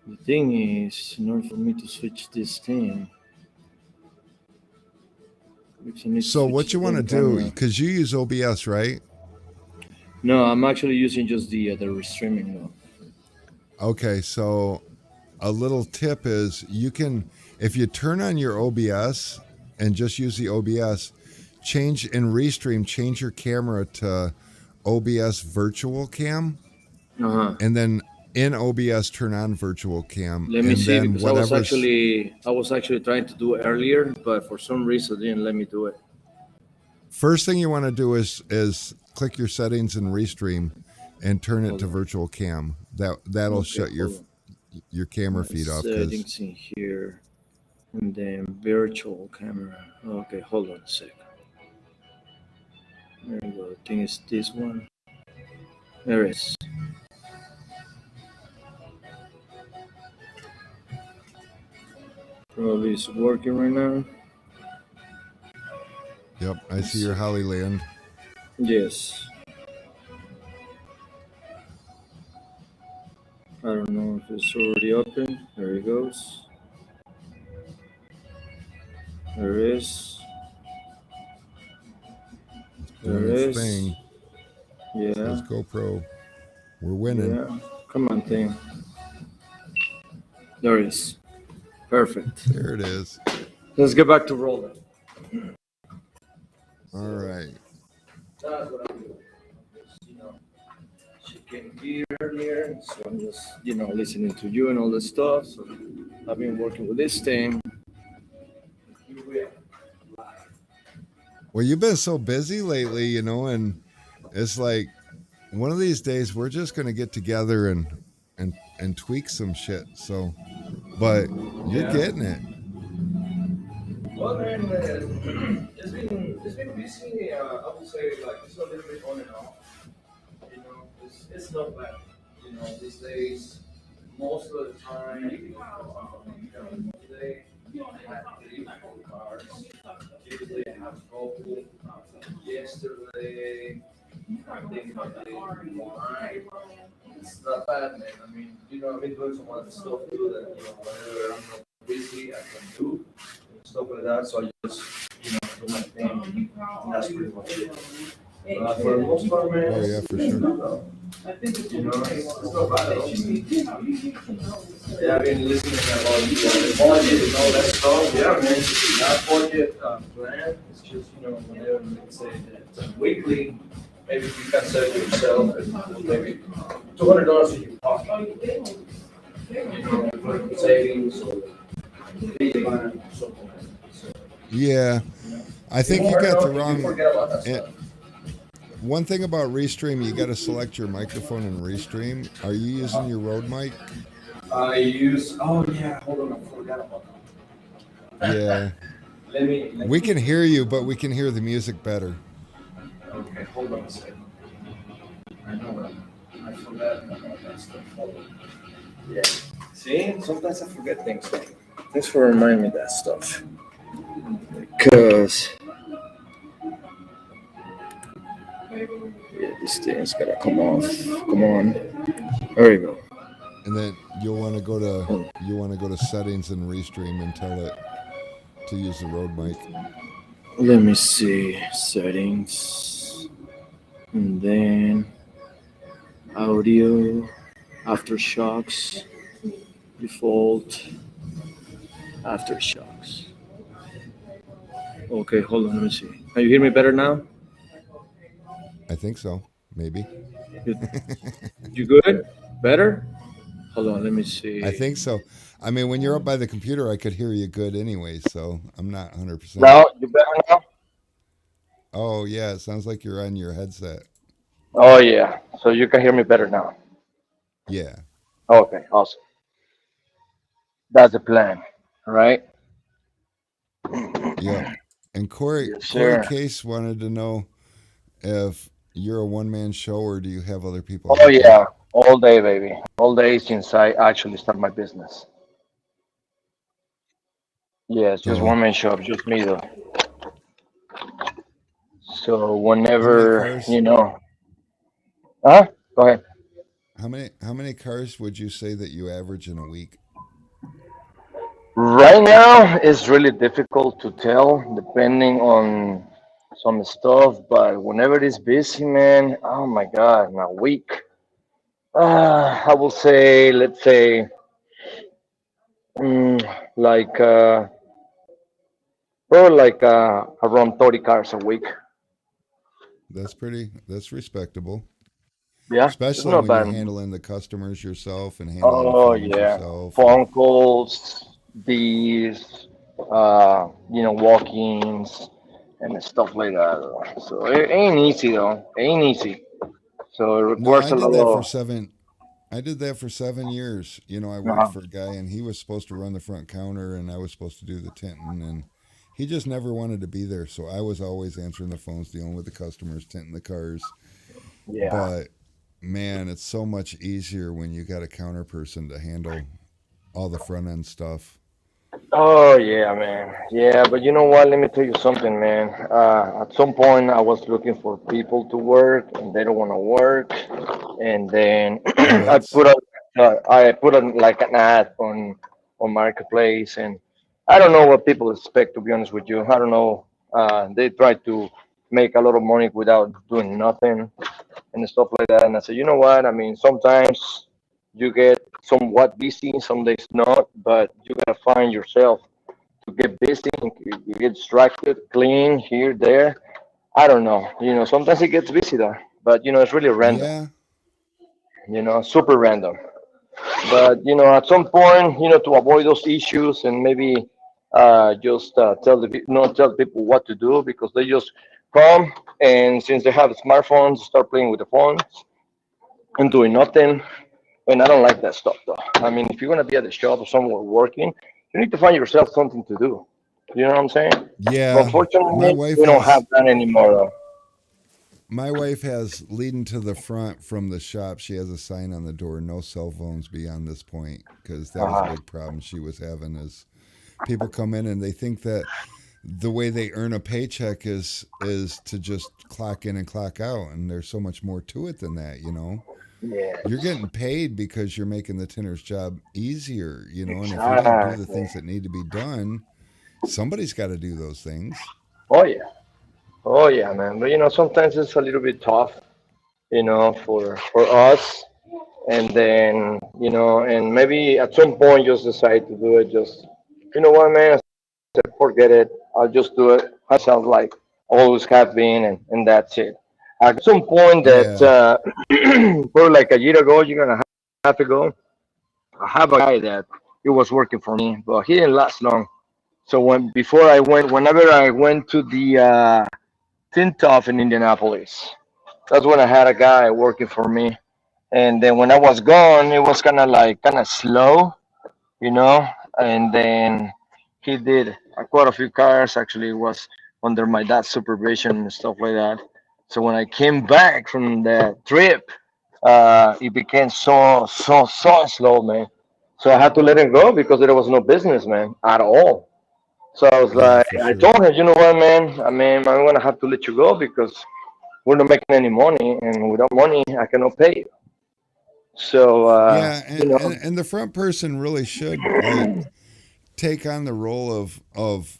The thing is, in order for me to switch this thing, because I need to So switch what the you want to damn do? camera. Because you use OBS, right? No, I'm actually using just the streaming though. Okay, so a little tip is you can, if you turn on your OBS and just use the OBS, change in Restream, change your camera to OBS virtual cam, Uh-huh. and then in OBS turn on virtual cam, Let me and see, then because I was whatever's actually trying to do it earlier, but for some reason it didn't let me do it. first thing you want to do is click your settings in Restream and turn it Hold to on. virtual cam. That'll Okay, shut hold on. your camera My feed off because settings in here, and then virtual camera. Okay, hold on a sec. There we go. I think it's this one. There it is. Probably it's working right now. yep, I Let's see your see. Holly Land. Yes. I don't know if it's already open. There it goes. There it is. It's There doing it its is. thing. Says Yeah. GoPro. We're winning. Yeah. Come on, thing. There it is. Perfect. There it is. Let's get back to rolling. All So right. that's what I'm doing. Just, she came here earlier, so I'm just, listening to you and all this stuff. So I've been working with this thing. Here we are. Well, you've been so busy lately, and it's like one of these days we're just gonna get together and tweak some shit. So, but you're Yeah. getting it. Well, man, it's been busy. I would say like it's a little bit on and off. It's not bad. These days, most of the time, today I had 3 or 4 cars. Tuesday I have a couple. Yesterday, I think I did one. It's not bad, man. I mean, I've been doing some other stuff too that, whenever I'm not busy, I can do stuff like that. So I just, do my thing. And that's pretty much it. For the most part, man, Oh yeah, for sure. it's not bad at all. Yeah, I've been listening about the budget and all that stuff. Yeah, man, that budget plan is just, whenever, let's say, that weekly, maybe you can set it yourself and maybe $200 in your pocket, for savings or something like that. So, Yeah, I it think won't you hurt got the no if you wrong. forget about that eh, stuff. One thing about Restream, you got to select your microphone in Restream. Are you using your Rode mic? Oh yeah, hold on, I forgot about that. Yeah, Let we me, can hear you, but we can hear the music better. okay, hold on a second. I know what I forgot about that stuff. Hold on. Yeah. See, sometimes I forget things. Thanks for reminding me that stuff. Because, yeah, this thing's gotta come off. Come on. There we go. And then Oh, you want to go to settings and Restream and tell it to use the Rode mic. let me see. Settings. And then audio. Aftershocks. Default. Aftershocks. Okay, hold on. Let me see. Can you hear me better now? I think so. Maybe. You, you good? Better? Hold on. Let me I see. think so. I mean, when you're up by the computer, I could hear you good anyway, so I'm not 100%. Now you better now? Oh, yeah, it sounds like you're on your headset. Oh yeah. So you can hear me better now. Yeah. Okay, awesome. That's the plan. All right. Yep. And Corey Yes, Corey sir. Case wanted to know if you're a one-man show or do you have other people Oh help you? yeah. All day, baby. All day since I actually started my business. Yes, just So, one man shop, just me though. So how many whenever, cars huh? Go ahead. how many cars would you say that you average in a week? Right now, it's really difficult to tell depending on some stuff, but whenever it's busy, man, oh my God, in a week, I will say, let's say, mm, like or like around 30 cars a week. That's respectable. Yeah, it's Especially not when you're bad. handling the customers yourself and handling the Oh phones yeah, yourself and phone calls, these, walk-ins and stuff like that. So it ain't easy though. It ain't easy. So it no, requires a lot I did that for 7 years. I of. worked for a guy and he was supposed to run the front counter and I was supposed to do the tinting and he just never wanted to be there. So I was always answering the phones, dealing with the customers, tinting the cars. Yeah. But man, it's so much easier when you got a counter person to handle all the front end stuff. Oh yeah, man. Yeah, but you know what? Let me tell you something, man. At some point, I was looking for people to work, and they don't want to work. And then Oh, I it's put like an ad on marketplace, and I don't know what people expect. To be honest with you, I don't know. They try to make a lot of money without doing nothing and stuff like that. And I said, you know what? I mean, sometimes you get somewhat busy, some days not, but you gotta find yourself to get busy. You get distracted, clean here, there. I don't know. Sometimes it gets busy though, but it's really random. yeah, Super random. But at some point, to avoid those issues and maybe just not tell people what to do because they just come and since they have smartphones, start playing with the phones and doing nothing. And I don't like that stuff though. I mean, if you're gonna be at the shop or somewhere working, you need to find yourself something to do. You know what I'm saying? But yeah. My unfortunately, wife we don't have has that anymore though. my wife has leading to the front from the shop. She has a sign on the door: "No cell phones beyond this point," because that was a Uh-huh. big problem she was having. Is people come in and they think that the way they earn a paycheck is to just clock in and clock out, and there's so much more to it than that. You're Yes. getting paid because you're making the tinner's job easier, and if you don't do the Exactly. things that need to be done, somebody's got to do those things. Oh yeah. Oh yeah, man. But sometimes it's a little bit tough, for us. And then, and maybe at some point just decide to do it. Just, you know what, man? I said, forget it. I'll just do it myself, like always have been, and that's it. At some point that, Yeah. probably like a year ago, you're gonna have to go. I have a guy that he was working for me, but he didn't last long. So whenever I went to the tint off in Indianapolis, that's when I had a guy working for me. And then when I was gone, it was kind of slow, you know. And then he did quite a few cars. Actually, it was under my dad's supervision and stuff like that. So when I came back from the trip, it became so slow, man. So I had to let him go because there was no business, man, at all. So I was Yeah, like, for I sure. told him, you know what, man? I mean, I'm gonna have to let you go because we're not making any money, and without money, I cannot pay you. So, Yeah, and the front person really should take on the role of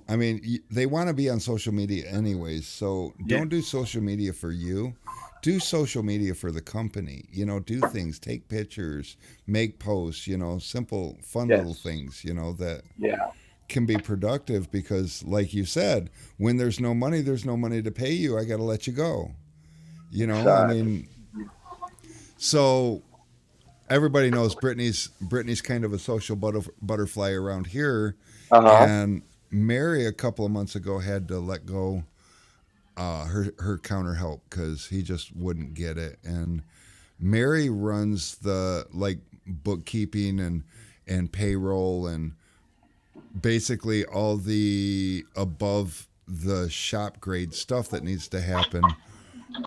I mean they want to be on social media anyways, so yeah, don't do social media for you, do social media for the company. Do things, take pictures, make posts, simple fun little yes, things that yeah, can be productive because like you said, when there's no money to pay you, I got to let you go. I exactly. mean, so everybody knows Brittany's kind of a social butterfly around here, Uh huh. and Mary a couple of months ago had to let go her counter help because he just wouldn't get it. And Mary runs the like bookkeeping and payroll and basically all the above the shop grade stuff that needs to happen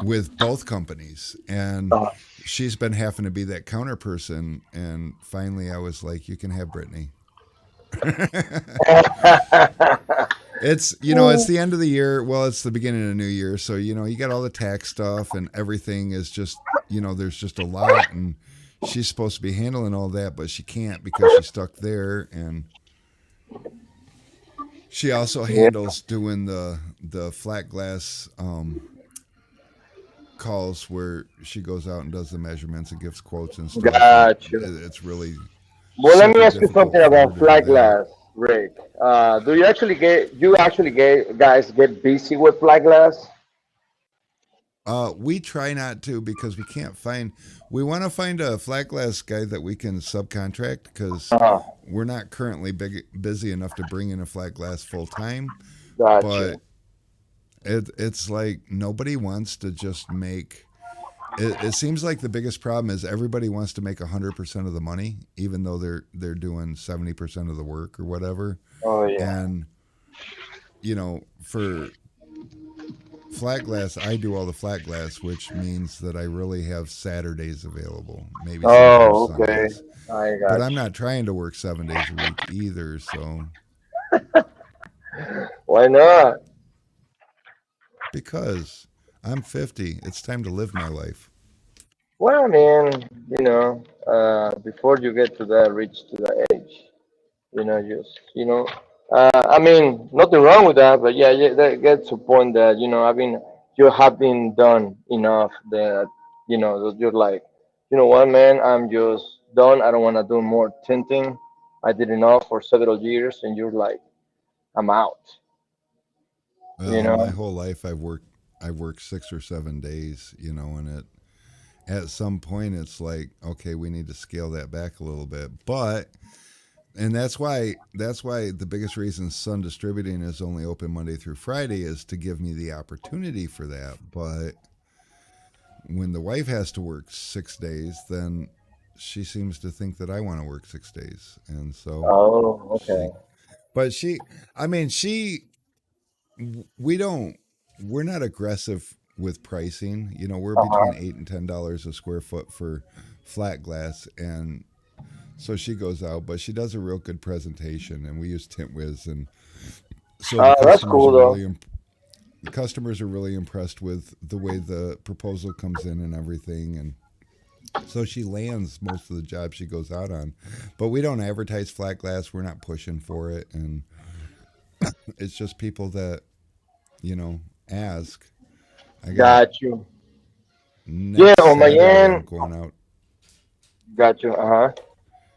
with both companies. And Uh she's been having to be that counter person. And finally, I was like, you can have Brittany. huh. It's the end of the year. Well, it's the beginning of the new year. So, you got all the tax stuff and everything is just, there's just a lot. And she's supposed to be handling all that, but she can't because she's stuck there. And she also Yeah. handles doing the flat glass calls where she goes out and does the measurements and gives quotes and stuff, and Got you. it's really Well, let me super ask you difficult something for her about to do flag that. glass, Rick. Do you actually get guys get busy with flag glass? We try not to because we can't find. We want to find a flat glass guy that we can subcontract because Uh-huh. we're not currently busy enough to bring in a flat glass full time. Got But you. it's like nobody wants to just make. It seems like the biggest problem is everybody wants to make 100% of the money, even though they're doing 70% of the work or whatever. Oh yeah. And for flat glass, I do all the flat glass, which means that I really have Saturdays available, maybe sometimes Oh, okay. Sundays. I But got I'm you. not trying to work 7 days a week either. So, Why not? because I'm 50, it's time to live my life. Well, I mean, before you get to that, reach to that age, just I mean, nothing wrong with that, but yeah, yeah, that gets to a point that you have been done enough that that you're like, you know what, man, I'm just done. I don't want to do more tinting. I did enough for several years, and you're like, I'm out. You Well, my know? whole life I've worked 6 or 7 days, and at some point it's like, okay, we need to scale that back a little bit. But and that's why the biggest reason Sun Distributing is only open Monday through Friday is to give me the opportunity for that. But when the wife has to work 6 days, then she seems to think that I want to work 6 days, and so Oh, okay. she. But she, I mean, we don't, we're not aggressive with pricing. We're Uh between huh. $8 and $10 a square foot for flat glass, and so she goes out, but she does a real good presentation, and we use TintWiz, and so That's cool though. the customers are really impressed with the way the proposal comes in and everything, and so she lands most of the jobs she goes out on. But we don't advertise flat glass. We're not pushing for it, and it's just people that ask. I got Got you. Yeah, next on my Saturday. I'm end. going out. Got you. Uh huh.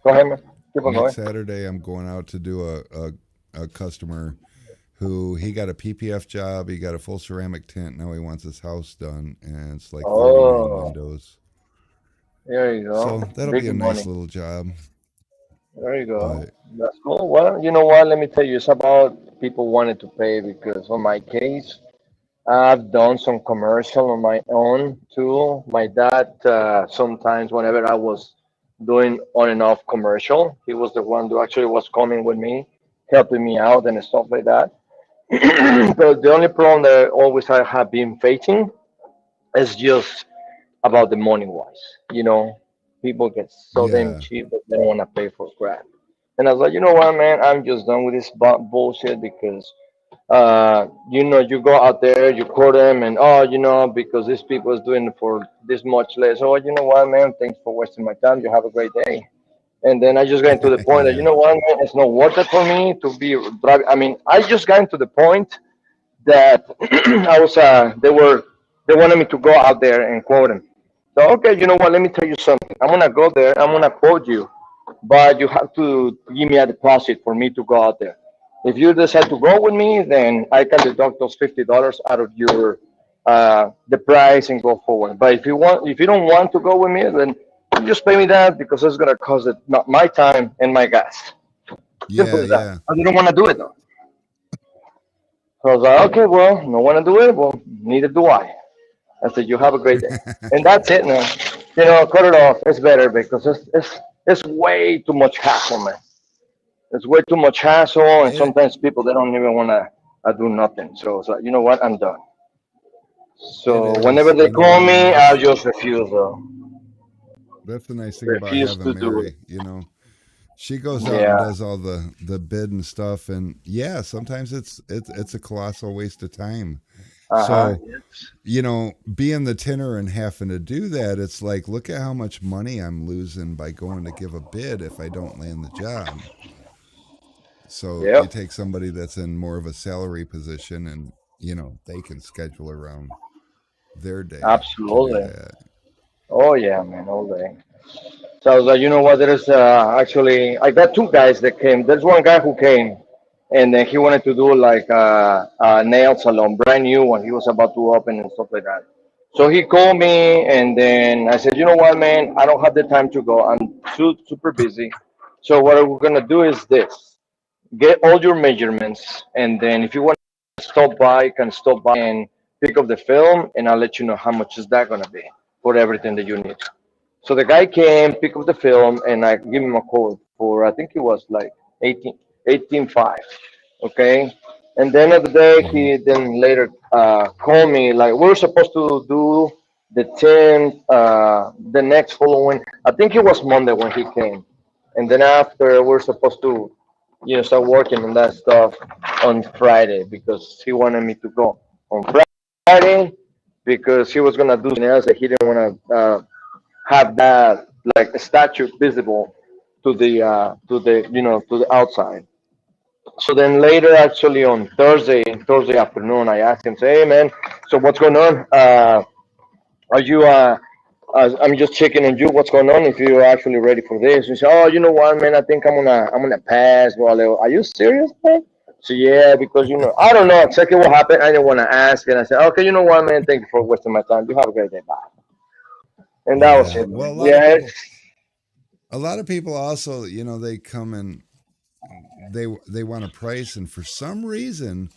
Go ahead, man. Keep on Next going. Saturday, I'm going out to do a customer who he got a PPF job. He got a full ceramic tint. Now he wants his house done, and it's like 39 Oh, windows. there you So go. that'll be Big a nice money. little job. There you go. But That's cool. Well, you know what? Let me tell you, it's about people wanting to pay because on my case, I've done some commercial on my own too. My dad, sometimes whenever I was doing on and off commercial, he was the one who actually was coming with me, helping me out and stuff like that. But the only problem that always I have been facing is just about the money wise. People get so damn yeah, cheap that they don't want to pay for crap. And I was like, you know what, man, I'm just done with this bullshit because, you go out there, you quote them, and because this people is doing it for this much less. Oh, you know what, man, thanks for wasting my time. You have a great day. And then I just got into the point that, you yeah, know what, man, it's not worth it for me to be driving. I mean, I just got into the point that they wanted me to go out there and quote him. So okay, you know what? Let me tell you something. I'm gonna go there. I'm gonna quote you, but you have to give me a deposit for me to go out there. If you decide to go with me, then I can deduct those $50 out of your the price and go forward. But if you don't want to go with me, then you just pay me that because it's gonna cost it not my time and my gas. Simple yeah, as that. yeah. But they don't want to do it though. So I was like, okay, well, no want to do it. Well, neither do I. I said, you have a great day. And that's it, man. Cut it off. It's better because it's way too much hassle, man. It's way too much hassle, and it sometimes people they don't even want to do nothing. So it's like, you know what? I'm done. it So whenever is. they call And me, I'll just refuse. that's the nice thing about Refuse having to do Mary. it. She goes out and Yeah. does all the bid and stuff, and yeah, sometimes it's a colossal waste of time. Uh huh. So being the tinner and having to do that, it's like, look at how much money I'm losing by going to give a bid if I don't land the job. So you Yep. take somebody that's in more of a salary position, and they can schedule around their day to do Absolutely. that. Oh yeah, man, all day. So I was like, you know what? There's actually I got two guys that came. There's one guy who came, and then he wanted to do like a nail salon, brand new one. He was about to open and stuff like that. So he called me, and then I said, you know what, man? I don't have the time to go. I'm super busy. So what we're gonna do is this: get all your measurements, and then if you want to stop by, you can stop by and pick up the film, and I'll let you know how much is that gonna be for everything that you need. So the guy came, pick up the film, and I give him a call for I think it was like 18.5. Okay, and then of the day Hmm. he then later called me like we were supposed to do the 10th, the next following. I think it was Monday when he came, and then after we're supposed to start working on that stuff on Friday because he wanted me to go on Friday because he was gonna do something else that he didn't want to have that like a statue visible to the outside. So then later, actually on Thursday afternoon, I asked him, say, hey man, so what's going on? Are you? I'm just checking on you. What's going on? If you're actually ready for this? He said, oh, you know what, man? I think I'm gonna pass. Well, are you serious, man? So yeah, because I don't know exactly what happened. I didn't want to ask, and I said, okay, you know what, man? Thank you for wasting my time. You have a great day. Bye. And that was Yeah. it, Well, man. Yeah, a lot of people also, they come and they want a price, and for some reason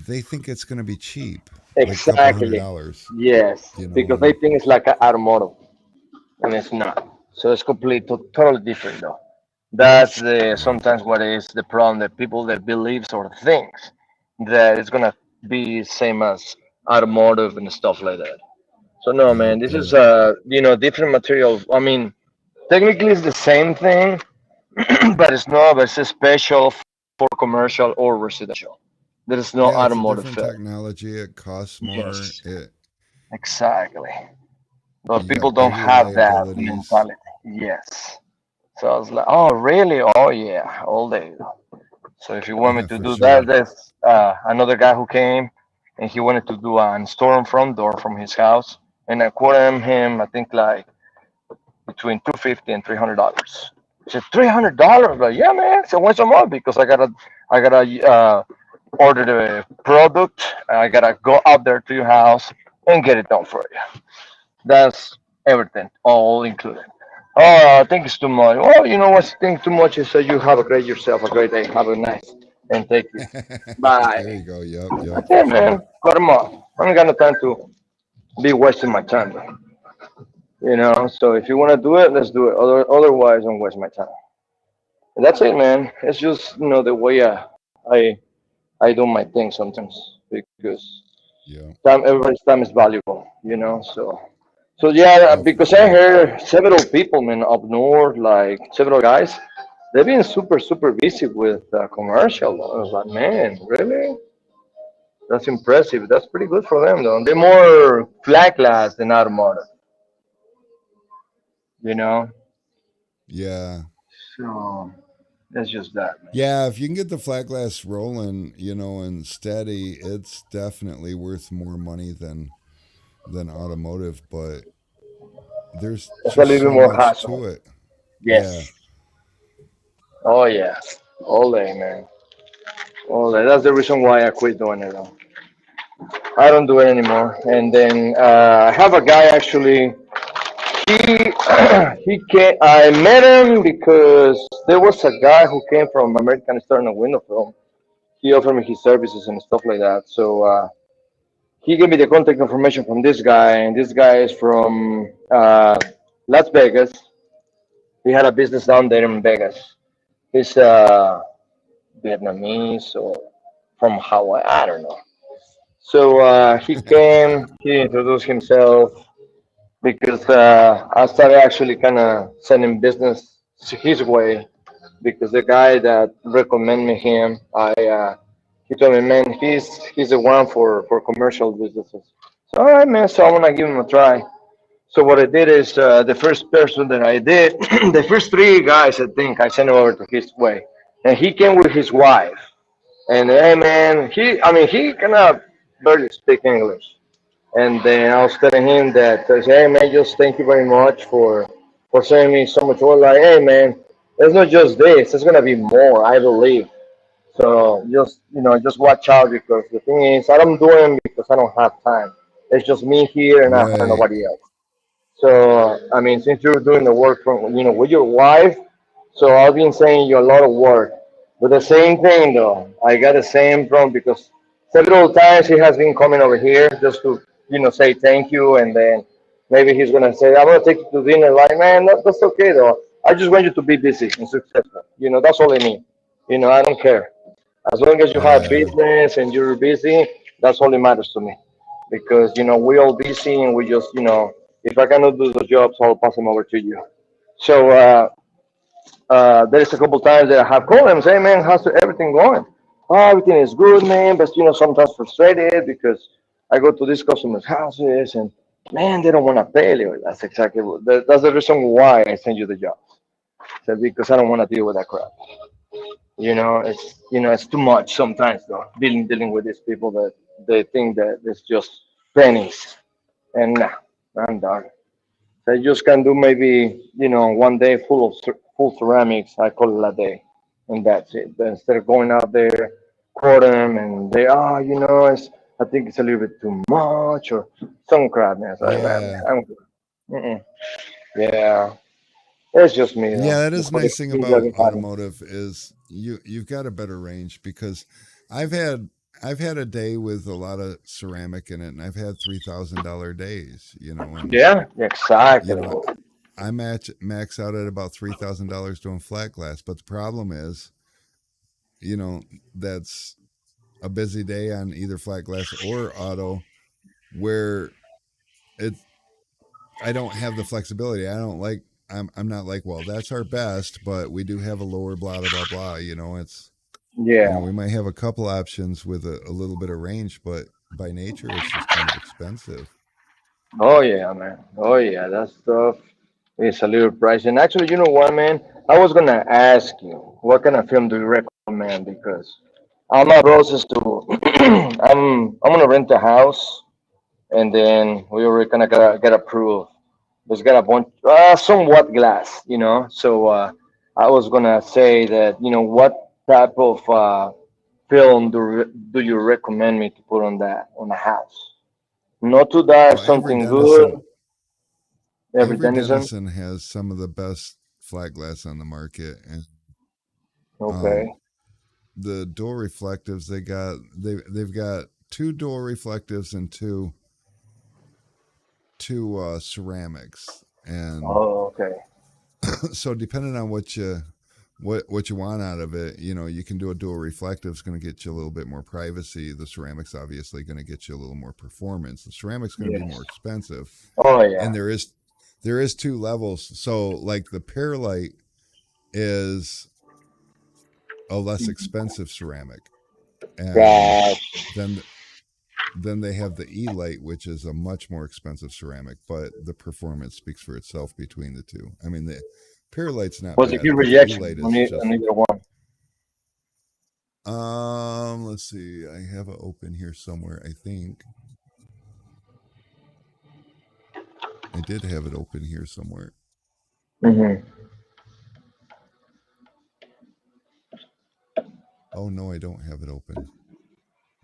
they think it's going to be cheap, like a couple hundred exactly. dollars. Yes, because they And think it's like an automotive, and it's not. So it's totally different, though. That's yeah, sometimes what is the problem that people that believes or thinks that it's gonna be same as automotive and stuff like that. So no, yep, man, this is yep, different material. I mean, technically it's the same thing, but it's not. But it's special for commercial or residential. There is no yeah. It's a automotive different fit. technology. It costs more. Yes, It exactly. But You people got don't bigger have that liabilities. mentality. Yes. So I was like, oh, really? Oh, yeah, all day. So if you want me Yeah, to for do that, sure. there's another guy who came and he wanted to do a storm front door from his house. And I quoted him, I think, like between 250 and $300. He said, $300? Like, yeah, man. So what's more? Because I gotta order the product. I gotta go out there to your house and get it done for you. That's everything, all included. Oh, I think it's too much. Oh, you know what's think too much is you have a great yourself, a great day, have a nice, and take you. Bye. There you go. Yep, yep, That's for it, sure. man. Cut them off. I don't got no time to be wasting my time. So if you want to do it, let's do it. Otherwise, don't waste my time. And that's it, man. It's just the way I I do my thing sometimes because Yeah. everybody's time is valuable. So yeah, Oh, for because I sure. heard several people, man, up north, like several guys, they've been super busy with commercial. I was like, man, really? That's impressive. That's pretty good for them, though. They're more flat glass than automotive, you know. Yeah. So that's just that, man. Yeah, if you can get the flat glass rolling, and steady, it's definitely worth more money than automotive, but there's It's a just little bit so more much hassle. to it. Yeah. Yes. Oh yeah. All day, man. All day. That's the reason why I quit doing it. Though. I don't do it anymore. And then I have a guy actually. He he came. I met him because there was a guy who came from American Star and Window Film. He offered me his services and stuff like that. So he gave me the contact information from this guy, and this guy is from Las Vegas. He had a business down there in Vegas. He's Vietnamese or from Hawaii. I don't know. So he came. He introduced himself because I started actually kind of sending business his way because the guy that recommended me him, he told me, man, he's the one for commercial businesses. So all right, man. So I'm gonna give him a try. So what I did is the first person that I did, the first three guys, I think I sent him over to his way, and he came with his wife. And hey, man, I mean, he cannot barely speak English. And then I was telling him that, hey man, just thank you very much for sending me so much work. Like, hey man, it's not just this; it's gonna be more, I believe. So just just watch out because the thing is, I don't do it because I don't have time. It's just me here, and I have Right. nobody else. So I mean, since you're doing the work from with your wife, so I've been saying you a lot of work. But the same thing though, I got the same problem because several times he has been coming over here just to say thank you, and then maybe he's gonna say I'm gonna take you to dinner. Like man, that's okay though. I just want you to be busy and successful. That's all I need. I don't care. As long as you have Yeah. business and you're busy, that's all that matters to me. Because we all busy and we just if I cannot do the jobs, I'll pass them over to you. So there's a couple times that I have called them, say, man, how's everything going? Oh, everything is good, man, but sometimes frustrated because I go to these customers' houses and man, they don't want to pay. That's exactly that's the reason why I send you the job. So because I don't want to deal with that crap. It's too much sometimes though. Dealing with these people that they think that it's just pennies, and nah, I'm done. They just can do maybe one day full ceramics. I call it a day, and that's it. But instead of going out there, quote them, and they it's I think it's a little bit too much or some crap. Man, it's like man, Yeah. I'm good. Mm-mm. Yeah, it's just me Yeah, though. that is Just a for the nice thing things that about we having. automotive is you've got a better range because I've had I've had a day with a lot of ceramic in it and I've had $3,000 days, and Yeah, you exactly. know, I max out at about $3,000 doing flat glass, but the problem is, you know, that's a busy day on either flat glass or auto where it I don't have the flexibility. I'm not like, well, that's our best, but we do have a lower blah blah blah blah. Yeah. We might have a couple options with a little bit of range, but by nature it's just kind of expensive. Oh yeah, man. Oh yeah, that stuff is a little pricey. And actually, you know what, man? I was gonna ask you, what kind of film do you recommend? Because I'm a process to, I'm gonna rent a house, and then we were gonna get approved. There's got a bunch, somewhat glass, So I was gonna say that, what type of film do you recommend me to put on that on the house? Not too dark, Well, something good. Every Every denizen. denizen has some of the best flat glass on the market, and um, Okay. the door reflectives they've got two door reflectives and two ceramics, and Oh, okay. so depending on what you want out of it, you can do a dual reflective. It's going to get you a little bit more privacy. The ceramic's obviously going to get you a little more performance. The ceramic's going to be more Yes. expensive, Oh, and yeah. there is two levels. So like the Pearlite is a less expensive ceramic, and Got. then then they have the E-Light, which is a much more expensive ceramic, but the performance speaks for itself between the two. I mean, the Pearlight's not Was a good bad, but the rejection E-Light on, is just. on either one. Let's see. I have it open here somewhere. I think I did have it open here somewhere. Hmm. Oh no, I don't have it open.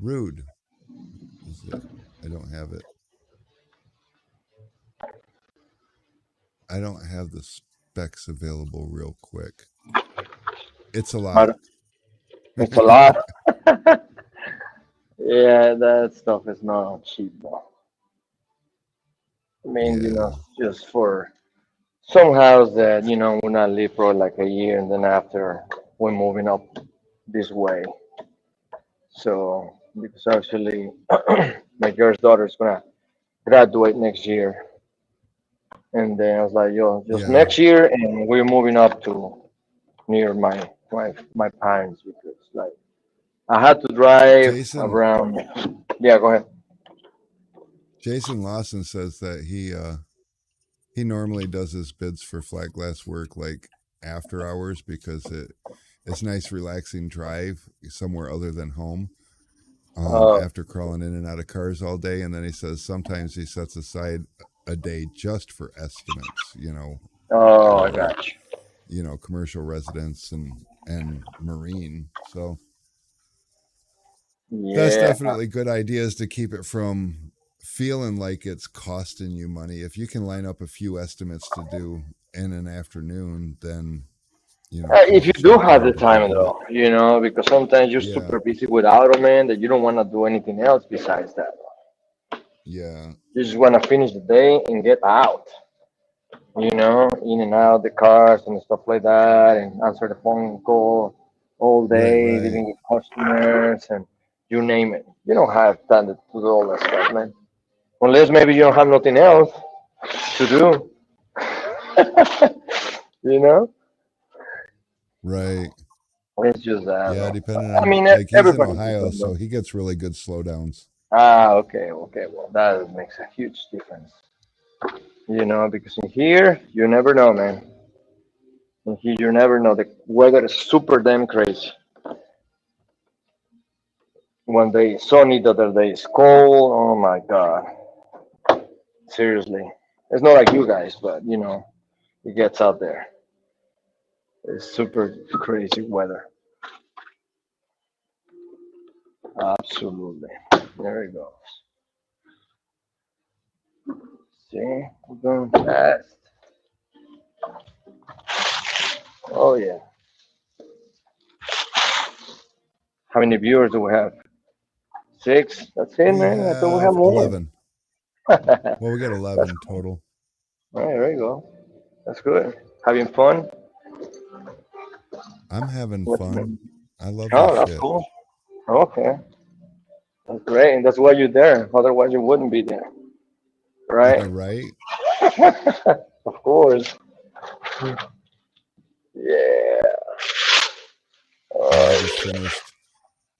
Rude. Is it? I don't have it. I don't have the specs available real quick. It's a lot. But it's a lot. Yeah, that stuff is not cheap, though. I mean, Yeah. just for some house that, we're not live for like a year and then after we're moving up this way. So, because actually, my girl's daughter is gonna graduate next year. And then I was like, yo, just Yeah. next year, and we're moving up to near my parents because like I had to drive Jason around. Yeah, go ahead. Jason Lawson says that he normally does his bids for flat glass work like after hours because it's nice relaxing drive somewhere other than home. Uh, after crawling in and out of cars all day. And then he says sometimes he sets aside a day just for estimates, oh, I for, got you. commercial residents and marine. So that's Yeah, definitely good ideas to keep it from feeling like it's costing you money. If you can line up a few estimates to do in an afternoon, then, if you people do start have the paying time attention. though, because sometimes you're Yeah. super busy with auto man that you don't want to do anything else besides that. Yeah. You just want to finish the day and get out. In and out the cars and stuff like that, and answer the phone call all Right. day, Right. dealing with customers and you name it. You don't have time to do all that stuff, man. Unless maybe you don't have nothing else to do. you know, Right. it's just that. Yeah. Though. Depending I on, mean, like, he's in everybody's Ohio, different, so though. he gets really good slowdowns. Ah, okay, okay. Well, that makes a huge difference. Because in here, you never know, man. In here, you never know. The weather is super damn crazy. One day it's sunny, the other day it's cold. Oh my god. Seriously. It's not like you guys, but it gets out there. It's super crazy weather. Absolutely. There it goes. See? We're going fast. Oh yeah. How many viewers do we have? Six? That's it, We man. I thought we have have more. 11. Well, we got That's 11 cool. total. All right, there you go. That's good. Having fun? I'm having What's fun. I love this Oh, that's shit. cool. Okay. That's great. And that's why you're there. Otherwise, you wouldn't be there. Right? Right? Of course. Yeah. And Uh,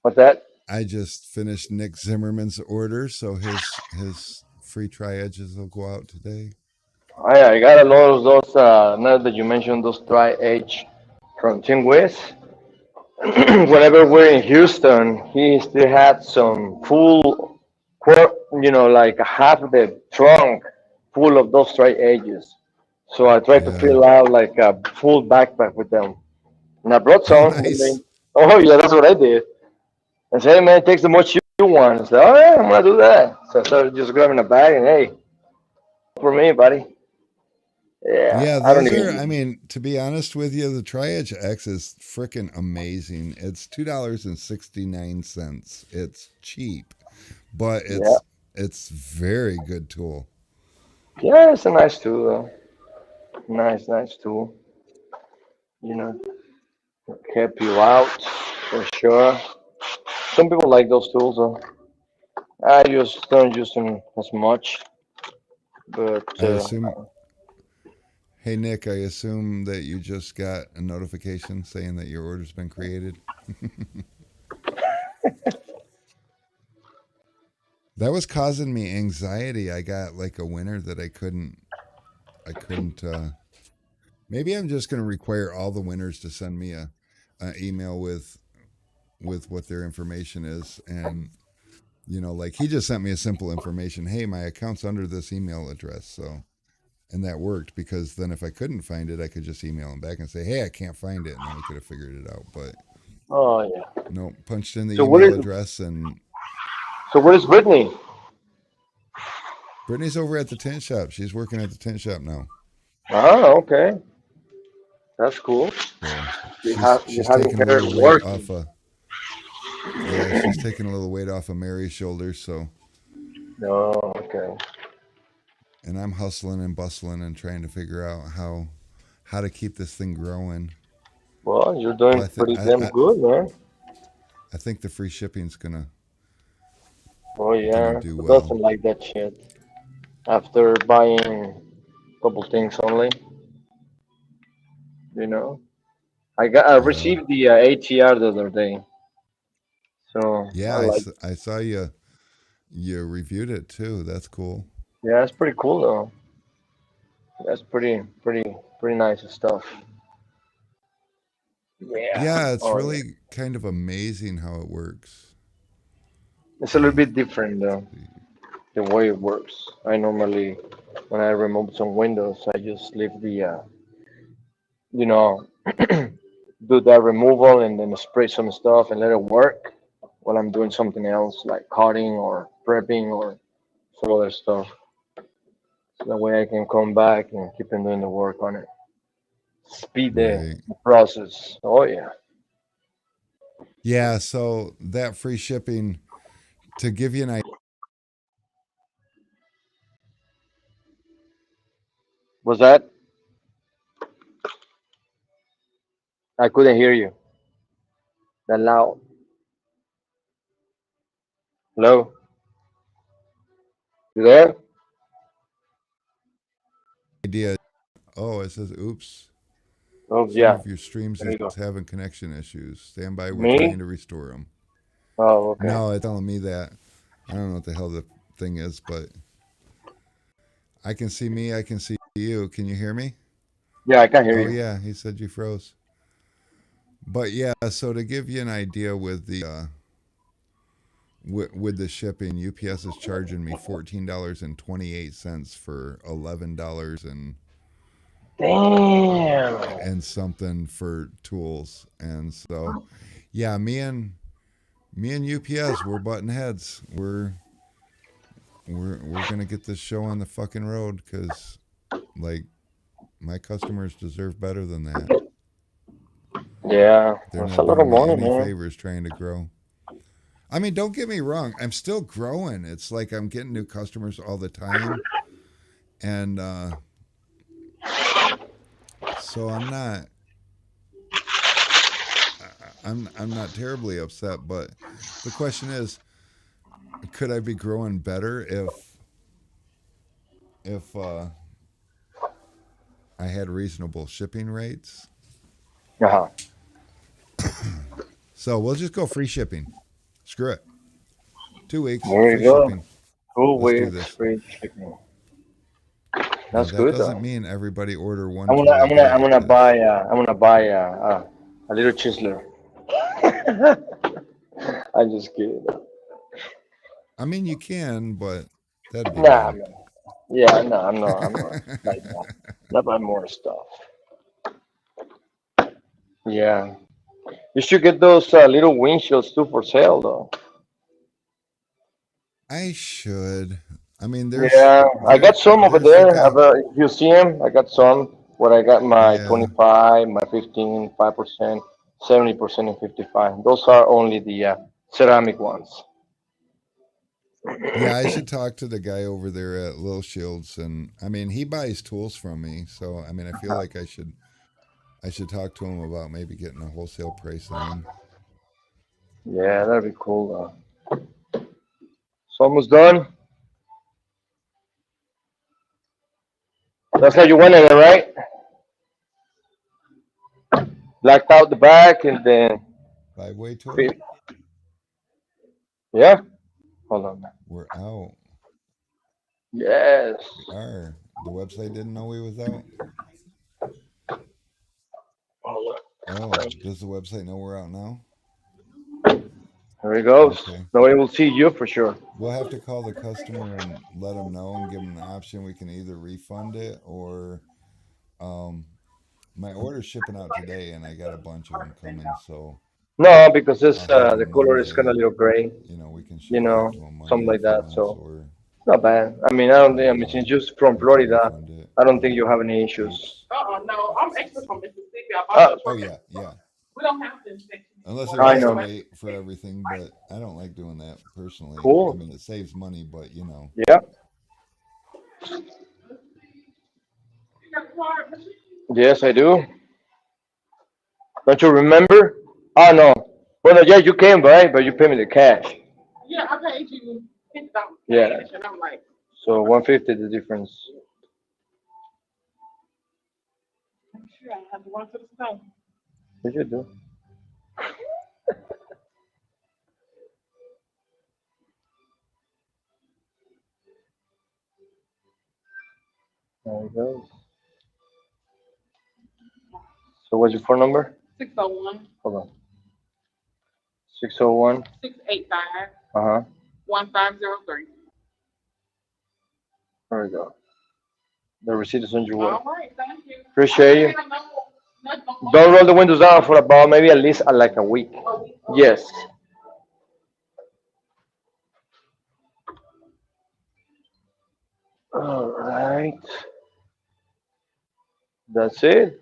what's that? I just finished Nick Zimmerman's order, so his free tri edges will go out today. I got a lot of those. Now that you mentioned those tri-age from Team West, whenever we're in Houston, he still had some full, like half of the trunk full of those tri-ages. So I tried to Yeah. fill out like a full backpack with them. And I brought Oh, some. And nice. oh yeah, that's what I did. I said, hey man, take the much you want. I said, oh yeah, I'm gonna do that. So I started just grabbing a bag and hey, for me, buddy. Yeah, Yeah, I don't those are, I even. mean, to be honest with you, the Tri-Edge X is freaking amazing. It's $2.69. It's cheap, but Yeah, it's very good tool. yeah, it's a nice tool though. Nice, nice tool. You know, help you out for sure. Some people like those tools though. I just don't use them as much, but I assume, hey Nick, I assume that you just got a notification saying that your order's been created. That was causing me anxiety. I got like a winner that I couldn't maybe I'm just going to require all the winners to send me a email with what their information is, and like he just sent me a simple information, hey, my account's under this email address. So, and that worked, because then if I couldn't find it, I could just email him back and say, hey, I can't find it, and then we could have figured it out. But oh yeah. no, punched in the So what email is address, and so what is Brittany? Brittany's over at the tent shop. She's working at the tent shop now. Oh, okay, that's cool. So You she's have you she's having taking a her little weight off working. of, yeah, she's taking a little weight off of Mary's shoulders. So, Oh, okay. and I'm hustling and bustling and trying to figure out how to keep this thing growing. Well, you're But doing pretty damn good, man. I think the free shipping's Oh gonna yeah, do who well. doesn't like that shit? After buying a couple things only, you know. I Yeah, received the ATR the other day, so yeah. I like. I saw you reviewed it too. That's cool. Yeah, it's pretty cool though. That's pretty nice stuff. Yeah. Yeah, it's Oh yeah. really kind of amazing how it works. It's a little bit different though, the way it works. I normally, when I remove some windows, I just leave the, you know, do that removal and then spray some stuff and let it work while I'm doing something else like cutting or prepping or some other stuff. So that way I can come back and keep on doing the work on it. Speed Right. the process. Oh yeah. Yeah. So that free shipping, to give you an Was that? I couldn't hear you. That loud. Hello? You there? idea, oh, it says, oops, Oh some yeah. of your streams There is you go. having connection issues. Stand by. We're Me? trying to restore them. Oh okay. No, it's telling me that. I don't know what the hell the thing is, but I can see me. I can see you. Can you hear me? Yeah, I can hear Oh, you. yeah. He said you froze. But yeah, so to give you an idea with the with the shipping, UPS is charging me $14.28 for Damn. and something for tools. And so, yeah, me and UPS, we're butting heads. We're gonna get this show on the fucking road because like my customers deserve better than that. Yeah, They're that's a not lot of doing me money, any man. favors trying to grow. I mean, don't get me wrong. I'm still growing. It's like I'm getting new customers all the time, and so I'm not terribly upset. But the question is, could I be growing better if I had reasonable shipping rates? Uh-huh. So we'll just go free shipping. Screw it. 2 weeks There you free go. shipping. Two Let's do weeks this. free shipping. Now That's that good doesn't though. mean everybody order one I'm gonna tool a I'm gonna I'm day, gonna because buy a little chiseler. I'm just kidding. I mean you can, but that'd be Nah, mean. man. Yeah, no, I'm not like that. Not buy more stuff. Yeah, you should get those little windshields too for sale though. I should. I mean, Yeah, I got some over there's there. like a If you see them, I got some where I got my yeah 25, my 15, 5%, 70%, and 55. Those are only the ceramic ones. yeah. I should talk to the guy over there at Lil Shields, and I mean he buys tools from me, so I mean I feel like I should talk to him about maybe getting a wholesale price on them. Yeah, that'd be cool though. It's almost done. That's how you wanted it, right? Blacked out the back and then, 5-way tool. fi- yeah. Hold on. We're out. Yes. We are. The website didn't know we was out. Hold Oh, on. does the website know we're out now? There he goes. Okay. Nobody will see you for sure. We'll have to call the customer and let them know and give them the option. We can either refund it or um, my order's shipping out today, and I got a bunch of them coming. So No, because I'll this have the them color is kind of Monday. a little gray, We can you ship back know, to them something Monday like if he that. wants, So or it's not bad. I mean, I don't think. I mean, or since you're from we can Florida, refund it. I don't think Or you have any issues. oops. No, I'm actually from Mississippi. I bought Uh, the Oh truck. yeah, yeah. We don't have to inspection Unless anymore. it I has to know. wait for everything, but I don't like doing that personally. I Cool. mean, it saves money, but Yeah. You got a card machine? Yes, I do. Don't you remember? Oh no. Well, no, yeah, you came by, but you paid me the cash. Yeah, I paid you $50 Yeah. cash, and I'm like, So 150 the difference. I'm sure I have to run to the store. Did you do? There you go. So what's your phone number? 601 Hold on. 601. 685 Uh huh. 1503. There we go. The receipt is on your way. All right, thank you. Appreciate you. I know nothing on Don't roll the windows down for about maybe at least like a week. Yes. All right. That's it.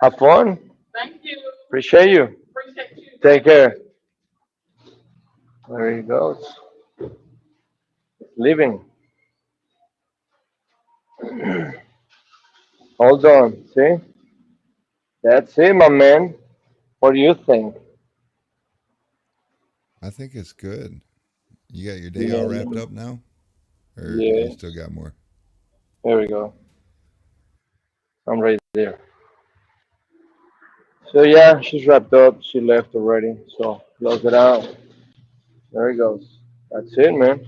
Have fun. Thank you. Appreciate you. Appreciate you. Take care. There he goes. Living. Hold on. See? That's it, my man. What do you think? I think it's good. You got your day all Yeah. wrapped up now, or you Yeah. still got more? There we go. I'm right there. So yeah, she's wrapped up. She left already. So close it out. There he goes. That's it, man.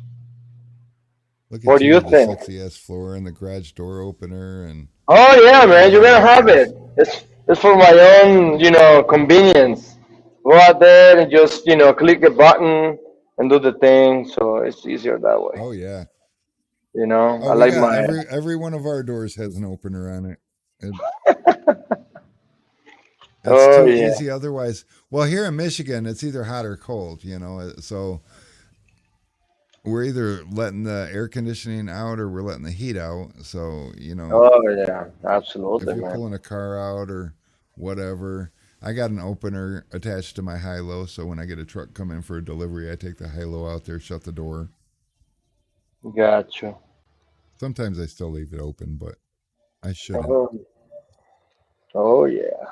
Look What at do you you with the think? sexy ass floor and the garage door opener and Oh yeah, man, you're all gonna that have stuff. it. It's for my own, convenience. Go out there and just, click a button and do the thing. So it's easier that way. Oh yeah. I Oh, we like got my. every one of our doors has an opener on it. It's Oh too yeah, easy otherwise. Well, here in Michigan, it's either hot or cold, so we're either letting the air conditioning out or we're letting the heat out. So, oh yeah, if absolutely, you're man. pulling a car out or whatever, I got an opener attached to my high low. So when I get a truck come in for a delivery, I take the high low out there, shut the door. Got you. Sometimes I still leave it open, but I shouldn't. Oh, oh yeah.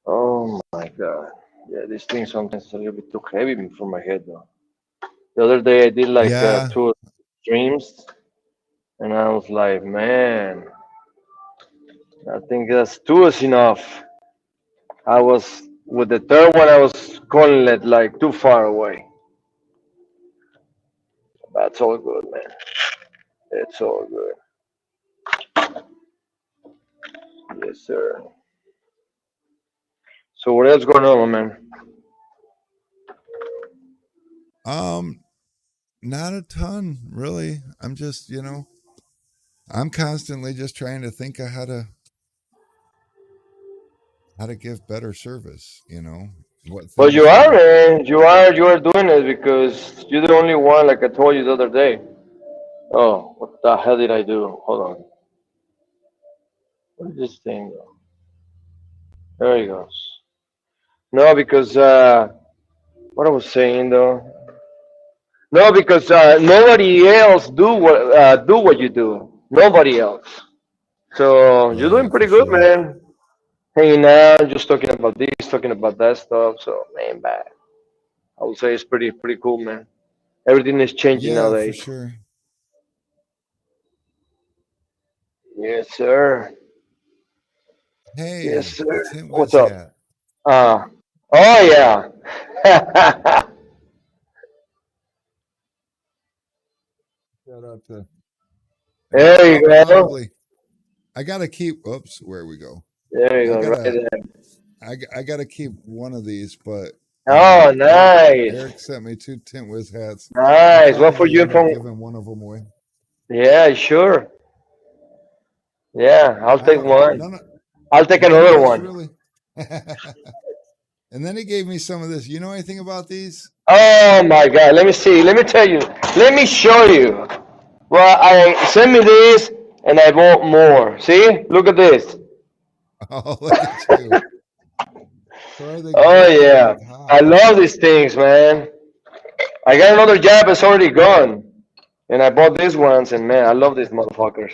Oh my God. Yeah, this thing sometimes is a little bit too heavy for my head though. The other day I did like Yeah. two streams, and I was like, man, I think that's two is enough. I was with the third one, I was calling it like too far away. That's all good, man. It's all good. Yes, sir. So what else going on, my man? Um, Not a ton, really. I'm just, I'm constantly just trying to think of how to give better service, what But you things are, to man. You are doing it because you're the only one, like I told you the other day. Oh, what the hell did I do? Hold on. What is this thing? There he goes. No, because what I was saying though. No, because nobody else do what you do. Nobody else. So you're Oh yeah, doing for pretty good, sure. man. Hanging out, just talking about this, talking about that stuff. So man, bad. I would say it's pretty cool, man. Everything is changing Yeah, for nowadays. sure. Yes, sir. Yes, Hey, sir. Tint What's Wiz up? hat. Uh, oh yeah. Shout out to There oh, you go. probably I gotta keep oops, where we go. There you I go. Right gotta there. I gotta keep one of these, but Oh, Eric nice. Eric sent me two Tint Wiz hats. I'll Nice. What for probably you end up from? giving one of them away. Yeah, sure. Yeah, I'll I take don't one. none of I'll take none of another us one. really. And then he gave me some of this. You know anything about these? Oh my God. Let me see. Let me tell you. Let me show you. Well, I send me this and I bought more. See? Look at this. Oh, look at you. So are they Oh good? yeah. Like I how? love these things, man. I got another job. It's already gone. And I bought these ones and man, I love these motherfuckers.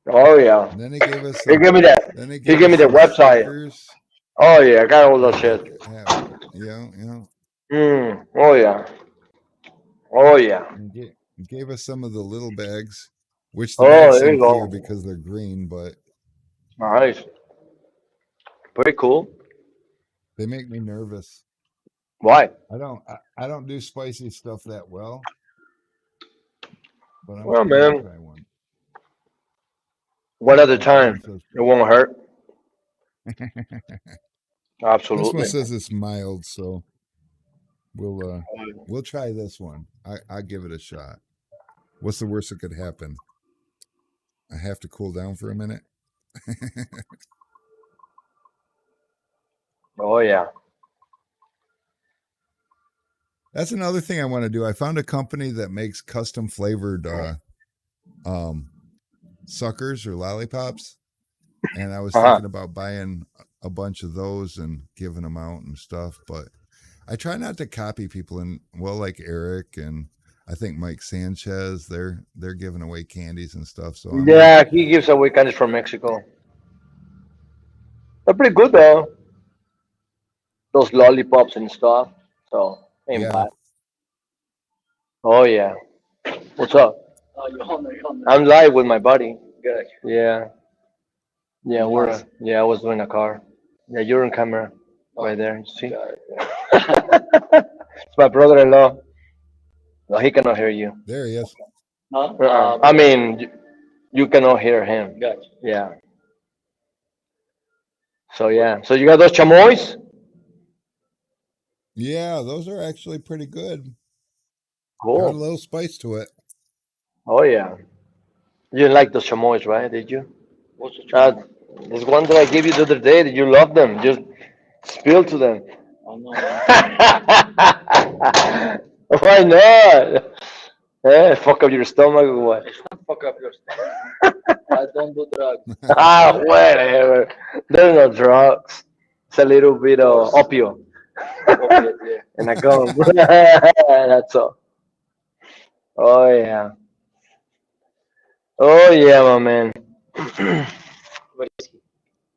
Oh yeah. And then he gave us He some. gave me that. Then he He gave gave me us the some website. stickers. Oh yeah, I got all that Oh, shit. yeah. Oh yeah. Oh yeah. And gave us some of the little bags, which the Oh, bags there seem you clear go. because they're green, but Nice. Pretty cool. they make me nervous. Why? I don't do spicy stuff that well, but I'm Well, trying to man, try one. one at a This one time. says It won't hurt. this one Absolutely. says it's mild, so We'll try this one. I'll give it a shot. What's the worst that could happen? I have to cool down for a minute. Oh yeah. That's another thing I want to do. I found a company that makes custom flavored um, suckers or lollipops, and I was Uh-huh. thinking about buying a bunch of those and giving them out and stuff. But I try not to copy people, and well, like Eric and I think Mike Sanchez, they're giving away candies and stuff. So I'm like, Yeah, he gives away candies from Mexico. They're pretty good though. Those lollipops and stuff. So ain't yeah, bad. Oh yeah. What's up? I'm live with my buddy. Good. Yeah. Yeah, Nice. I was doing a car. Yeah, you're on camera right there. You see? Got it. It's my brother-in-law. No, he cannot hear you. there he is. Huh? I mean, you cannot hear him. Gotcha. Yeah. So yeah. So you got those chamois? Yeah, those are actually pretty good. Got a Cool. little spice to it. Oh yeah. You didn't like those chamois, right? Did you? What's the Uh, trouble? this one that I gave you the other day. Did you love them? Just spill to them. Oh no. Why not? Eh, fuck up your stomach or what? It's not fuck up your stomach. I don't do drugs. Ah, whatever. There's no drugs. It's a little bit of opio Okay, yeah. and a gum. That's all. Oh yeah. Oh yeah, my man. Where is he?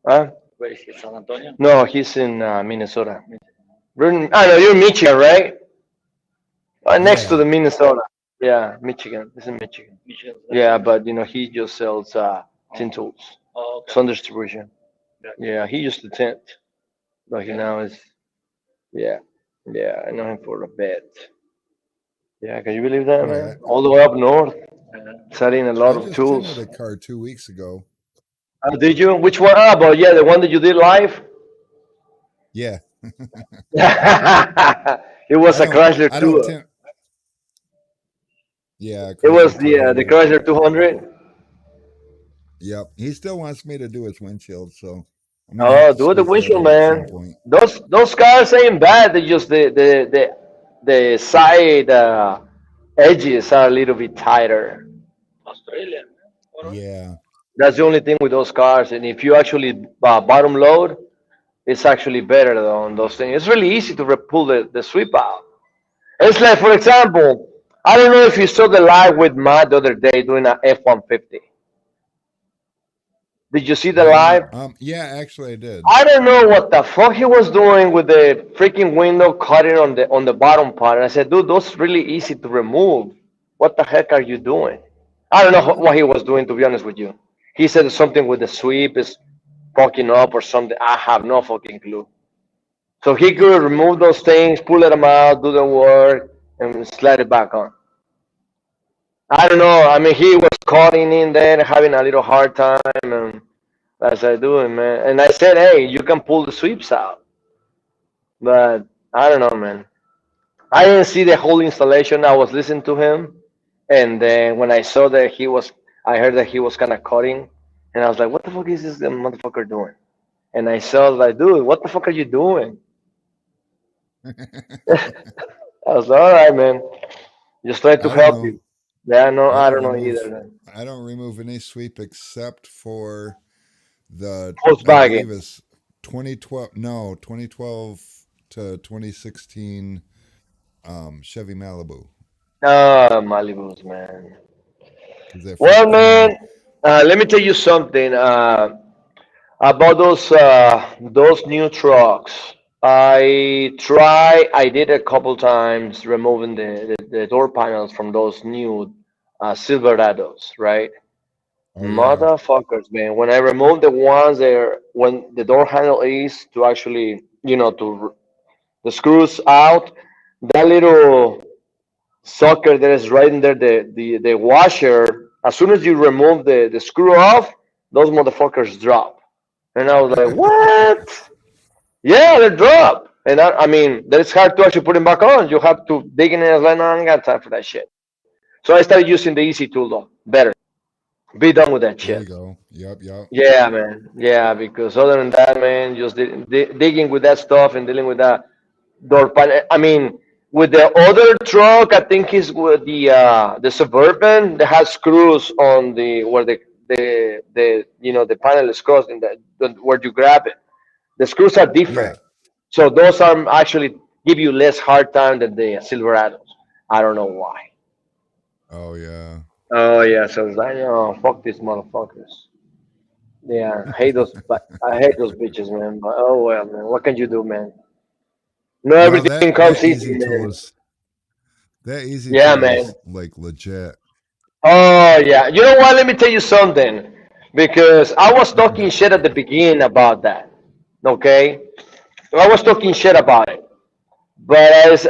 Huh? Where is he? San Antonio? No, he's in Minnesota. I know you're in Michigan, right? Next to Yeah. the Minnesota. Yeah, Michigan. It's in Michigan. Michigan. Yeah, but he just sells tin Oh, tools. okay. Sun distribution. Gotcha. Yeah, he used to tent, but he Yeah. now is. Yeah, yeah. I know him for a bit. Yeah, can you believe that, Yeah. man? All the way up north, Yeah. selling a lot I of just tinted tools. a car 2 weeks ago. Did you? Which one? Ah, but yeah, the one that you did live. Yeah. It was a Chrysler I don't two. tint. Yeah, It was Chrysler the 200. Chrysler 200. Yep. He still wants me to do his windshield, so I'm gonna have Oh, to do the squeeze that windshield, in at some man. point. Those cars ain't bad. They just the side edges are a little bit tighter. Australian. All right. Yeah. That's the only thing with those cars. And if you actually bottom load, it's actually better though on those things. It's really easy to pull the sweep out. It's like, for example, I don't know if you saw the live with Matt the other day doing a F-150. Did you see the live? Yeah, actually I did. I don't know what the fuck he was doing with the freaking window cutting on the bottom part. And I said, dude, those really easy to remove. What the heck are you doing? I don't know what he was doing, to be honest with you. He said something with the sweep is fucking up or something. I have no fucking clue. So he could remove those things, pull them out, do the work, and slide it back on. I don't know. I mean, he was cutting in there, having a little hard time, and as I doing, man. And I said, hey, you can pull the sweeps out, but I don't know, man. I didn't see the whole installation. I was listening to him, and then when I saw that I heard that he was kind of cutting, and I was like, what the fuck is this motherfucker doing? And I saw like, dude, what the fuck are you doing? I was like, all right, man, just trying to I don't help know. you. Yeah, no, I I don't don't know remove either, man. I don't remove any sweep except for the Post I believe bagging. it's 2012 no 2012 to 2016 Chevy Malibu Ah, Malibu's, man. because that Well, freaking man, let me tell you something about those new trucks. I did a couple times removing the door panels from those new Silverados, right? oh yeah Motherfuckers, man. When I remove the ones there, when the door handle is to actually, the screws out, that little sucker that is right in there, the washer, as soon as you remove the screw off, those motherfuckers drop. And I was like, what? Yeah, they drop. And I mean, that it's hard to actually put them back on. You have to dig in it. I was like, no, I ain't got time for that shit. So I started using the easy tool though. Better. Be done with that There you shit. go. Yep, yep. Yeah, man. Yeah, because other than that, man, just digging with that stuff and dealing with that door panel. I mean, with the other truck, I think is with the suburban that has screws on the where the panel is crossed in where you grab it. The screws are Yeah. different, so those are actually give you less hard time than the Silverados. I don't know why. Oh yeah. Oh yeah, so it's like, oh fuck these motherfuckers. Yeah, I hate those. But I hate those bitches, man. But oh well, man. What can you do, man? No, Well, everything that comes easy, easy tool man. is that easy Yeah, tool man. is like legit. Oh yeah. You know what? Let me tell you something. Because I was talking shit at the beginning about that. Okay, I was talking shit about it. But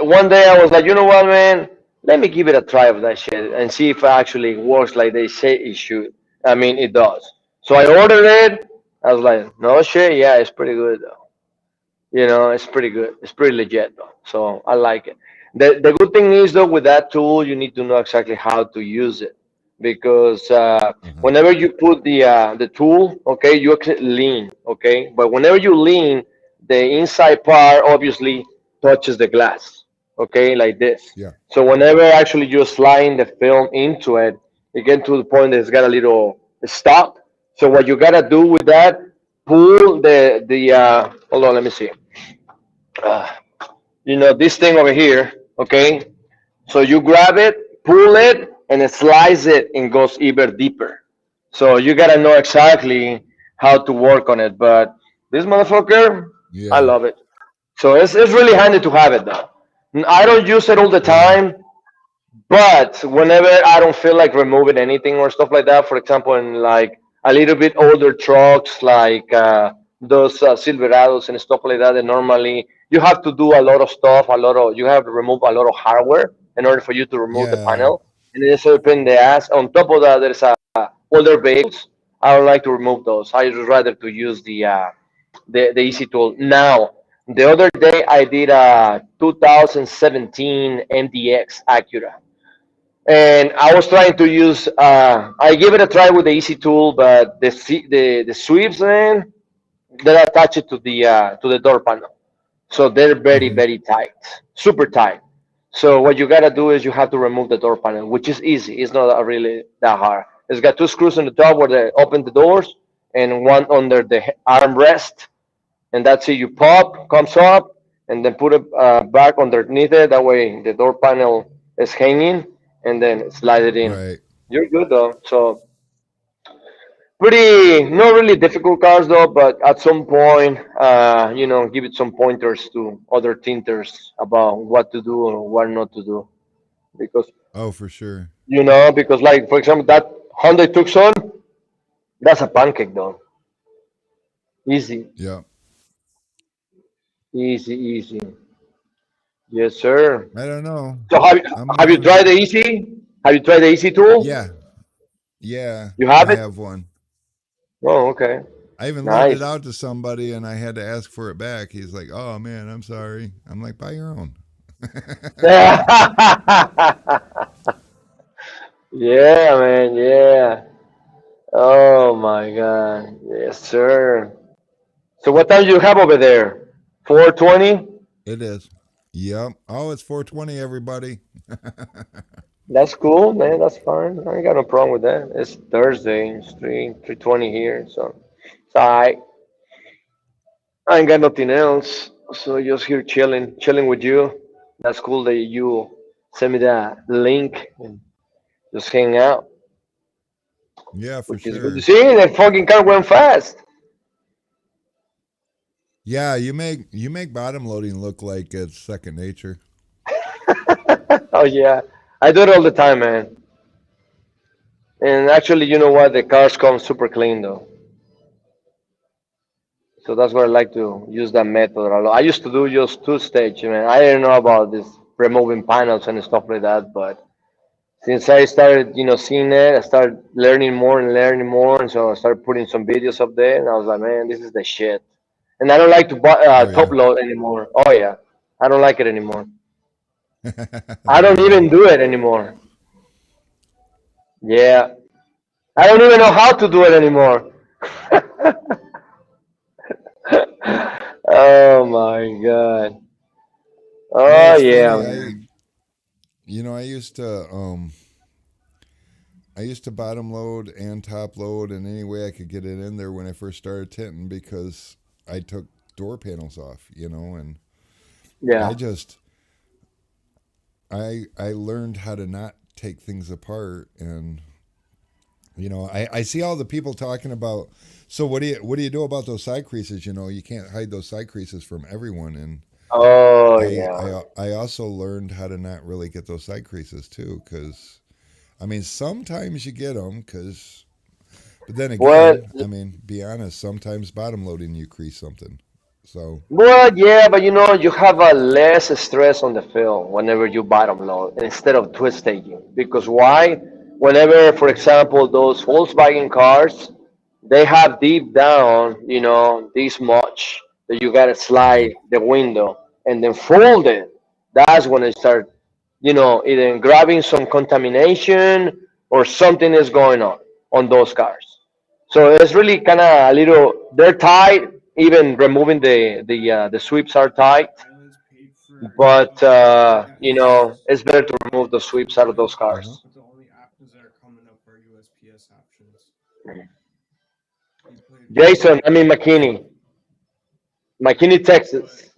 one day I was like, you know what, man? Let me give it a try of that shit and see if it actually works like they say it should. I mean, it does. So I ordered it. I was like, no shit, yeah, it's pretty good though. It's pretty good. It's pretty legit though. So I like it. The good thing is though, with that tool, you need to know exactly how to use it because Uh-huh. whenever you put the tool, okay, you can lean, okay, but whenever you lean, the inside part obviously touches the glass, okay, like this. Yeah. So whenever actually you're sliding the film into it, you get to the point that it's got a little stop. So what you gotta do with that, pull the hold on, let me see uh, this thing over here, okay? So you grab it, pull it, and it slides it and goes even deeper. So you gotta know exactly how to work on it. But this motherfucker, I Yeah. love it. So it's really handy to have it though. I don't use it all the Yeah. time, but whenever I don't feel like removing anything or stuff like that, for example, in like a little bit older trucks, like those Silverados and stuff like that, that normally you have to do a lot of stuff, you have to remove a lot of hardware in order for you to remove the Yeah. panel. And it's a pain in the ass. On top of that, there's older vehicles. I don't like to remove those. I just rather to use the easy tool. Now, the other day I did a 2017 MDX Acura and I was trying to use. I gave it a try with the easy tool, but the sweeps, man, they're attached to the door panel, so they're very Hmm. very tight, super tight. So what you gotta do is you have to remove the door panel, which is easy. It's not really that hard. It's got two screws on the top where they open the doors, and one under the armrest, and that's it. You pop, comes up, and then put it back underneath it. That way, the door panel is hanging, and then slide it in. Right. You're good though. So pretty, not really difficult cars though, but at some point, give it some pointers to other tinters about what to do or what not to do. Because Oh, for sure. because like for example, that Hyundai Tucson, that's a pancake though. Easy, Yep. easy, easy. Yes, sir. I don't know. So I'm have you learning. tried the easy? Have you tried the easy tool? Yeah. Yeah. You I have it? have one. Oh, okay. I even loaned it Nice. out to somebody and I had to ask for it back. He's like, "Oh man, I'm sorry." I'm like, "Buy your own." Yeah, man. Yeah. Oh my God. Yes, sir. So what time do you have over there? 4:20? It is. Yep. Oh, it's 420, everybody. That's cool, man. That's fine. I ain't got no problem with that. It's Thursday. It's 3:20 here, so it's alright. I ain't got nothing else. So just here chilling with you. That's cool that you send me that link and just hang out, Yeah, for which is good to sure. see. That fucking car went fast. Yeah, you make bottom loading look like it's second nature. Oh yeah, I do it all the time, man. And actually, you know what? The cars come super clean though. So that's why I like to use that method a lot. I used to do just two stage, man. I didn't know about this removing panels and stuff like that, but since I started, seeing it, I started learning more and learning more, and so I started putting some videos up there, and I was like, man, this is the shit. and I don't like to Oh top yeah. load anymore. Oh yeah, I don't like it anymore. I There don't you go. even do it anymore. Yeah, I don't even know how to do it anymore. Oh my god. Well, Oh it's yeah, funny. man. I used to bottom load and top load, and any way I could get it in there when I first started tinting because I took door panels off, and I Yeah. just I learned how to not take things apart, and I see all the people talking about. So what do you do about those side creases? You can't hide those side creases from everyone, and Oh I yeah. I I also learned how to not really get those side creases too, because I mean sometimes you get them, but then Well, again, I mean be honest, sometimes bottom loading you crease something. So yeah, but you have a less stress on the film whenever you bottom load instead of twist staging. Because why? Whenever, for example, those Volkswagen cars, they have deep down, this much that you gotta mhm. slide the window and then fold it. That's when it start, either grabbing some contamination or something is going on those cars. So it's really kind of a little. They're tight. Even removing the sweeps are tight. But it's better to remove the sweeps out of those Uh-huh. cars. Jason, I'm in McKinney, Texas.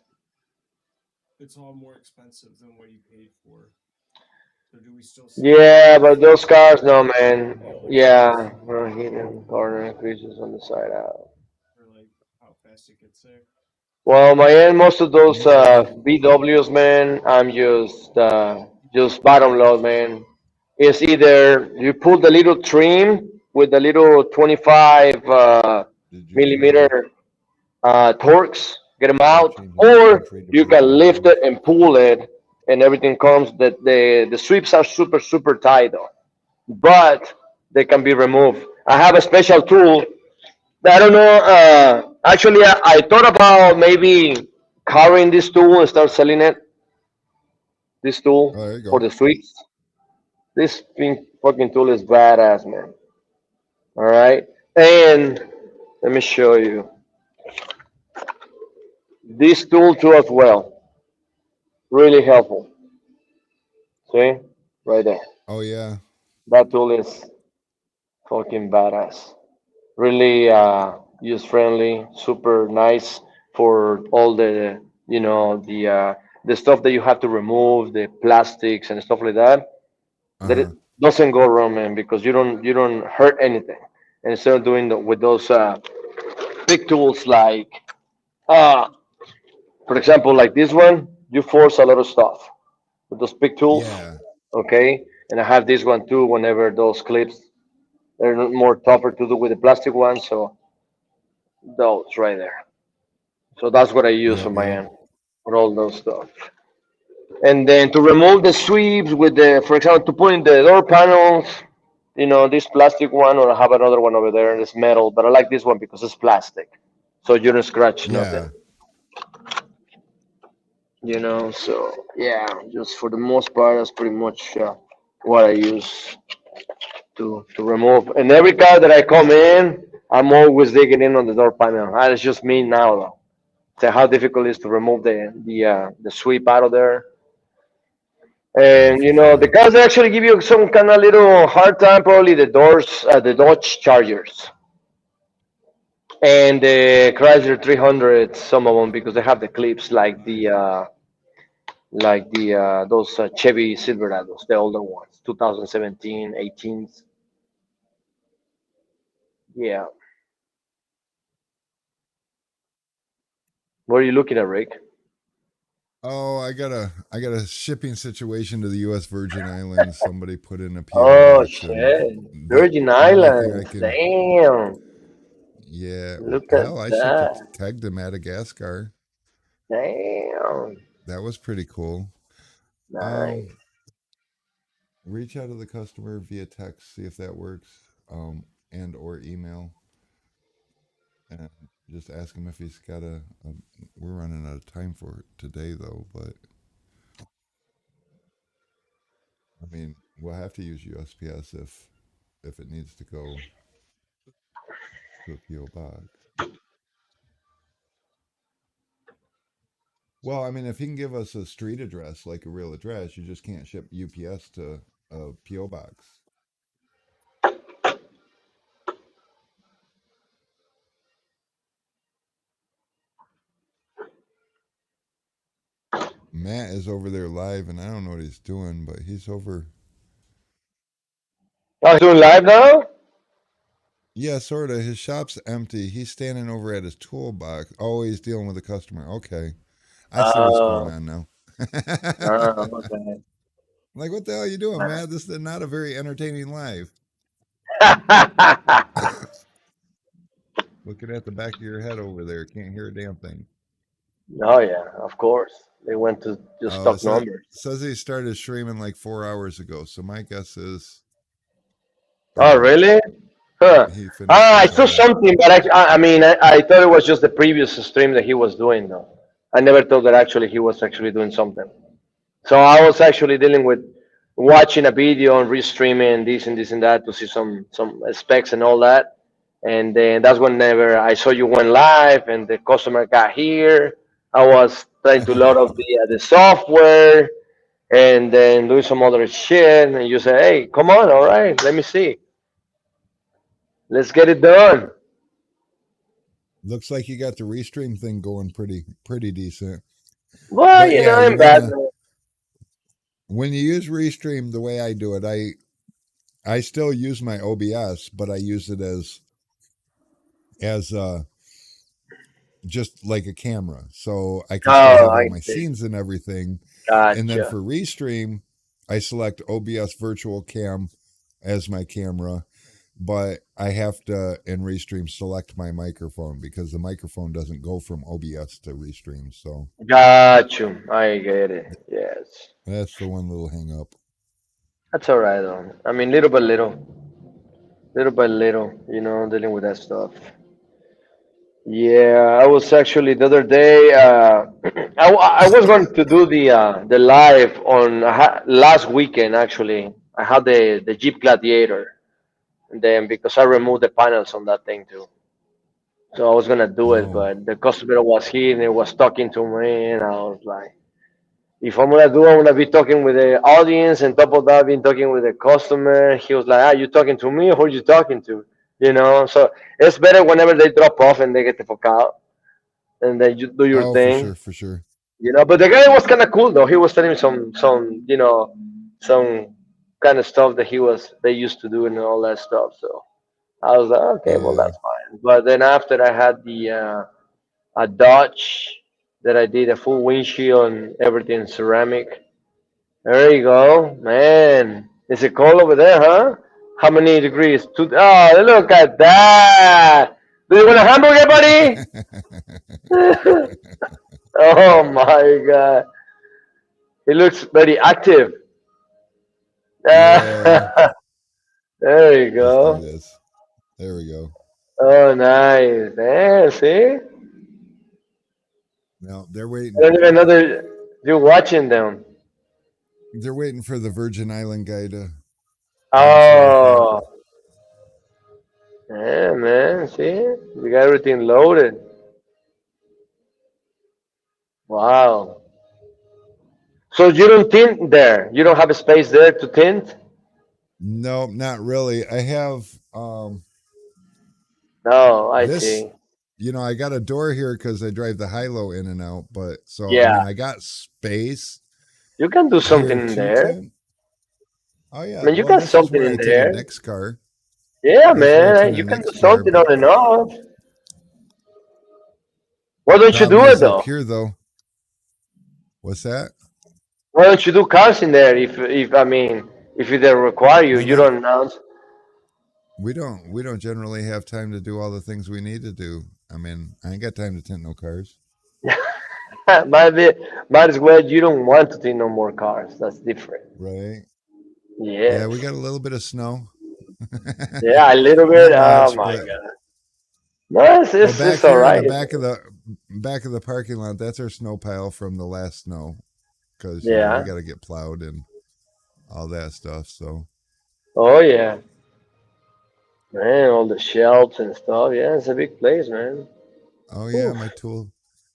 Yeah, but those cars, no man. Yeah, hidden corner increases on the side out. Well, my end, most of those Yeah. BWs, man, I'm just bottom load, man. It's either you pull the little trim with the little 25 Did you millimeter torques, get them did you out, change the or trade to you plate can on that lift one? it and pull it, and everything comes. The sweeps are super super tight though, but they can be removed. I have a special tool. I don't know. Actually, I thought about maybe carrying this tool and start selling it. This tool Oh, there you for go. the sweeps. This fucking tool is badass, man. All right, and let me show you this tool too as well. Really helpful. See, right there. Oh yeah. That tool is fucking badass. Really use friendly, super nice for all the stuff that you have to remove, the plastics and stuff like that. That it Uh-huh. doesn't go wrong, man, because you don't hurt anything. And instead of doing with those big tools like, uh, for example, like this one, you force a lot of stuff with those big tools, Yeah. okay? And I have this one too. Whenever those clips, they're more tougher to do with the plastic ones, so those right there. So that's what I use Yep, on my yep. end for all those stuff. And then to remove the sweeps with for example, to put in the door panels, this plastic one, or I have another one over there, it's metal, but I like this one because it's plastic. So you don't scratch nothing, Yeah. So yeah, just for the most part, that's pretty much what I use to remove. And every car that I come in, I'm always digging in on the door panel. It's just me now, though. So how difficult it is to remove the sweep out of there. Oh, And for the sure. cars that actually give you some kind of little hard time, probably the Dodge Chargers and the Chrysler 300, some of them because they have the clips like the those Chevy Silverados, the older ones, 2017, 18s. Yeah. What are you looking at, Rick? Oh, I got a shipping situation to the U.S. Virgin Islands. Somebody put in a PO Oh box, and shit, the Virgin only thing I Islands. can, Damn, yeah, look at hell, I shipped a that. keg to Madagascar. Damn, That was pretty cool. Um, nice. reach out to the customer via text, see if that works, and or email. Just ask him if he's got a. We're running out of time for it today, though. But I mean, we'll have to use USPS if it needs to go to a PO box. Well, I mean, if he can give us a street address, like a real address, you just can't ship UPS to a PO box. Matt is over there live, and I don't know what he's doing, but he's over. Oh, he's doing live now? Yeah, sort of. His shop's empty. He's standing over at his toolbox. Oh, he's dealing with a customer. Okay. I see what's going Oh, on now. okay. Like, what the hell are you doing, man? This is not a very entertaining live. Looking at the back of your head over there. Can't hear a damn thing. Oh yeah, of course. They went to just Oh, it stock numbers. says he started streaming like 4 hours ago. So my guess is Oh really? Huh. he finished I up saw already. something, but I mean, I thought it was just the previous stream that he was doing, though. I never thought that actually he was actually doing something. So I was actually dealing with watching a video and restreaming this and this and that to see some specs and all that. And then that's whenever I saw you went live and the customer got here. I was trying to load up the software and then do some other shit. And you say, hey, come on, all right, let me see. Let's get it done. Looks like you got the restream thing going pretty decent. Well, But yeah, I'm bad. when you use restream the way I do it, I still use my OBS, but I use it as just like a camera, so I can still Oh, have all I my see. scenes and everything. And then Gotcha. for restream, I select OBS virtual cam as my camera, but I have to in restream select my microphone because the microphone doesn't go from OBS to restream. So Got you. I get it. Yes. that's the one little hang up. That's all right, though. I mean, little by little, little by little, dealing with that stuff. Yeah, I was actually the other day. I was going to do the live on last weekend. Actually, I had the Jeep Gladiator, and then because I removed the panels on that thing too, so I was gonna do it, Oh, but the customer was here and he was talking to me, and I was like, if I'm gonna do, I'm gonna be talking with the audience, and top of that, being talking with the customer. He was like, "Ah, you talking to me? Or who are you talking to?" So it's better whenever they drop off and they get the fuck out, and then you do your oh, for thing. sure, for sure. But the guy was kind of cool though. He was telling me some kind of stuff that they used to do and all that stuff. So I was like, okay, well Yeah. that's fine. But then after I had the a Dodge that I did a full windshield and everything ceramic. There you go, man. Is it cold over there, huh? How many degrees? Oh, look at that. Do you want a hamburger, buddy? Oh my God. He looks very active. Yeah. There you Let's do go. this. There we go. Oh, nice. Yeah, see? Now they're I waiting. don't even know that you're watching them. They're waiting for the Virgin Island guy to answer, I think. Oh, yeah, man. See? You got everything loaded. Wow. So you don't tint there. You don't have a space there to tint? No, not really. I have No, I this. see. I got a door here because I drive the high-low in and out. But so I Yeah, mean, I got space you can do here something in to there. tint. Oh I yeah. mean, you Well, got this is something where in I tinted there. Nick's car. Yeah, That's where I man, tinted you can do Nick's car. something But on and off. Why don't you do problem it is up though? here though. What's that? Why don't you do cars in there? If I mean, if they require you, Well, you not don't announce. we don't generally have time to do all the things we need to do. I mean, I ain't got time to tint no cars. Might as well you don't want to see no more cars. That's different. Right. Yeah, we Yes. got a little bit of snow. Yeah, a little bit. Not Oh much, my but God. No, Well, it's back all here in right. the back of the parking lot, that's our snow pile from the last snow, because we Yeah. got to get plowed and all that stuff. So, Oh yeah, man. All the shelves and stuff. Yeah, it's a big place, man. oh yeah, Oof. my tool.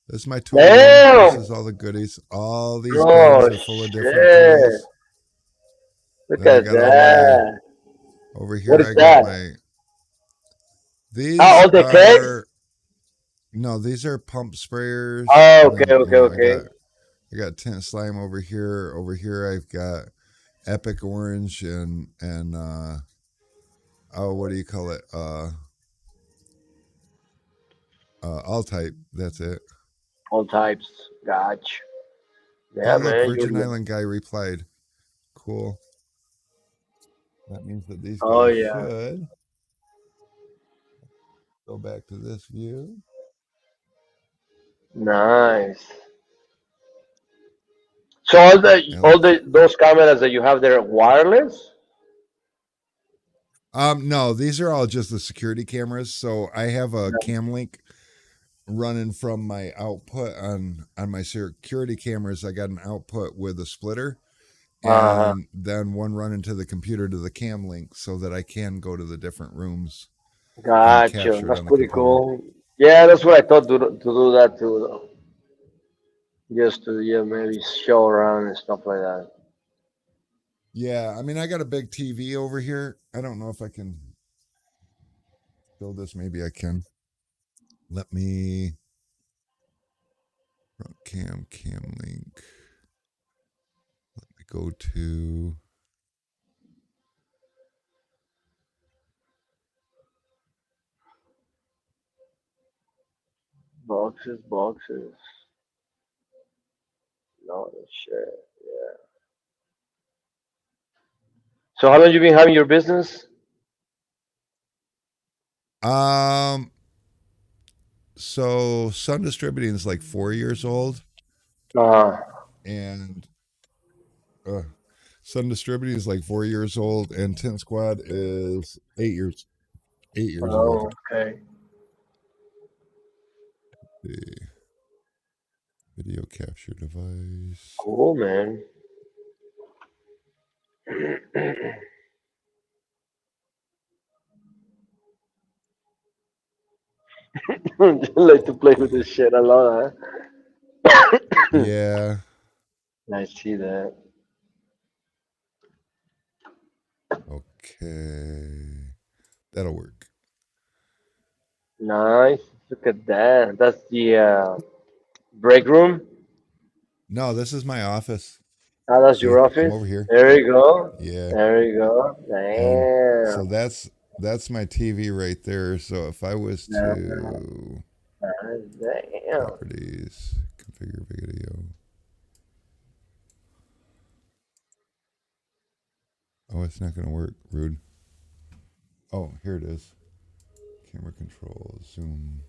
This is my tool room. This Damn. is all the goodies. All these bags Oh are full of different shit. tools. Look Then I at got all my that. over What here. is I got that? my. Ah, These all the kegs. are no, these are pump sprayers, Oh, and okay, then okay, okay. I got tent slime over here. Over here, I've got Epic Orange and oh, what do you call it? All type. That's it. All types. Gotcha. Oh, Yeah, look, man. Virgin Island guy replied. Cool. That means that these Oh guys yeah. should go back to this view. Nice. So all the Alex. those cameras that you have there are wireless? No, these are all just the security cameras. So I have a cam link running from my output on my security cameras. I got an output with a splitter, Uh-huh. and then one running to the computer to the cam link so that I can go to the different rooms and Gotcha. capture it That's on the pretty computer. cool. Yeah, that's what I thought to do that too, though. Just to yeah maybe show around and stuff like that. Yeah, I mean, I got a big TV over here. I don't know if I can build this. Maybe I can. Let me cam link. Let me go to. Boxes, boxes. No shit. Yeah. So how long you been having your business? Um, so Sun Distributing is like 4 years old, Uh, and uh, Sun Distributing is like 4 years old, and Tent Squad is 8 years. 8 years old. oh, okay. The video capture device. Cool, man. Like to play with this shit a lot, huh? Yeah. I see that. Okay. That'll work. Nice. Look at that. That's the break room. No, this is my office. Oh, that's See, your I'm office. over here. There you go. Yeah. There you go. And so Damn. that's my TV right there. So if I was to Damn. properties, configure video. Oh, it's not going to work. Rude. Oh, here it is. Camera control, zoom.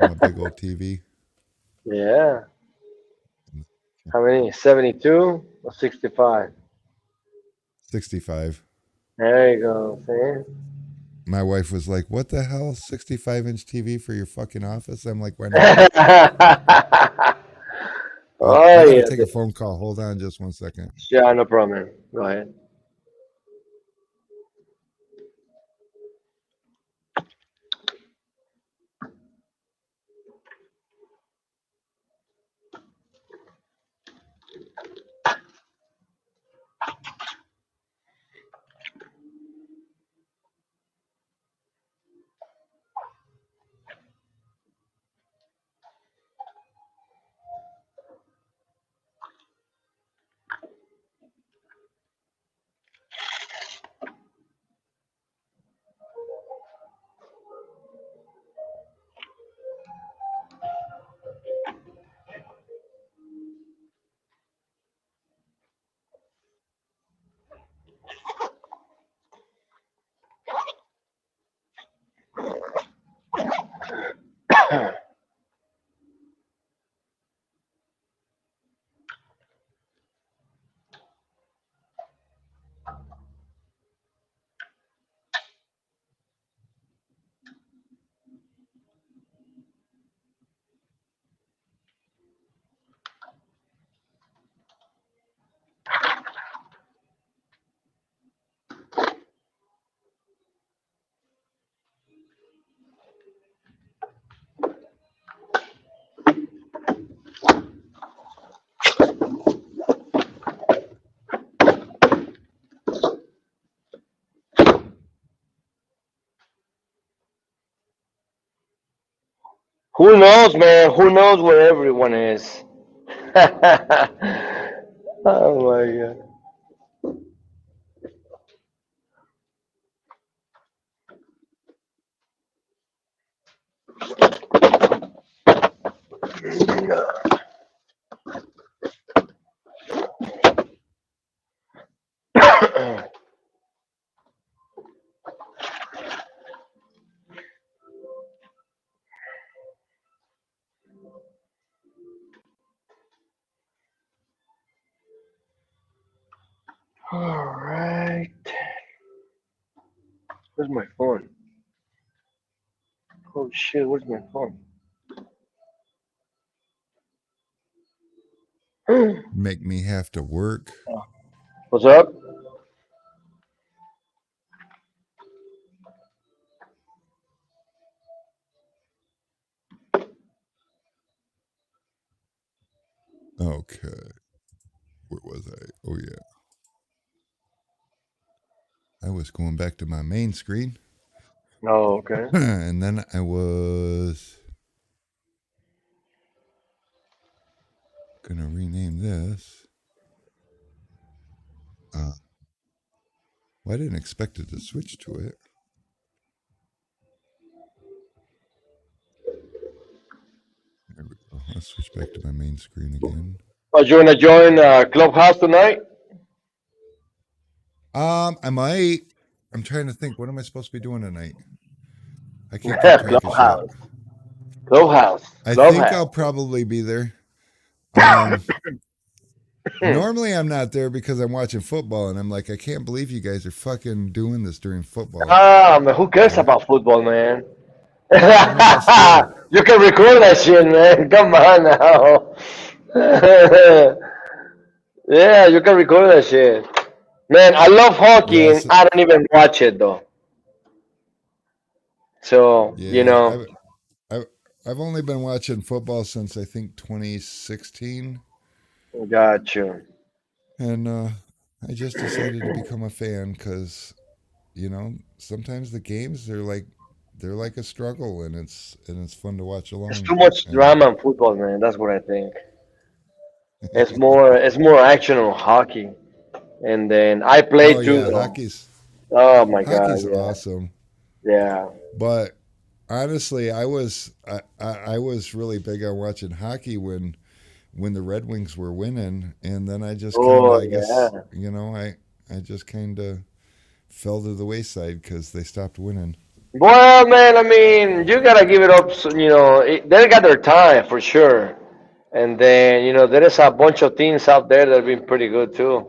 On a big old TV. Yeah. How many? 72 or 65? 65. There you go. See? My wife was like, "What the hell? 65-inch TV for your fucking office?" I'm like, "Why not?" Oh, I Oh, got to yeah. take a phone call. Hold on just 1 second. Yeah, no problem. Go ahead. Who knows, man? Who knows where everyone is? Oh my god. All right. Where's my phone? Oh shit, where's my phone? Make me have to work. What's up? Okay. Where was I? Oh, yeah. I was going back to my main screen. Oh, okay. And then I was going to rename this. Well, I didn't expect it to switch to it. There we go. Let's switch back to my main screen again. Are you gonna join Clubhouse tonight? I might. I'm trying to think. What am I supposed to be doing tonight? I can't keep track of shit. Clubhouse. Clubhouse. I think Clubhouse. I'll probably be there. Um, normally I'm not there because I'm watching football, and I'm like, I can't believe you guys are fucking doing this during football. Ah, man, who cares You know? about football, man? I mean, that's true. You can record that shit, man. Come on now. Yeah, you can record that shit. Man, I love hockey and Yes. I don't even watch it though. So, Yeah. I've I've only been watching football since I think 2016, got you. and I just decided to become a fan because sometimes the games they're like a struggle, and it's fun to watch It's along. too much And drama in football, man. That's what I think. It's more action on hockey. And then I oh played too yeah, though. hockey's Oh my god, hockey's yeah. awesome. Yeah. But honestly, I was really big on watching hockey when the Red Wings were winning, and then I just kind of, Oh I guess, yeah. I just kind of fell to the wayside because they stopped winning. Well, man, I mean, you gotta give it up. They got their time for sure. And then there is a bunch of teams out there that have been pretty good too.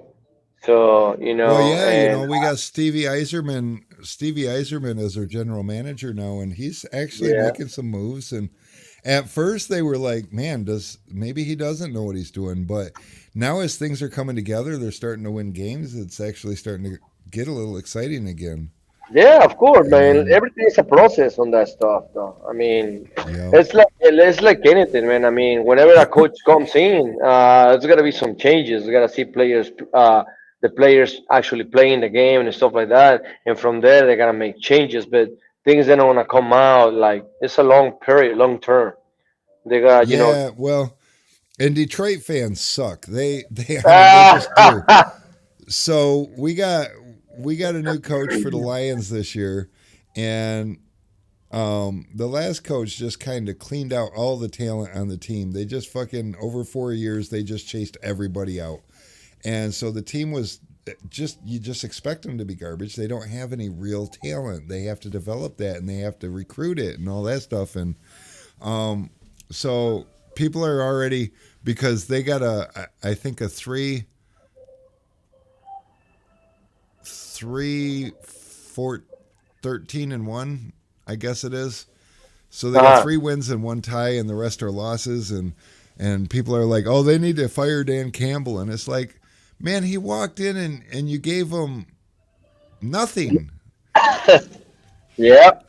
So Well, yeah, and we got Stevie Eiserman. Stevie Eiserman is our general manager now, and he's actually yeah, making some moves. And at first, they were like, "Man, does maybe he doesn't know what he's doing?" But now, as things are coming together, they're starting to win games. It's actually starting to get a little exciting again. yeah, of course, man. And Everything is a process on that stuff, though. I mean, yep, it's like anything, man. I mean, whenever a coach comes in, there's gotta be some changes. You gotta see the players actually playing the game and stuff like that, and from there they gotta make changes. But things that don't wanna come out like it's a long period, long term. They got, yeah. Well, and Detroit fans suck. I mean, they just do. Ah, So we got a new coach for the Lions this year, and the last coach just kind of cleaned out all the talent on the team. They just fucking over 4 years they just chased everybody out, and so the team was you just expect them to be garbage. They don't have any real talent. They have to develop that, and they have to recruit it and all that stuff. And so people are already, because they got I think a three, four, 13-1, I guess it is. So they got uh-huh. 3 wins and 1 tie, and the rest are losses. And people are like, oh, they need to fire Dan Campbell. And it's like, man, he walked in and you gave him nothing. Yep.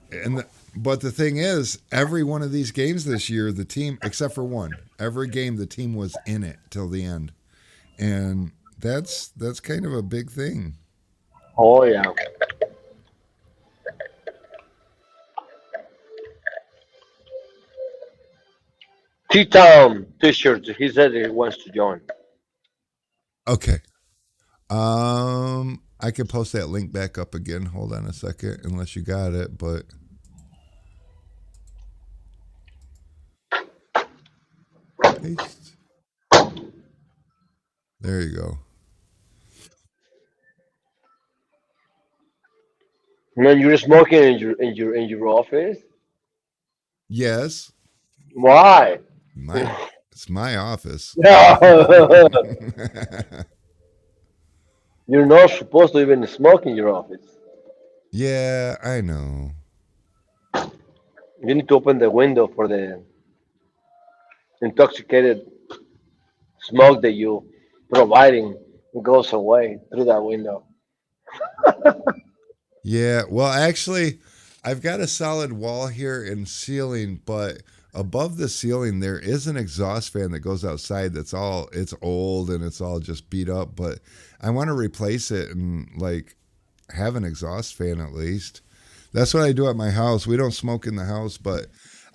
But the thing is, every one of these games this year, the team, except for one, every game the team was in it till the end, and that's kind of a big thing. Oh yeah. T-Town T-shirt. He said he wants to join. Okay. I can post that link back up again. Hold on a second, unless you got it, but paste. There you go. Man, you're smoking in your office. Yes, Why? my it's my office. No, you're not supposed to even smoke in your office. Yeah, I know. You need to open the window for the intoxicated smoke that you providing goes away through that window. Yeah, well, actually, I've got a solid wall here and ceiling, but above the ceiling there is an exhaust fan that goes outside it's old and it's all just beat up, but I want to replace it and like have an exhaust fan at least. That's what I do at my house. We don't smoke in the house, but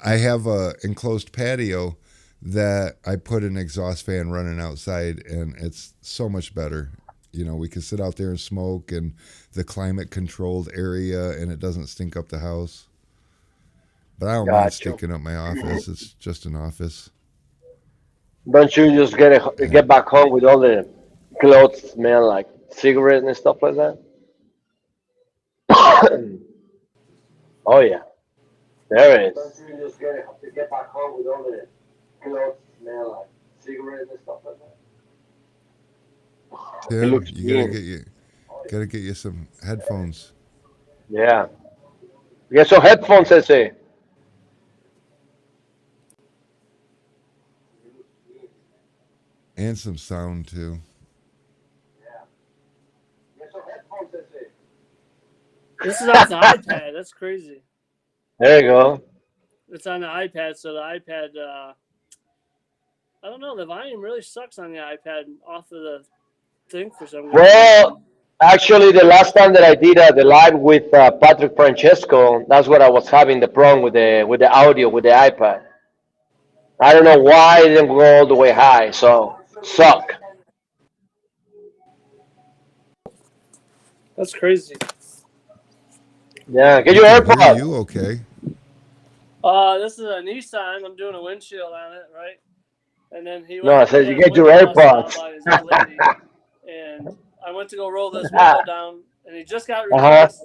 I have a enclosed patio that I put an exhaust fan running outside and it's so much better. We can sit out there and smoke and the climate controlled area and it doesn't stink up the house. But I don't mind Gotcha. stinking up my office. It's just an office. Don't you just Yeah. get back home with all the clothes smell like cigarettes and stuff like that? Oh yeah, there it is. Don't you just get back home with all the clothes smell like cigarettes and stuff like that? It Tim, looks you mean. gotta get you some headphones Yeah. Get some headphones, I say. and some sound too. Get some headphones, I say. This is off the iPad. That's crazy. There you go. It's on the iPad, so the iPad. I don't know. The volume really sucks on the iPad off of the thing for some reason. Well, actually, the last time that I did the live with Patrick Francesco, that's what I was having the problem with the audio with the iPad. I don't know why it didn't go all the way high, so suck. That's crazy. Yeah, get We your can hear AirPods. you okay. This is a Nissan. I'm doing a windshield on it, right? And then he No, I he said you had his get your window busted out AirPods. by his old lady, and I went to go roll this window down, and he just got Uh-huh. replaced,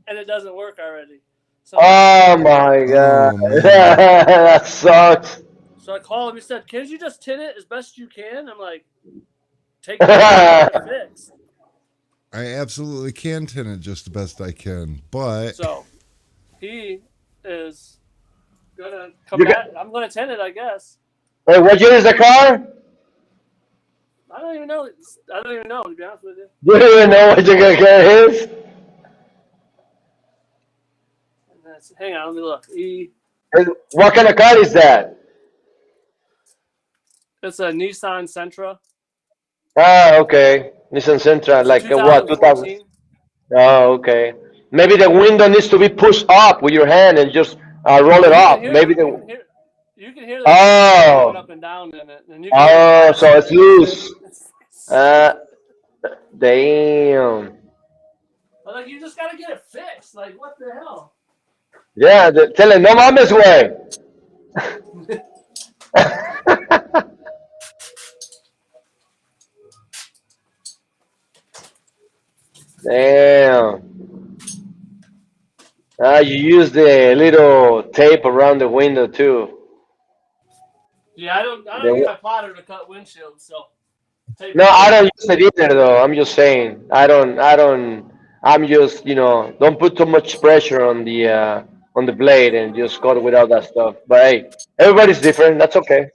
and it doesn't work already. So I'm like, Oh my god. Oh man. That sucks. so I called him. He said, "Can't you just tint it as best you can?" I'm like, "Take me down and get it fixed." I absolutely can tint it just the best I can, but So he is gonna come You got, back. I'm gonna tint it, I guess. wait, what year is the car? I don't even know. I don't even know, to be honest with you. You don't even know what your car is? And hang on, let me look. What kind of car is that? It's a Nissan Sentra. Ah, okay. Nissan Sentra, It's a like what, 2000? 2014. Oh, okay. Maybe the window needs to be pushed up with your hand and just roll No, it you can up. hear Maybe you the. can hear you can hear the tires moving Oh, up and down in it, and you can hear the oh, glass so it's breaking. loose. Uh, damn. I'm like, you just gotta get it fixed. Like, what the hell? Yeah, tell it, no mames, way. Damn. You use the little tape around the window too. Yeah, I don't use The, my plotter to cut windshields, so tape no, it I over. don't use it either though. I'm just saying. I'm just, don't put too much pressure on the blade and just cut without that stuff. But hey, everybody's different. That's okay.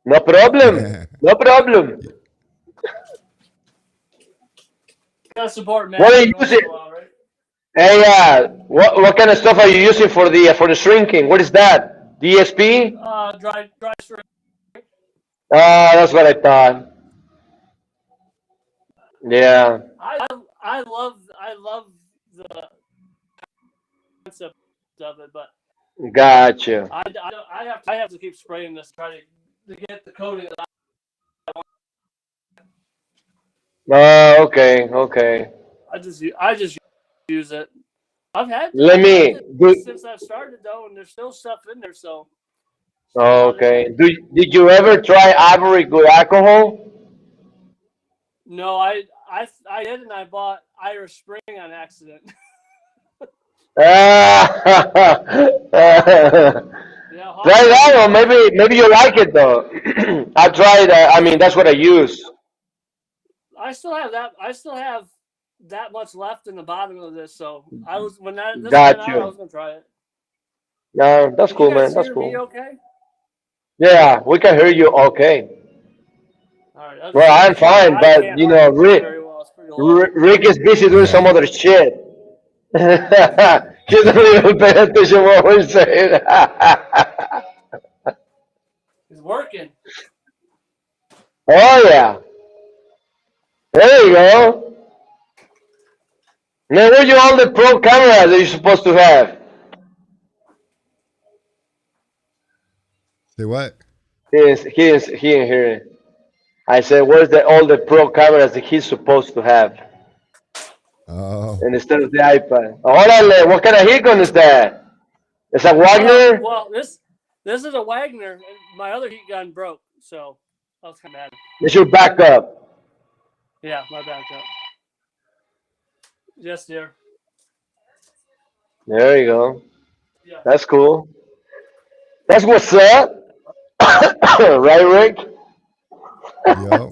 No problem. No problem. Gotta support What Matt are you every once using? in a while, right? Hey, what kind of stuff are you using for the shrinking? What is that? DSP? Dry straight. That's what I thought. Yeah. I love the concept of it, but Gotcha. I have to keep spraying this, try to get the coating. Oh, okay, okay. I just use it. Let I've had me this do. since I've started though, and there's still stuff in there, so still not in Okay. there. Did you ever try ivory with alcohol? No, I did, and I bought Irish Spring on accident. Yeah, Try Hawthorne. that, or maybe you like it though. I tried. I mean, that's what I use. I still have that. I still have that much left in the bottom of this, so I was when this went Got out, I you. was gonna try it. No, that's Can you cool, guys man. That's hear me? cool. Okay. Yeah, we can hear you. Okay. All right. I was just Well, making I'm sure because fine, I but can't hardly hear you very well. It's pretty low. Rick is busy doing some Yeah. other shit. He doesn't even pay attention what we're saying. It's working. Oh yeah, there you go. Now, where you all the pro cameras that you're supposed to have? Say what? He ain't here. I said, where's all the pro cameras that he's supposed to have? Oh, And instead of the iPad. Órale, what kind of Hikon is that? It's a Wagner? Well, this is a Wagner. And my other heat gun broke, so I was kind of mad. It's your backup. Yeah, my backup. Yes, dear. There you go. Yeah. That's cool. That's what's up. Right, Rick? yep.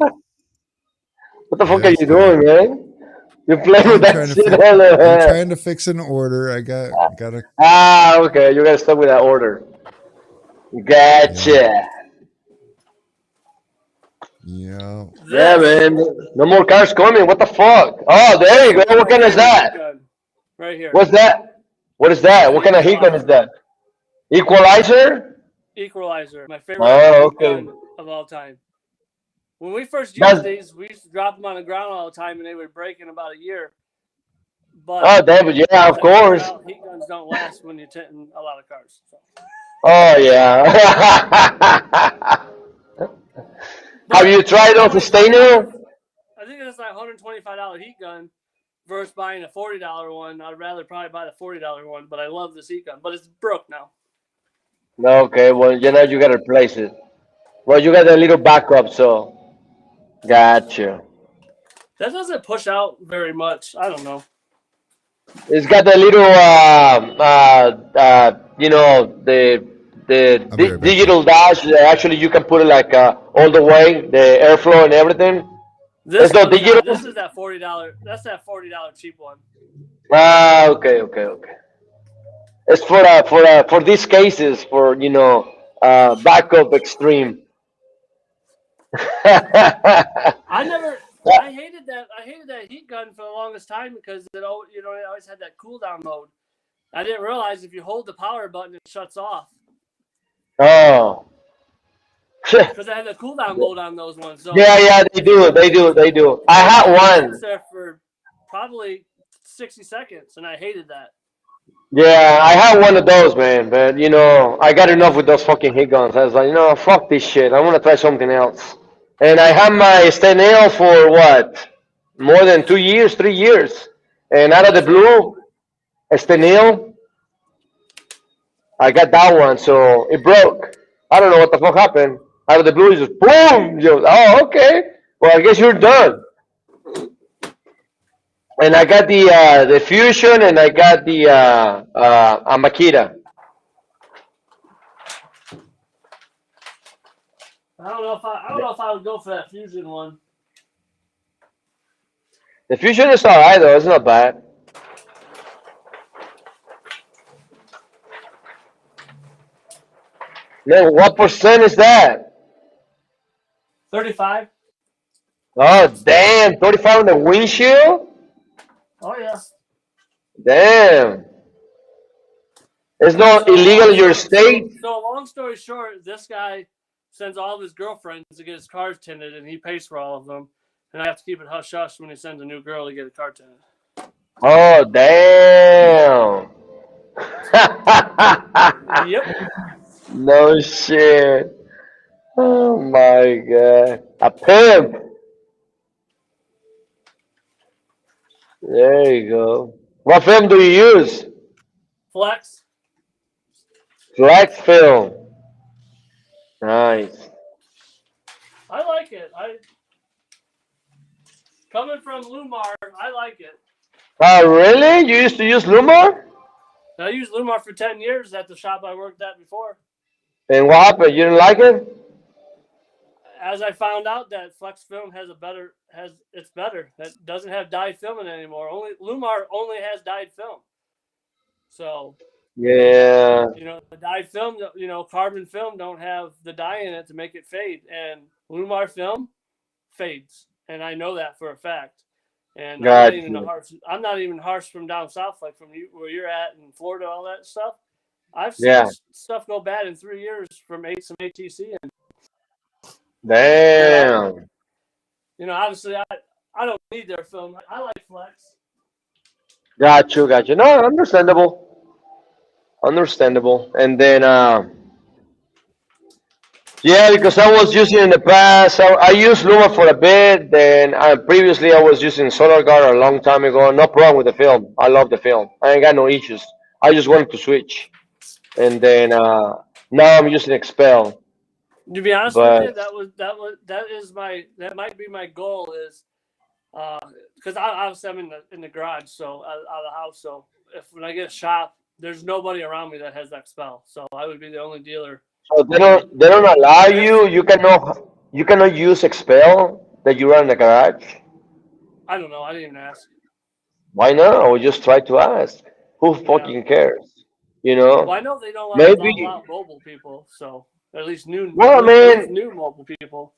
What the fuck are Yes, you dear. doing, man? You're playing with I'm that trying to shit fix. all I'm the trying to fix an order. I got a. Ah, okay. You gotta start with that order. Yeah. Gotcha. Yeah. Yeah, This man. No more cars coming. What the fuck? Oh, there this you is go. What my kind is favorite heat that? gun right here. What's that? What is that? It's What the kind of heat gun is that? Equalizer? Equalizer. My favorite Oh, heat okay. gun of all time. When we first used That's these, we used to drop them on the ground all the time, and they would break in about a year. But oh, David. Yeah, as of I found course. out, heat guns don't last when you're tinting a lot of cars. So. Oh, yeah. Have But you tried on sustainer? I think it's like $125 heat gun versus buying a $40 one. I'd rather probably buy the $40 one, but I love this heat gun. But it's broke now. No, okay. Well, you know you gotta replace it. Well, you got a little backup, so gotcha. That doesn't push out very much. I don't know. It's got a little, you know, the I'll be right back, Rick. digital dash. Actually, you can put it like all the way, the airflow and everything. This There's no one's digital. not. This is that $40. That's that $40 cheap one. Ah, okay, okay, okay. It's for these cases for backup extreme. I never. I hated that. I hated that heat gun for the longest time because it always had that cooldown mode. I didn't realize if you hold the power button, it shuts off Oh. because I had the cooldown mode on those ones. So Yeah, yeah, they if you do, hold they it, do, they do. I it had sits one. there for probably 60 seconds, and I hated that. Yeah, I had one of those, man. But I got enough with those fucking hit guns. I was like, fuck this shit. I want to try something else. And I had my Stenel for what? More than 2 years, 3 years. And out of the What's that? blue, a Stenel, I got that one, so it broke. I don't know what the fuck happened. Out of the blue, it just boom. Oh, okay. Well, I guess you're done. And I got the Fusion, and I got the Makita. I don't know if I would go for that fusion one. The Fusion is alright though. It's not bad. Man, what percent is that? 35. Oh, damn. 35 on the windshield? Oh yeah. Damn. It's not illegal in your state? So long story short, this guy sends all of his girlfriends to get his cars tinted, and he pays for all of them. And I have to keep it hush hush when he sends a new girl to get a car tinted. Oh, damn. Yep. No shit. Oh my god. A pimp. There you go. What film do you use? Flex. Flex film. Nice. I like it. I coming from Lumar, I like it. Oh, really? You used to use Lumar? I used Lumar for 10 years at the shop I worked at before. And what happened? You didn't like it? As I found out that Flex Film it's better. It doesn't have dyed film in it anymore. Only Lumar only has dyed film. So Yeah. the dyed film, carbon film don't have the dye in it to make it fade, and Lumar film fades, and I know that for a fact. And Got I'm not even harsh from down south, like from you, where you're at in Florida, all that stuff. I've seen Yeah. stuff go bad in 3 years from some ATC, and Damn. obviously I don't need their film. I like Flex. Got you. Got you. No, understandable. Understandable. And then, yeah, because I was using in the past, I used Luma for a bit. Then previously I was using Solar Guard a long time ago. No problem with the film. I love the film. I ain't got no issues. I just wanted to switch. And then now I'm using Expel. To be honest with But you, that might be my goal is because obviously I'm in the garage, so out of the house. So when I get a shop, there's nobody around me that has that spell, so I would be the only dealer. so they don't allow you. You cannot use Expel that you run in the garage. I don't know. I didn't even ask. Why not? I would just try to ask. Who Yeah. fucking cares? Well, I know they don't Maybe. allow mobile people, so at least new, Well, I at least mean, new mobile people.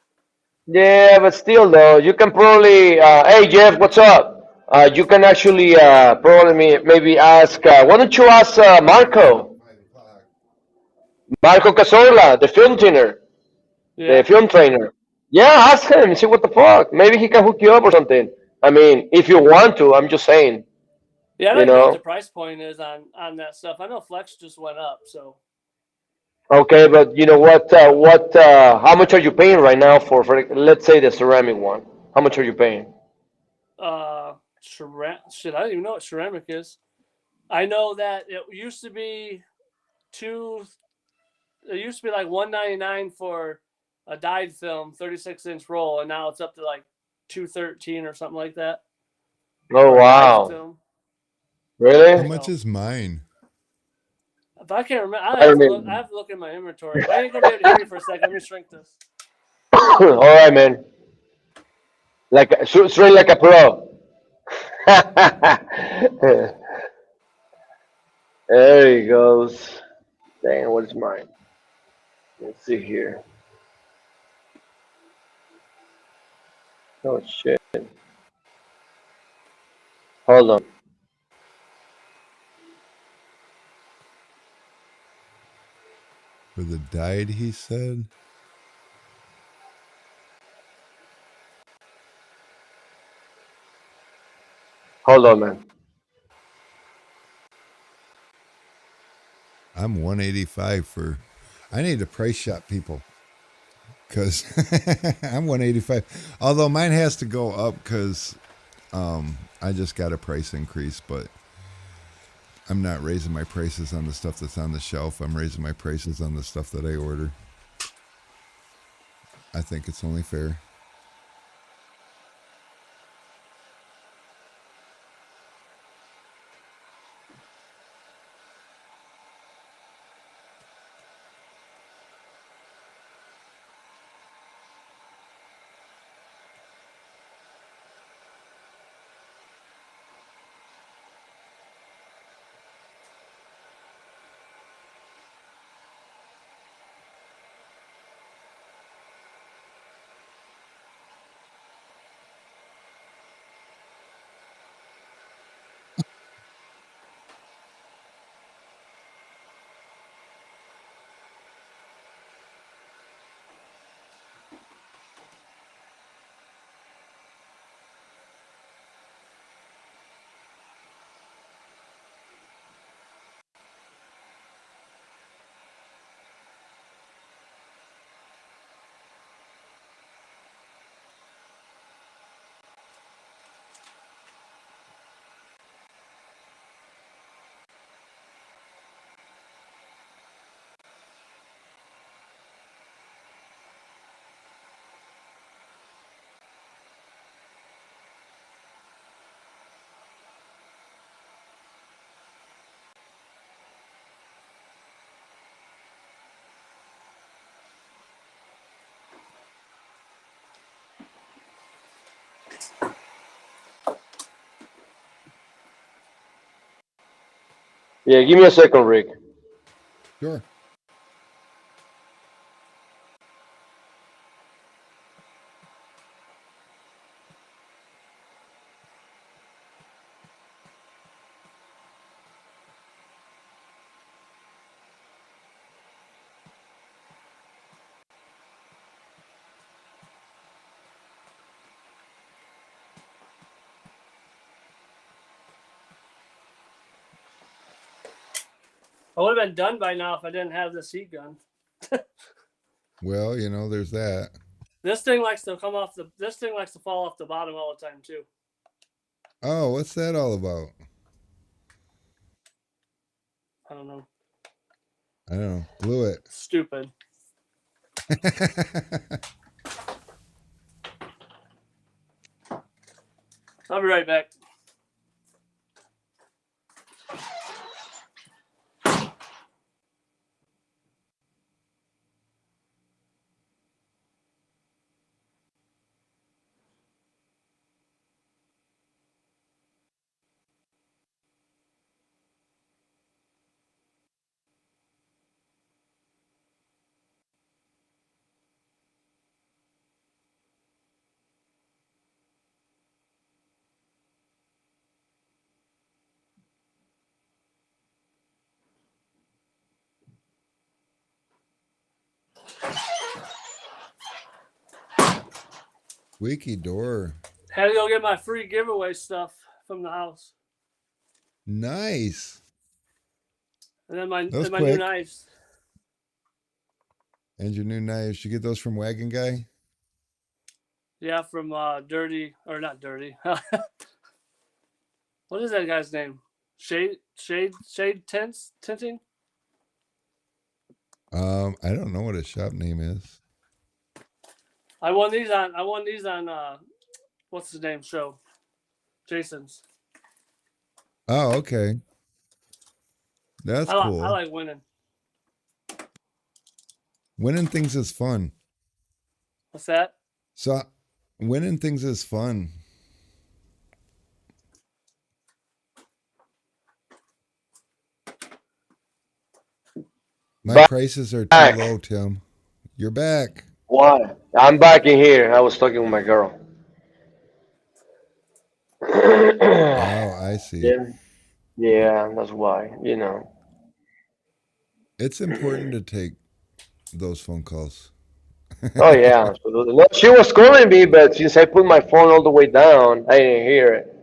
yeah, but still, though, you can probably. Hey, Jeff, what's up? You can actually probably maybe ask. Why don't you ask Marco? 5 o'clock. Marco Casola, the film trainer, the Yeah. film trainer. Yeah, ask him. See what the fuck. Maybe he can hook you up or something. I mean, if you want to, I'm just saying. Yeah, I don't You even know what the know. price point is on that stuff. I know Flex just went up, so Okay, but you know what? How much are you paying right now for let's say the ceramic one? How much are you paying? shit, I don't even know what ceramic is. I know that it used to be two. It used to be like $199 for a dyed film, 36-inch roll, and now it's up to like $213 or something like that Oh for a dyed wow, film. How really? much So is mine? if I can't remember, I don't I even. have to look in my inventory. I ain't gonna be able to hear you for a second. Let me shrink this. All right, man. Like straight like a pro. There he goes. Dang, what is mine? Let's see here. Oh shit. Hold on. For the died, he said. Hold on, man. I'm 185 for. I need to price shop people because I'm 185. Although mine has to go up because I just got a price increase, but I'm not raising my prices on the stuff that's on the shelf. I'm raising my prices on the stuff that I order. I think it's only fair. Yeah, give me a second, Rick. Sure. I would have been done by now if I didn't have this heat gun. Well, there's that. This thing likes to come off the. This thing likes to fall off the bottom all the time too. Oh, what's that all about? I don't know. I don't know. Blew it. Stupid. I'll be right back. Squeaky door. Had to go get my free giveaway stuff from the house, Nice. and then my That was and my new quick. knives. And your new knives. You get those from Wagon Guy? Yeah, from Dirty or not Dirty. What is that guy's name? Shade tinting. I don't know what his shop name is. I won these on what's his name show? Jason's. Oh, okay. That's cool. I like winning. Winning things is fun. What's that? So, winning things is fun. My Back. prices are too low, Tim. You're back. Why? I'm back in here. I was talking with my girl. Oh, I see. Yeah, yeah, that's why. It's important to take those phone calls. Oh yeah, absolutely. No, she was calling me, but since I put my phone all the way down, I didn't hear it.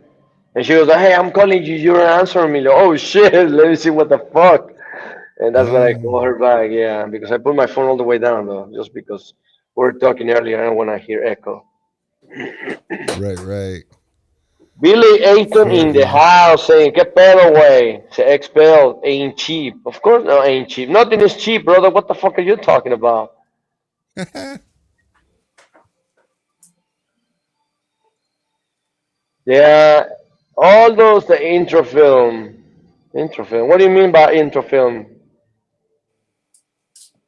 And she was like, "Hey, I'm calling you. You're answering me." Like, oh shit! Let me see what the fuck. And that's when I Oh, call her back. Yeah, because I put my phone all the way down though, just because we were talking earlier. I don't want to hear echo. right. Billy Aiton Fair in the enough. house saying, "¿Qué pedo, güey? Se expelled. Ain't cheap. Of course, no, ain't cheap. Nothing is cheap, brother. What the fuck are you talking about?" Yeah, all those the intro film. Intro film. What do you mean by intro film?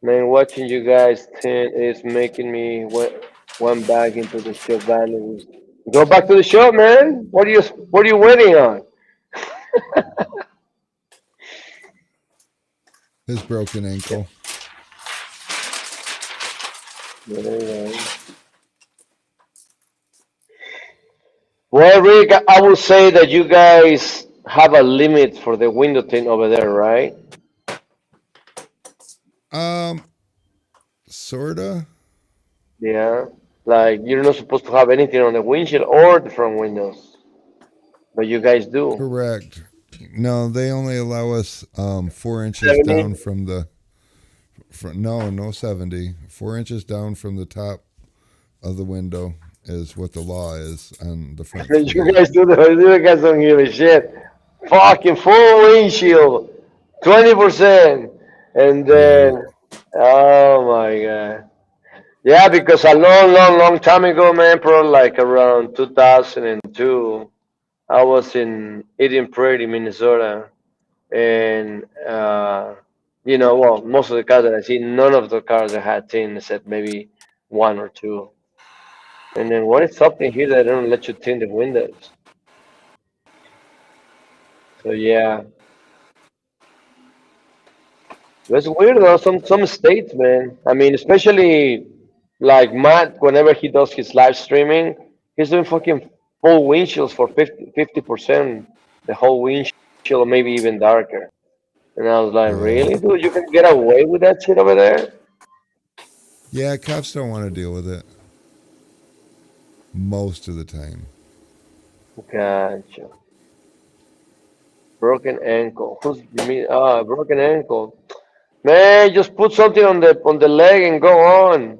Man, watching you guys tin is making me went back into the show values. Go back to the show, man. What are you waiting on? His broken ankle. Yeah. Well, Rick, I would say that you guys have a limit for the window tint over there, right? Um, sorta. Yeah. Like you're not supposed to have anything on the windshield or the front windows, but you guys do. Correct. No, they only allow us 4 inches 70? down from the no 70. 4 inches down from the top of the window is what the law is on the front You three. guys you guys don't give a shit. Fucking full windshield, 20%, and Right. then oh my god. Yeah, because a long, long, long time ago, man, probably like around 2002, I was in Eden Prairie, Minnesota, and well, most of the cars that I see, none of the cars that had tint, except maybe one or two. And then what is something here that don't let you tint the windows? So yeah, That's weird though. Some states, man. I mean, especially like Matt, whenever he does his live streaming, he's doing fucking full windshields for 50%, the whole windshield, maybe even darker. And I was like, Yeah. really, dude? You can get away with that shit over there? Yeah, cops don't want to deal with it most of the time. Gotcha. Broken ankle. Who's me? Ah, broken ankle. Man, just put something on the leg and go on.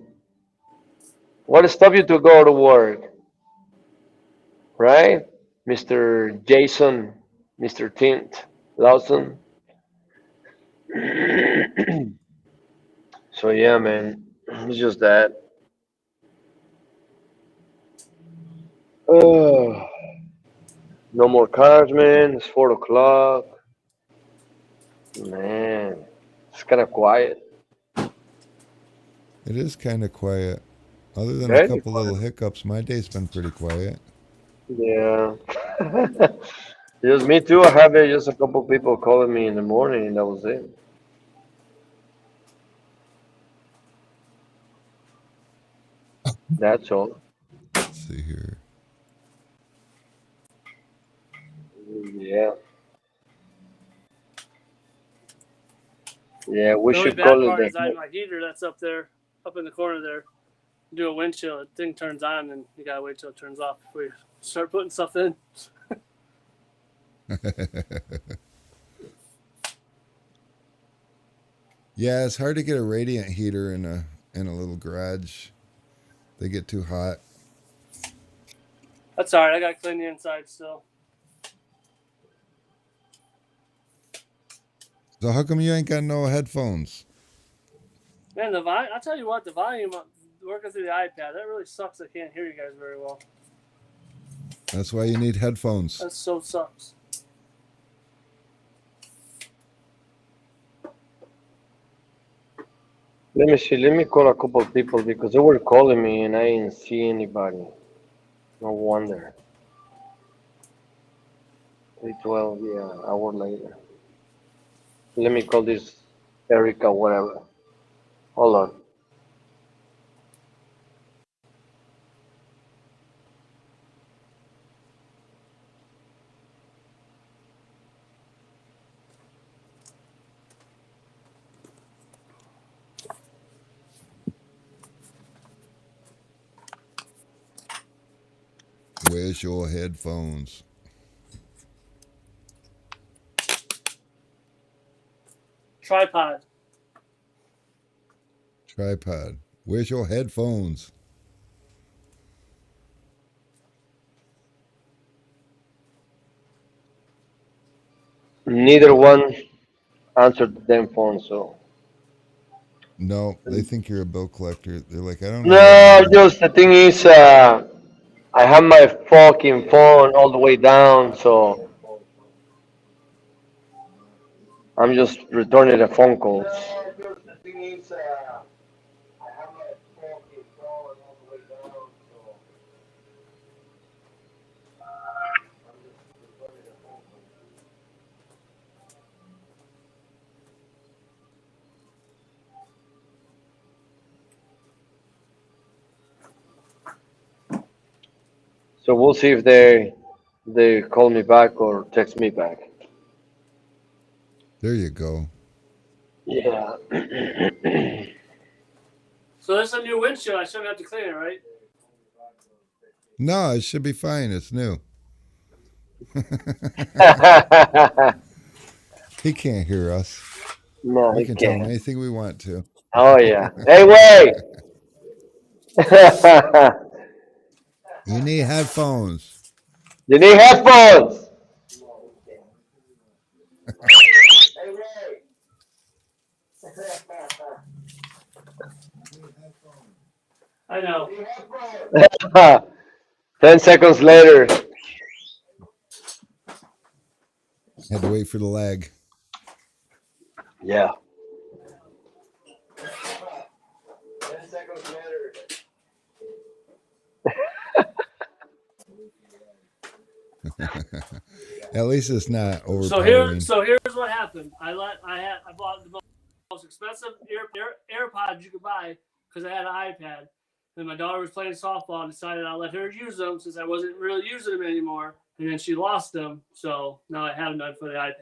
What stop you to go to work, right, Mister Jason, Mister Tint Lawson? So yeah, man, it's just that. Uh, no more cars, man. It's 4 o'clock. Man, it's kind of quiet. It is kind of quiet. Other than a Very couple little quiet. hiccups, my day's been pretty quiet. Yeah. Just me too. I have just a couple people calling me in the morning, and that was it. That's all. Let's see here. Yeah. Yeah, we The only should bad call it part the is I have my heater that's up there, up in the corner there. Do a windshield, the thing turns on, and you gotta wait till it turns off before you start putting stuff in. Yeah, it's hard to get a radiant heater in a little garage. They get too hot. That's alright. I gotta clean the inside still. So how come you ain't got no headphones? Man, the volume. I'll tell you what, the volume working through the iPad that really sucks. I can't hear you guys very well. That's why you need headphones. That so sucks. Let me see. Let me call a couple of people because they were calling me and I didn't see anybody. No wonder. 3:12. Yeah, hour later. Let me call this Erica, whatever. Hold on. Where's your headphones? Tripod. Tripod. Where's your headphones? Neither one answered the damn phone, so. No, they think you're a bill collector. They're like, I don't know that No, number. just the thing is, I have my fucking phone all the way down, so I'm just returning the phone calls. So we'll see if they call me back or text me back. There you go. Yeah. So this is a new windshield. I shouldn't have to clean it, right? No, it should be fine. It's new. He can't hear us. No, We he can tell him can't. anything we want to. Oh yeah. Hey, wait. You need headphones. You need headphones. I know. 10 seconds later. Had to wait for the lag. Yeah. 10 seconds later. At least it's not So overpowering. here's what happened. I bought the most expensive AirPods you could buy because I had an iPad. And my daughter was playing softball and decided I'll let her use them since I wasn't really using them anymore. And then she lost them, so now I have them for the iPad.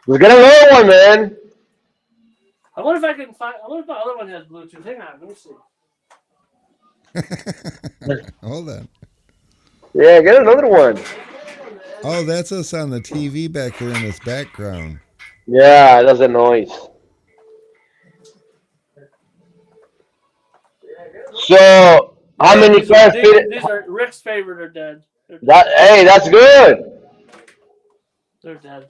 We're gonna learn one, man. I wonder if I can find. I wonder if my other one has Bluetooth. Hang on, let me see. Hold on. Yeah, get another one. Oh, that's us on the TV back there in this background. Yeah, that's a noise. So, how many cars fit? These are Rick's favorite are dead. That hey, that's good. They're dead.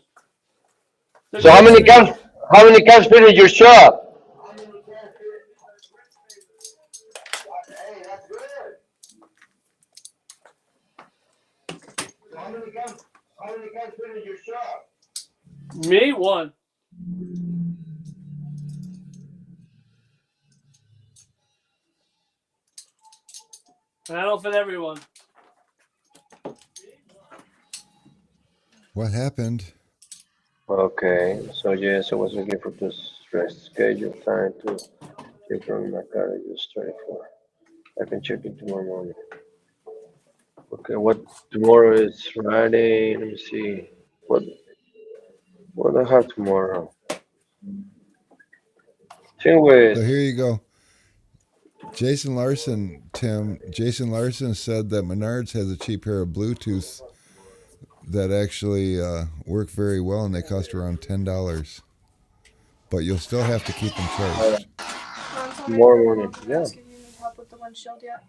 So how many cars? How many cars fit in your shop? How many cars fit in your shop? Me, one. And I don't fit everyone. What happened? Okay, so yes, I was looking for this schedule time to check on my car. I just started for. I can check it tomorrow morning. Okay, what tomorrow is Friday? Let me see. What do I have tomorrow? Think So with here you go. Jason Larson, Tim. Jason Larson said that Menards has a cheap pair of Bluetooth that actually work very well, and they cost around $10. But you'll still have to keep them charged. tomorrow morning. Yeah. Ask if you need help with the windshield yet.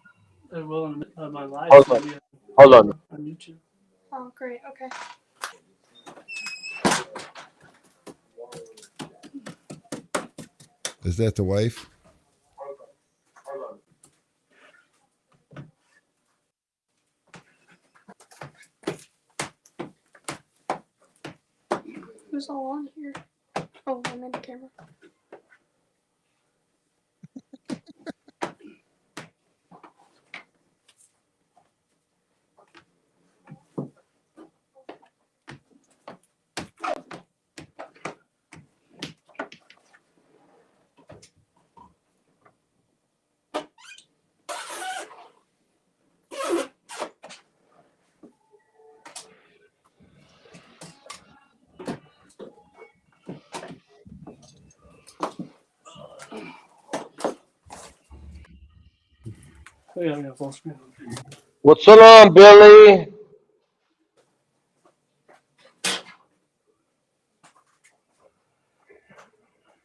I will on my live Hold on. stream Hold on. on YouTube. Oh, great. Okay. Is that the wife? Who's all on here? Oh, I'm in the camera. Oh, yeah, full screen. What's on, Billy?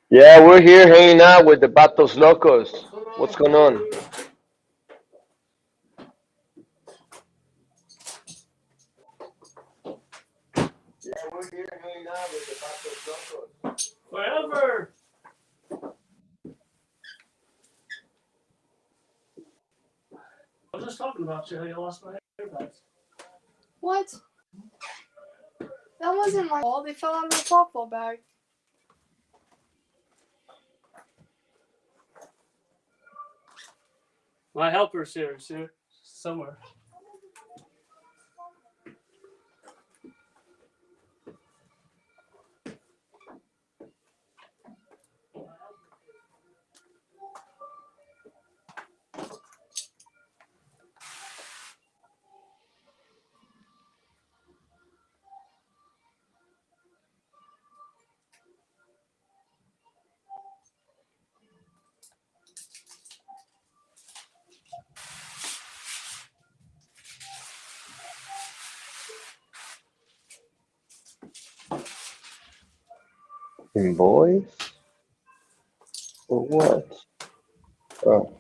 Yeah, we're here hanging out with the Batos Locos. What's going on? Yeah, we're here hanging out with the Batos Locos. Forever. I was just talking about you. How you lost my AirPods. What? That wasn't my fault. They fell out of my softball bag. My helper's here, somewhere. Boys? Or what? Oh.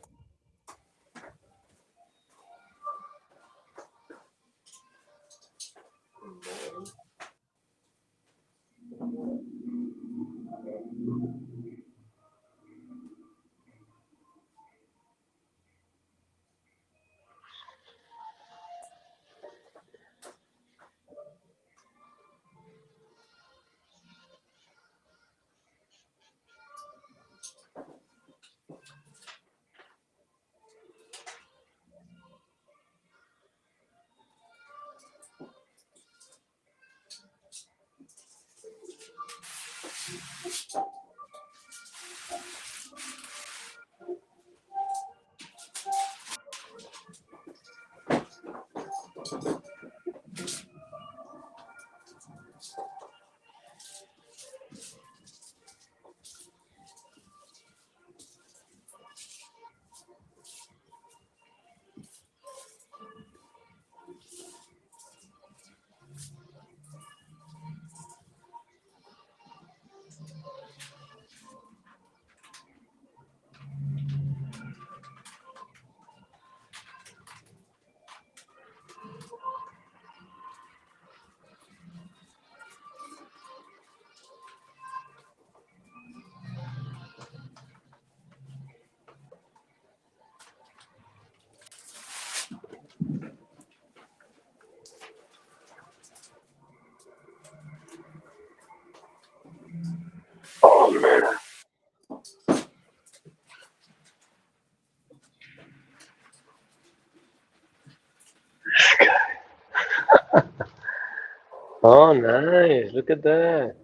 Oh, nice. Look at that.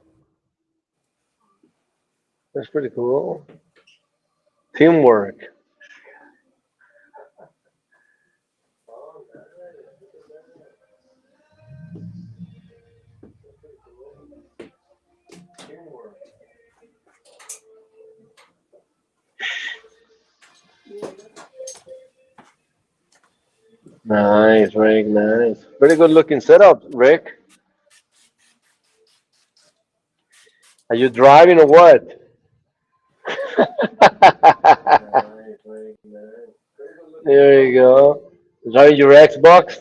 That's pretty cool. Teamwork. Nice, Rick. Nice. Pretty good looking setup, Rick. Are you driving or what? There you go. Driving your Xbox?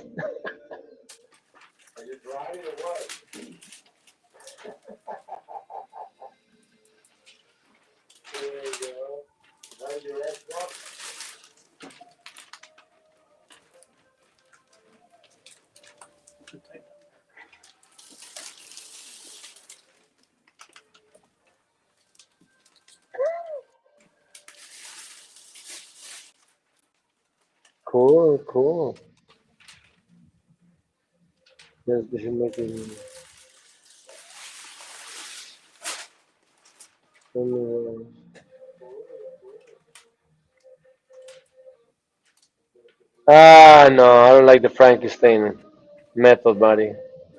Cool, cool. Yes, this is making. Ah, no, I don't like the Frankenstein method, buddy.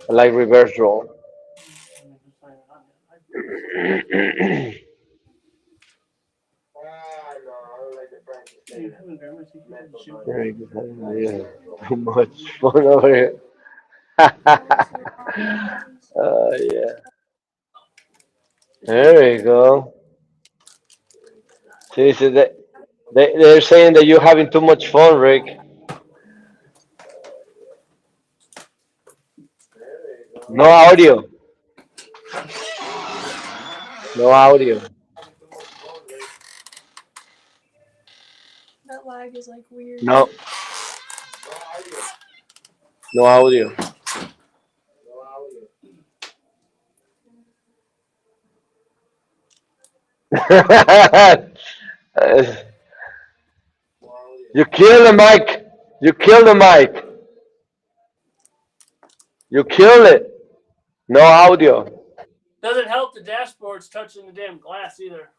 I like reverse roll. Very good. Yeah, too much fun over here. Yeah. There you go. See, so they're saying that you're having too much fun, Rick. No audio. No audio. That lag is like weird. No. No audio. You kill the mic. You kill the mic. You kill it. No audio. Doesn't help the dashboard's touching the damn glass either.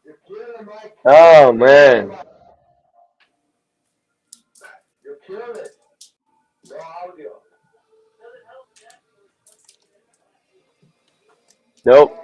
Oh man. Nope.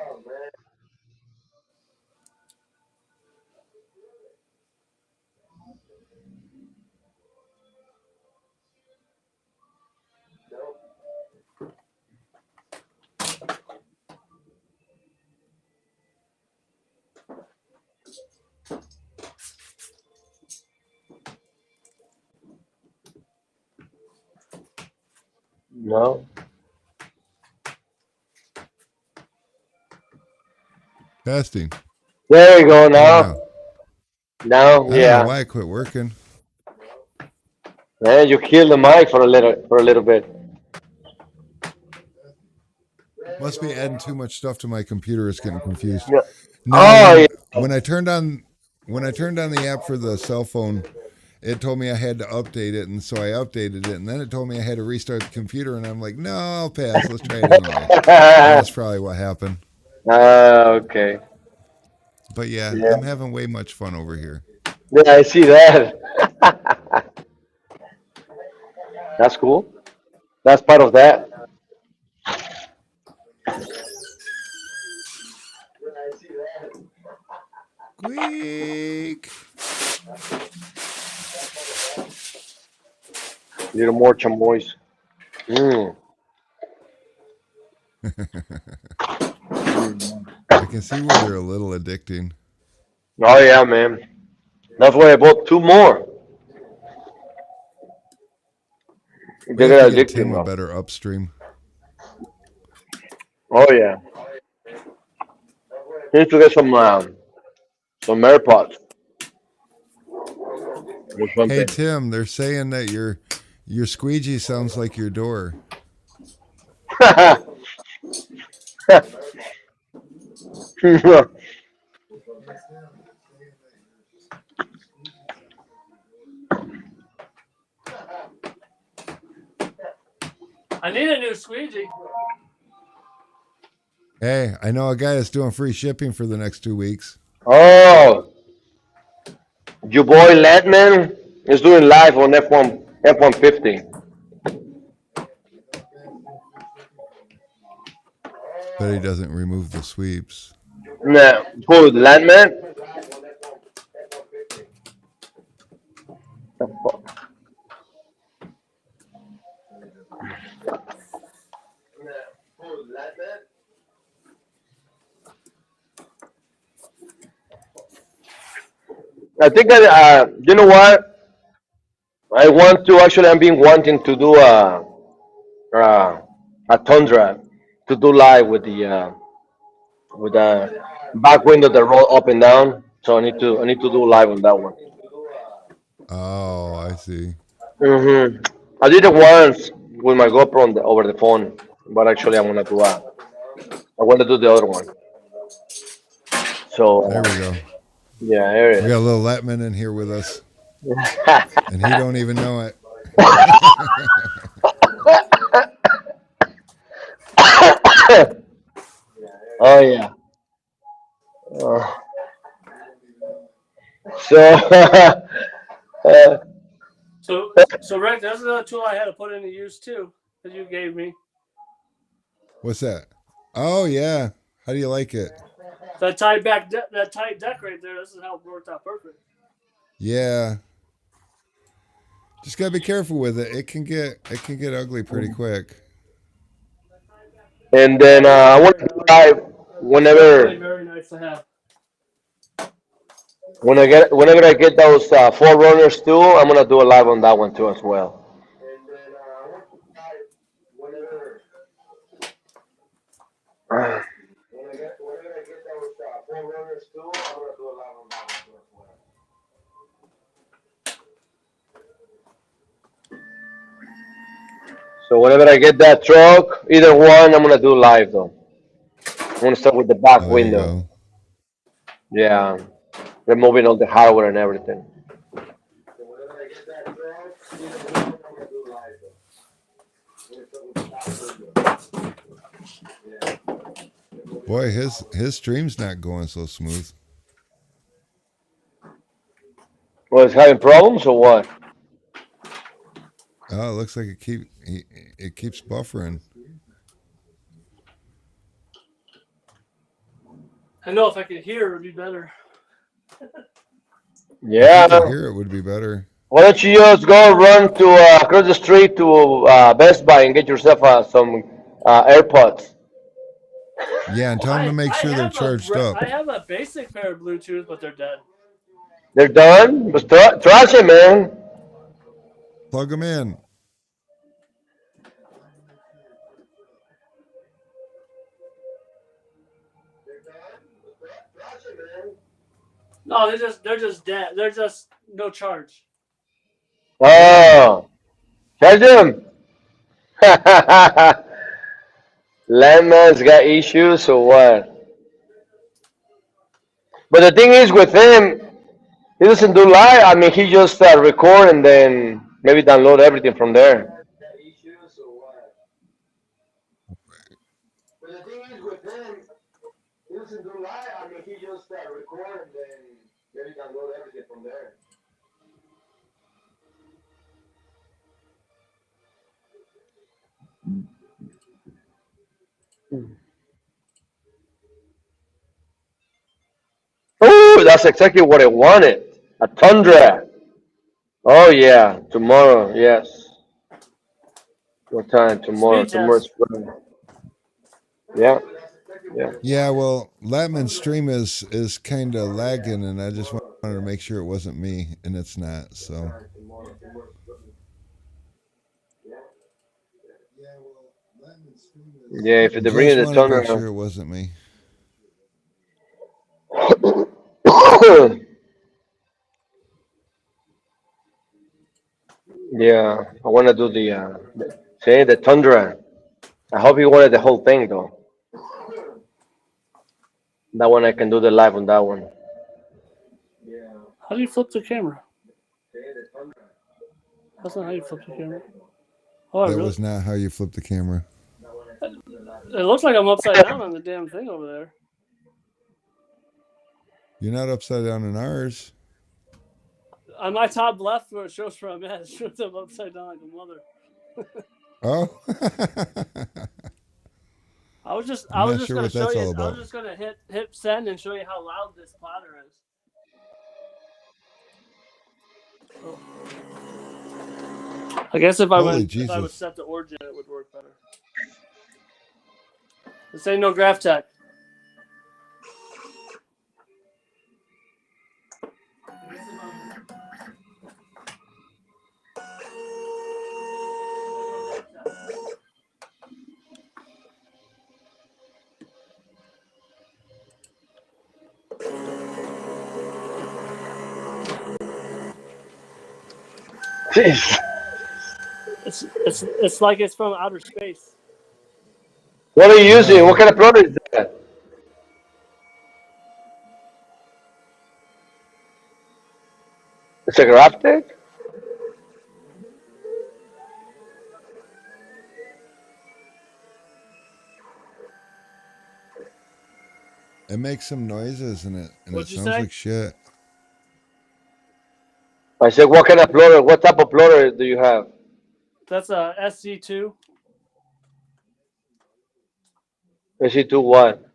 No. Testing. There you go How now. now? Now, I don't know yeah. why it quit working. Man, you kill the mic for a little bit. Must be adding too much stuff to my computer. It's getting confused. Yeah. No, Oh yeah. when I turned on the app for the cell phone, it told me I had to update it, and so I updated it, and then it told me I had to restart the computer, and I'm like, no, I'll pass. Let's try it anyway. And that's probably what happened. Okay. But yeah, Yeah. I'm having way much fun over here. Yeah, I see that. That's cool. That's part of that. Squeak. Little more chamois. Mm. I can see where they're a little addicting. Oh yeah, man. That's why I bought two more. We They have to get get addicted Tim a now. better upstream. Oh yeah. Need to get some AirPods or Hey something. Tim, they're saying that your squeegee sounds like your door. I need a new squeegee. Hey, I know a guy that's doing free shipping for the next 2 weeks. Oh, your boy Ledman is doing live on F150. But he doesn't remove the sweeps. Nah, who, Landman? I think that, you know what? I want to actually, I've been wanting to do a Tundra to do live with the back window that roll up and down. So I need to do live on that one. Oh, I see. I did it once with my GoPro over the phone, but actually I want to do the other one. So There we go. yeah, there We it got a is. little Letman in here with us, and he don't even know it. Oh yeah. Uh, so uh, So Rick, that's another tool I had to put into use too that you gave me. What's that? Oh yeah. How do you like it? That tight back, that tight deck right there. This is how it worked out perfect. Yeah. Just gotta be careful with it. It can get ugly pretty quick. and then I want to try Definitely whenever very nice to have. whenever I get those four runners too. I'm gonna do a live on that one too as well. So whenever I get that truck, either one, I'm gonna do live though. I'm gonna start with the back Oh, there you window. go. Yeah, removing all the hardware and everything. Boy, his stream's not going so smooth. Well, it's having problems or what? Oh, it looks like it keeps buffering. I know if I could hear, it would be better. If you Yeah. could hear it, would be better. Why don't you just go run to across the street to Best Buy and get yourself some AirPods? Yeah, and tell them to I make I sure they're have a charged up. I have a basic pair of Bluetooth, but they're dead. They're done. But trash it, man. Plug them in. No, they're just dead. They're just no charge. Oh, charge them. Landman's got issues or what? But the thing is with him, he doesn't do live. I mean, he just record and then maybe download everything from there. Oh, that's exactly what I wanted. A Tundra. Oh yeah, tomorrow. Yes. What time? Tomorrow. Speed Tomorrow's test. Friday. Yeah. Yeah. Yeah, well, Latman's stream is kind of lagging, and I just wanted to make sure it wasn't me, and it's not. So Yeah. If they bring just in the wanted to make Tundra. sure it wasn't me. Yeah. I want to do say the Tundra. I hope you wanted the whole thing though. That one I can do the live on that one. How do you flip the camera? That's not how you flip the camera. Oh, That really? was not how you flip the camera. It looks like I'm upside down on the damn thing over there. You're not upside down in ours. On my top left, where it shows where I'm at, it shows I'm upside down like a mother. Oh. I was just I'm not gonna sure what show that's you. all I about. was just gonna hit send and show you how loud this plotter is. Oh. I guess if I Holy if I would Jesus. set the origin, it would work better. This ain't no graph tech. Jeez. It's like it's from outer space. What are you Yeah. using? What kind of plotter is that? It's a graphic? It makes some noises and it What'd you sounds say? like shit. I said, what kind of plotter? What type of plotter do you have? That's a SC2. SC2 what?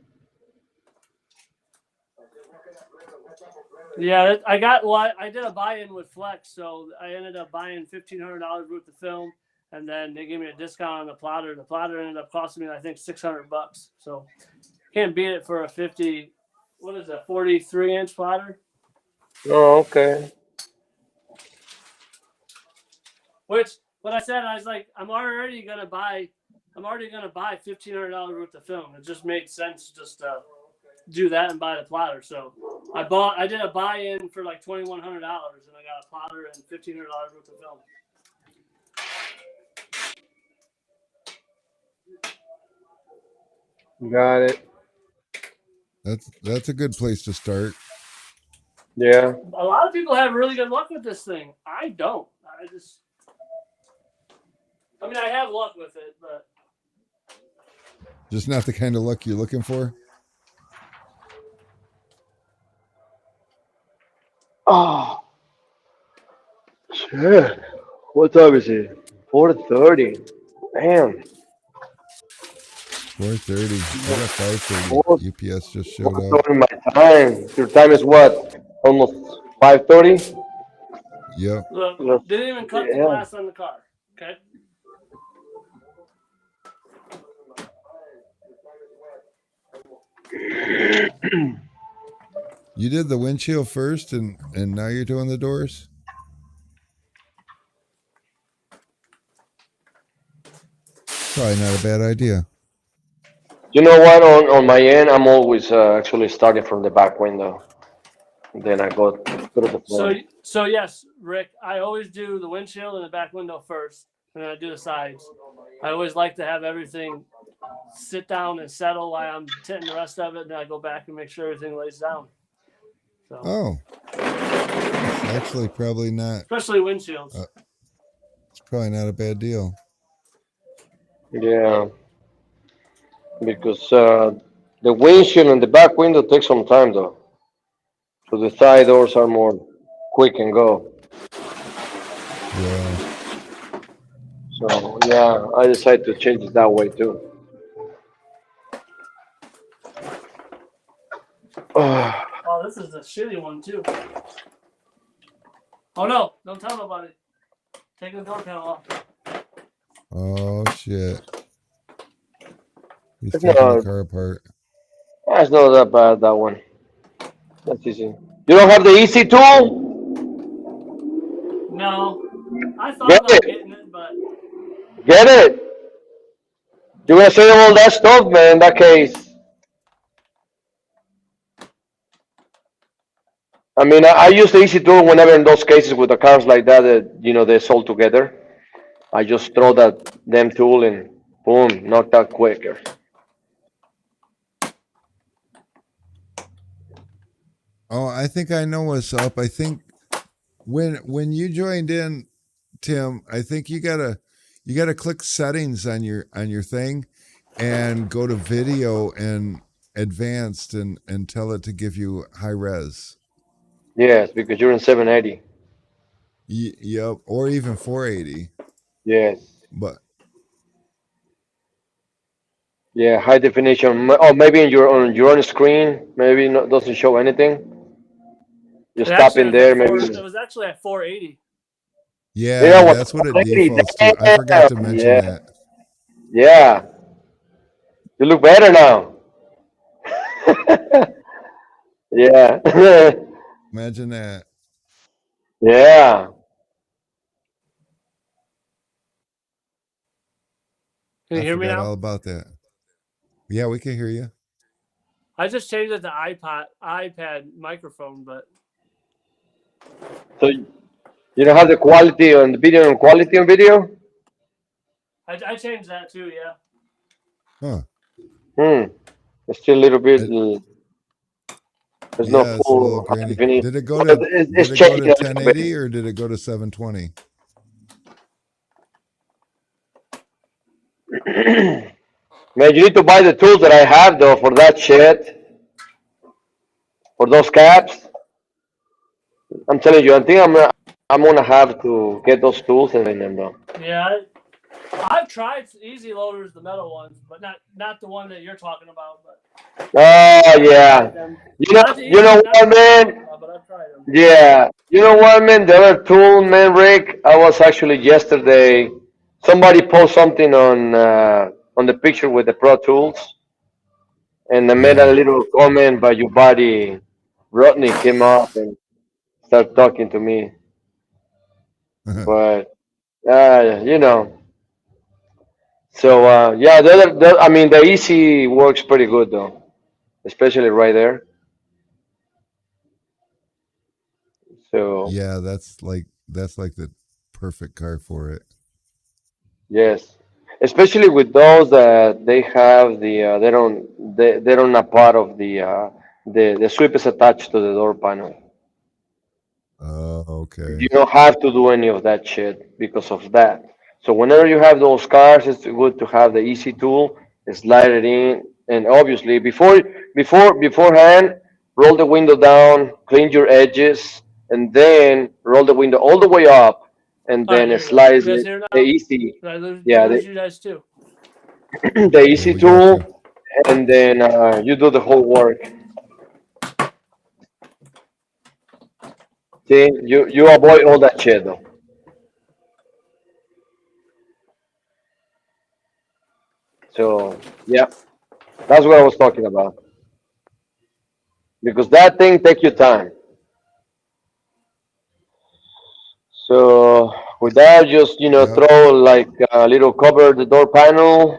Yeah, I got. Well, I did a buy-in with Flex, so I ended up buying $1,500 worth of film, and then they gave me a discount on the plotter. The plotter ended up costing me, I think, $600. So can't beat it for a 50. What is that? 43-inch plotter. Oh, okay. Which, what I said, I was like, I'm already gonna buy $1,500 worth of film. It just made sense just to do that and buy the plotter. So I did a buy-in for like $2,100, and I got a plotter and $1,500 worth of film. Got it. That's a good place to start. Yeah. A lot of people have really good luck with this thing. I don't. I mean, I have luck with it, but Just not the kind of luck you're looking for. Oh, shit. What time is it? 4:30. Damn. 4:30. I got 5:30. Four- UPS just showed up. 4:30 my time. Your time is what? Almost 5:30? Yep. look, didn't even cut the Yeah. glass on the car. Okay. You did the windshield first, and now you're doing the doors. Probably not a bad idea. You know what? On my end, I'm always actually starting from the back window. Then I go through the So front. so yes, Rick, I always do the windshield and the back window first, and then I do the sides. I always like to have everything sit down and settle while I'm tinting the rest of it, and then I go back and make sure everything lays down. So Oh, it's actually probably not. especially windshields. It's probably not a bad deal. Yeah. Because the windshield and the back window take some time though. So the side doors are more quick and go. Yeah. So yeah, I decided to change it that way too. Oh, this is a shitty one too. Oh no! Don't tell nobody. Take the door panel off. Oh shit. He's It's taking the not, car apart. it's not that bad, that one. That's easy. You don't have the easy tool? No, I thought Get about it. getting it, but Get it. You're gonna save all that stuff, man, in that case. I mean, I use the easy tool whenever in those cases with the cars like that, they're sold together. I just throw that them tool and boom, knock that quicker. Oh, I think I know what's up. I think when you joined in, Tim, I think you gotta click settings on your thing, and go to video and advanced and tell it to give you high res. Yes, because you're in 780. Yep, or even 480. Yes. But Yeah, high definition. Or maybe on your own screen, maybe not, doesn't show anything. Just It tap actually in was at there, four. maybe. It was actually at 480. Yeah, yeah, what? that's what it 480. defaults to. I forgot to Damn. mention Yeah, that. yeah. You look better now. Yeah. Imagine that. Yeah. Can I you hear me forgot now? all about that. Yeah, we can hear you. I just changed it to iPad microphone, but So you don't have the quality on the video and quality on video? I changed that too. Yeah. Huh. Hmm. It's still a little bit. It, There's no yeah, it's a little full high grainy. definition. Did it go Well, to it's did it go changing to a little bit. 1080 or did it go to 720? Man, you need to buy the tools that I have though for that shit, for those caps. I'm telling you, I think I'm gonna have to get those tools and them though. Yeah. I've tried easy loaders, the metal ones, but not the one that you're talking about. But Oh I've yeah. tried them. You know, Not the you easy, know not the what, one you're talking man? about, but I've tried them. Yeah. You know what, man? The other tool, man, Rick. I was actually yesterday. Somebody posted something on the picture with the Pro Tools, and I made a Yeah. little comment by your buddy. Rodney came up and started talking to me, but you know. So yeah, I mean, the easy works pretty good though, especially right there. So Yeah, that's like the perfect car for it. yes, especially with those that they have they don't a part of the sweep is attached to the door panel. Oh, okay. You don't have to do any of that shit because of that. So whenever you have those cars, it's good to have the easy tool, slide it in, and obviously beforehand, roll the window down, clean your edges, and then roll the window all the way up, and All right, then there you go. slice You guys it. here The now? easy, Did I yeah, lose you guys too? the Yeah, easy we got you. tool, and then you do the whole work. See, you avoid all that shit though. So yeah, that's what I was talking about. Because that thing take your time. So with that, just Yep. throw like a little cover the door panel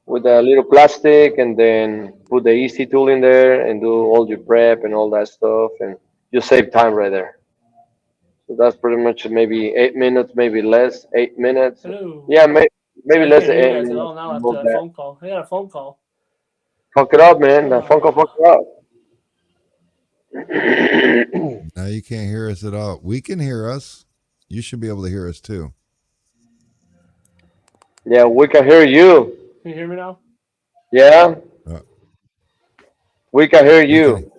with a little plastic, and then put the easy tool in there and do all your prep and all that stuff, and you save time right there. So that's pretty much maybe 8 minutes, maybe less, 8 minutes. Hello. Yeah, Yeah, maybe I less can't than hear you eight guys at minutes. all now after Remove that that. phone call. I got a phone call. Fuck it up, man. That Oh. Funko fuck it up. Now you can't hear us at all. We can hear us. You should be able to hear us too. Yeah, we can hear you. Can you hear me now? Yeah, Uh, we can hear we can. you.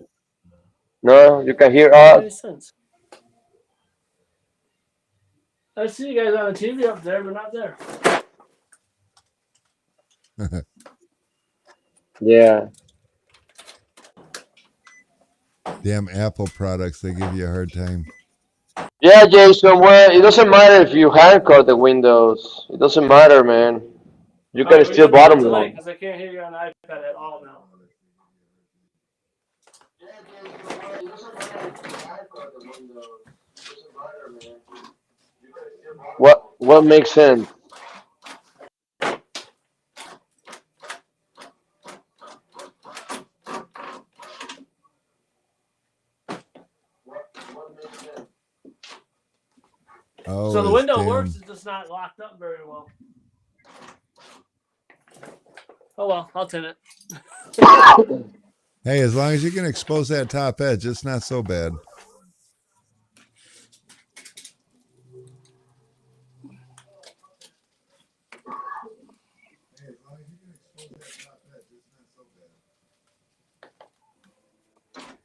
No, you can hear That doesn't make us. any sense. I see you guys on the TV up there, but not there. Yeah. Damn Apple products, they give you a hard time. Yeah, Jason. Well, it doesn't matter if you handcut the windows. It doesn't matter, man. You All can right, we're still gonna do it bottom tonight load. because I can't hear you on the iPad at all now. What makes sense? Oh, So the it's window works, damn. it's just not locked up very well. Oh well, I'll tin it. Hey, as long as you can expose that top edge, it's not so bad.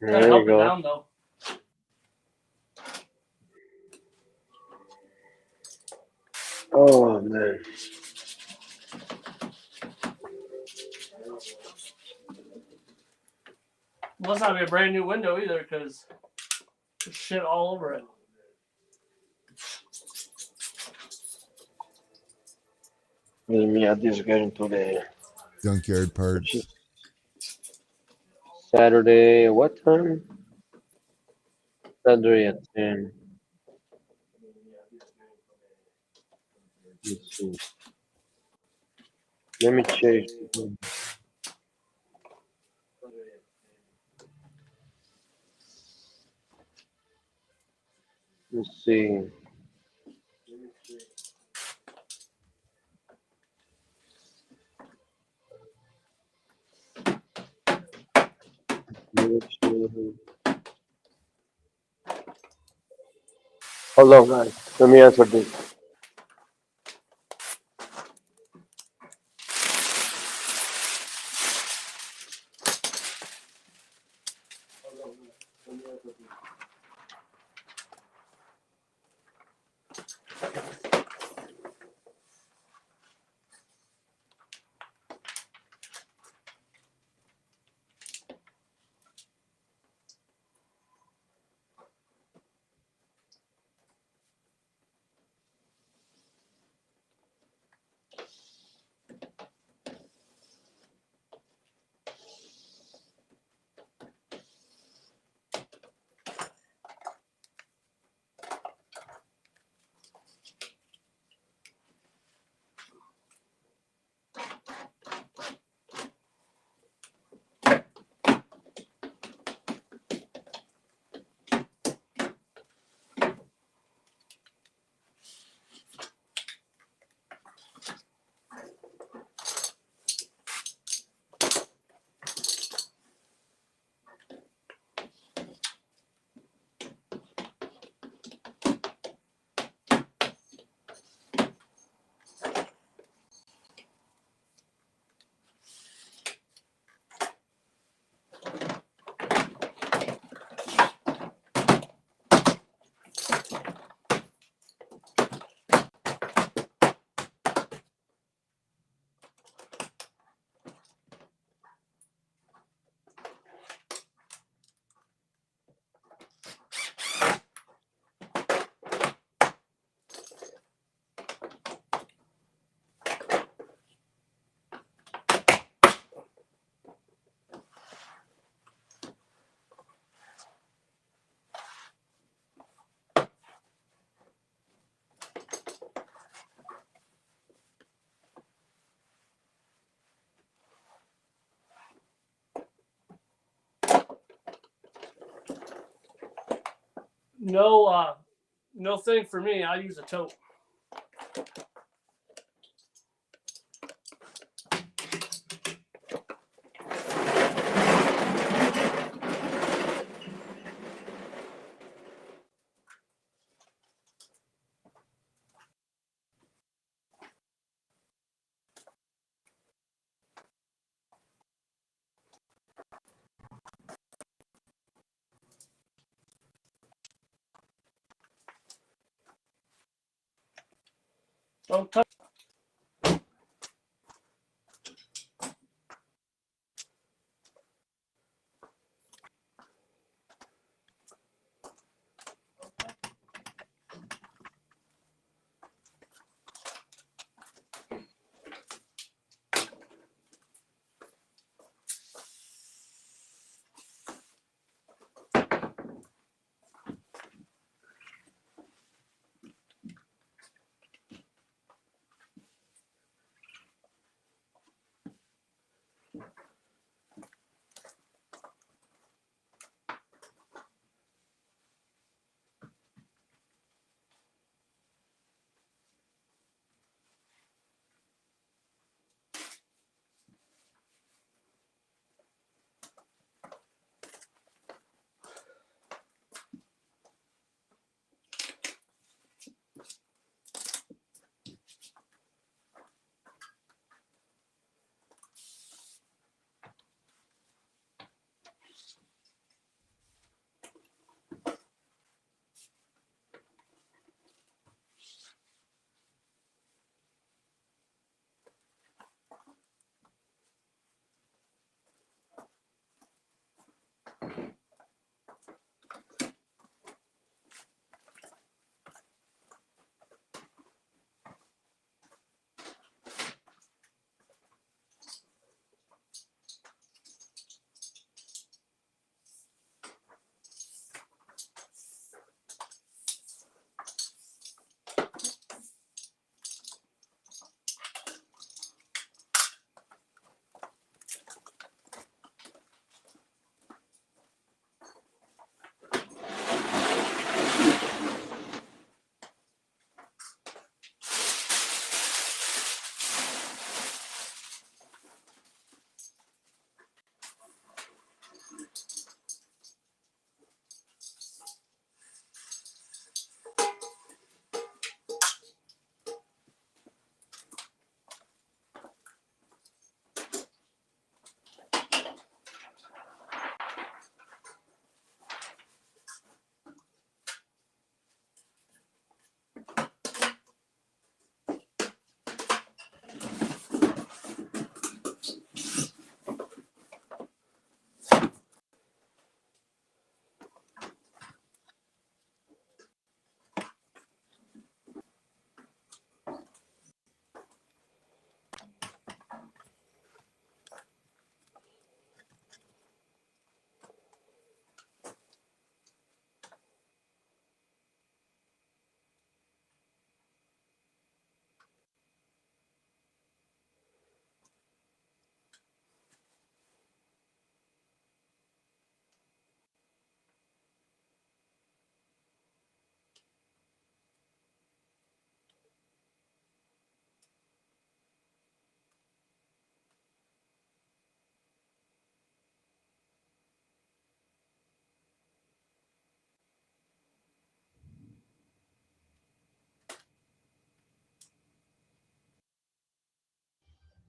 Gotta There help you it go. down though. Oh man. Must not be a brand new window either, because there's shit all over it. Let me add this guy into the Junkyard parts. Saturday. What time? Saturday at 10. Let's see. Let me check. Let's see. Hold on, guys. Let me answer this. No thing for me. I use a tote. Don't touch.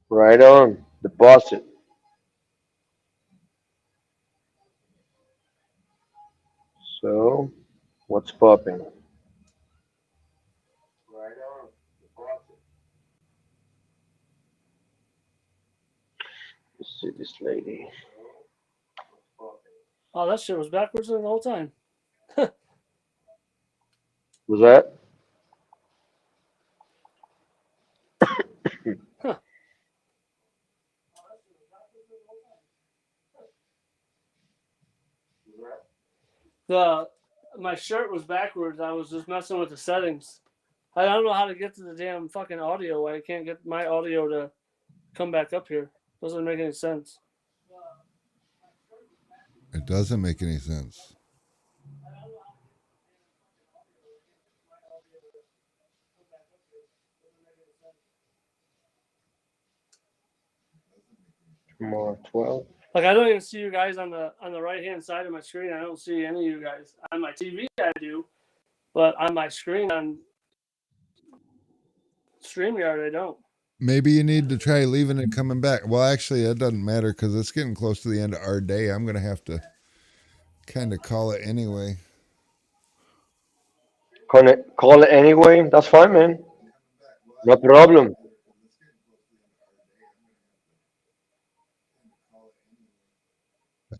Right on. Deposit. So, what's popping? Right on. Deposit. Let's see this lady. Oh, that shit was backwards the whole time. Was that? Huh. The my shirt was backwards. I was just messing with the settings. I don't know how to get to the damn fucking audio. I can't get my audio to come back up here. Doesn't make any sense. It doesn't make any sense. More 12. Like I don't even see you guys on the right hand side of my screen. I don't see any of you guys on my TV. I do, but on my screen on StreamYard, I don't. Maybe you need to try leaving and coming back. Well, actually, that doesn't matter because it's getting close to the end of our day. I'm going to have to kind of call it anyway. Call it anyway. That's fine, man. No problem.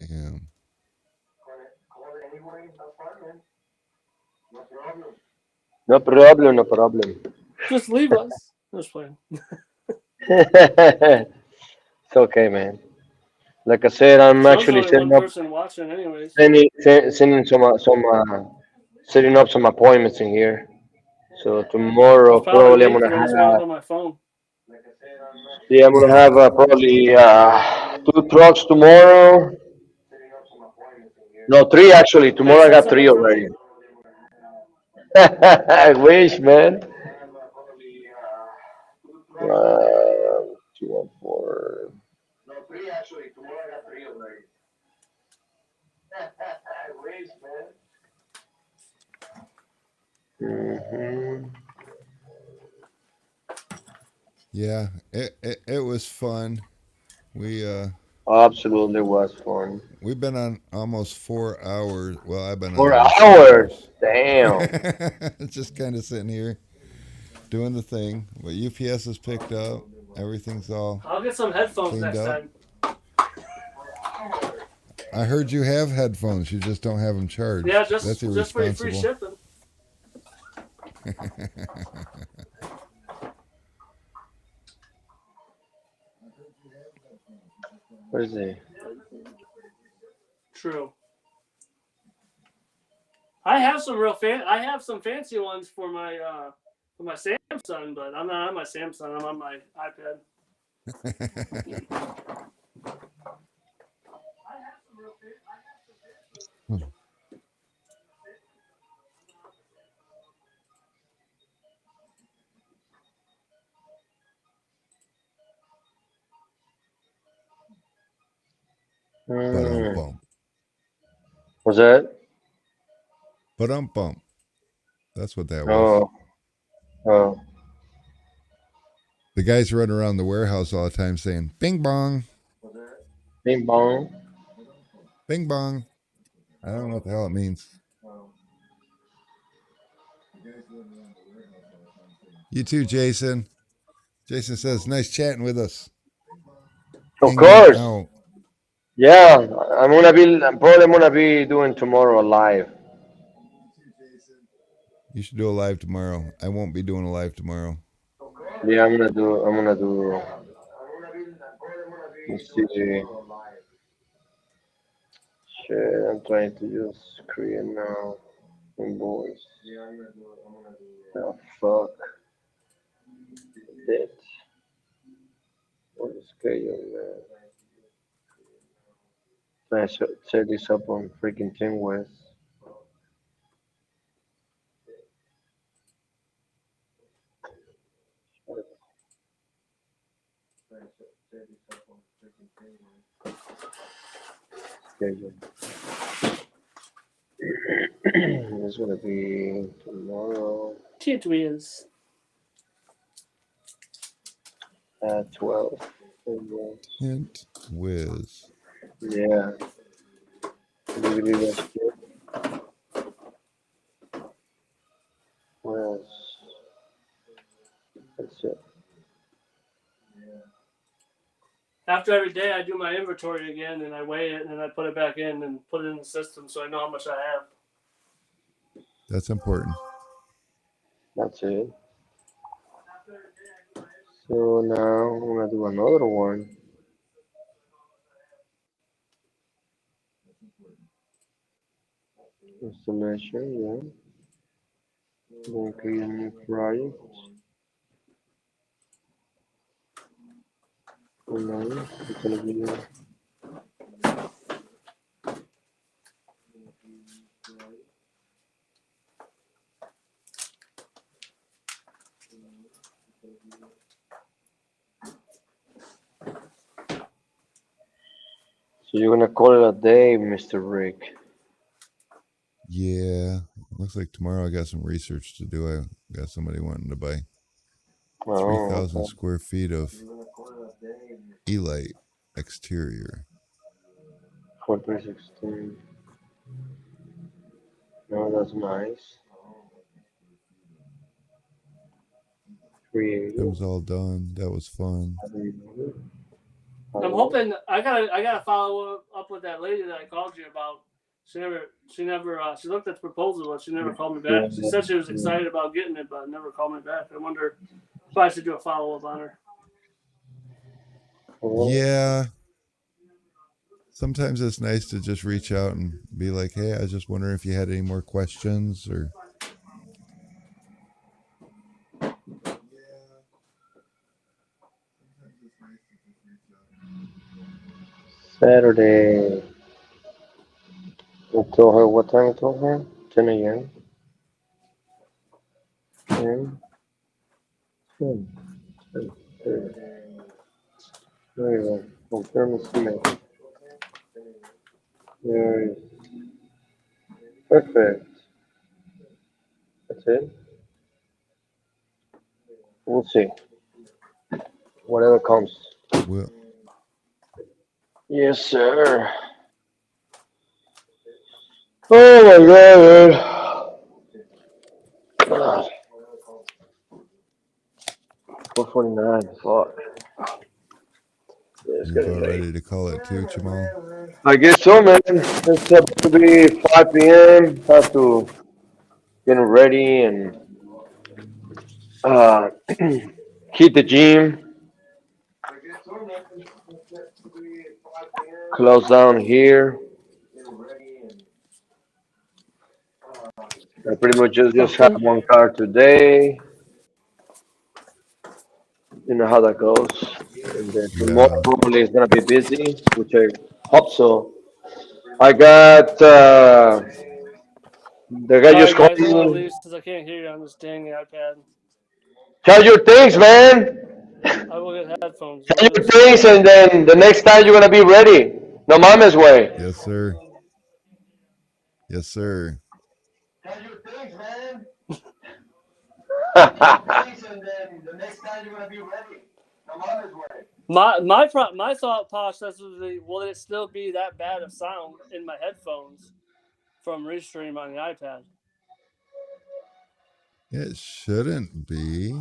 Damn. No problem. No problem. Just leave us. Just playing. It's okay, man. Like I said, I'm So there's actually only one person watching, anyways. sending setting up some appointments in here. So tomorrow It's probably probably I'm me gonna because I just went have on my phone. yeah I'm gonna have probably two trucks tomorrow. No, three actually. Tomorrow I Jason got said three that for me. already. I wish, man. 214. No, three actually. Tomorrow I got three already. I wish, man. Yeah, it was fun. We Absolutely was fun. we've been on almost 4 hours. Well, I've been on For almost hours. 4 hours. Damn. Just kind of sitting here doing the thing. But UPS is picked up. Everything's all I'll get some headphones cleaned next up. time. I heard you have headphones. You just don't have them charged. Yeah, That's just for your free irresponsible. shipping. Where is he? True. I have some I have some fancy ones for my Samsung, but I'm not on my Samsung. I'm on my iPad. Ba-dum-bum. Was that? Ba-dum-bum. That's what that was. Oh, oh. The guys run around the warehouse all the time saying, bing bong, Bing bong. bing bong. I don't know what the hell it means. You too, Jason. Jason says, nice chatting with us. Of Hanging course. out. Yeah, I'm probably gonna be doing tomorrow live. You should do a live tomorrow. I won't be doing a live tomorrow. Yeah, I'm gonna do. Let's see. Shit, I'm trying to use Korean now. Invoice. Oh, fuck. That. What is schedule, man? Trying to set this up on freaking Team West. Schedule. It's gonna be tomorrow It is. at 12. Hint whiz. Yeah. Really, that's good. What else? That's it. After every day, I do my inventory again and I weigh it and then I put it back in and put it in the system so I know how much I have. That's important. That's it. So now I'm gonna do another one. Installation, yeah. Then create a new project. And then it's gonna be so you're gonna call it a day, Mr. Rick. Yeah. Looks like tomorrow I got some research to do. I got somebody wanting to buy Oh, 3,000 okay. square feet of Elite exterior. 4316. No, that's nice. It Creative. was all done. That was fun. I'm hoping I gotta follow up with that lady that I called you about. She she looked at the proposal but she never called me back. She said she was excited about getting it but never called me back. I wonder if I should do a follow up on her. Yeah. Sometimes it's nice to just reach out and be like, hey, I was just wondering if you had any more questions or. Saturday. I told her what time I told her? 10 a.m. 10, 10, 10, 10. There you go. Confirm the email. There it is. Perfect. That's it. We'll see. Whatever comes. Well, Yes, sir. Oh my god, 4:49. Fuck. Yeah, it's you getting about late. ready to call it too, Jamal? I guess so, man. It's about to be 5 p.m. Have to get ready and uh, hit the gym. Close down here. I pretty much just have Okay. one car today. You know how that goes. And then tomorrow Yeah. probably is gonna be busy, which I hope so. I got the guy Sorry just called guys, I'm gonna me. leave since I can't hear you on this dang iPad. Charge your things, man. I will get headphones. Charge Look at your this. things, and then the next time you're gonna be ready. No mames, way. Yes, sir. Yes, sir. Charge your things, man. And then the next time you're gonna be ready. No mames, way. My thought process was, will it still be that bad of sound in my headphones from Restream on the iPad? It shouldn't be.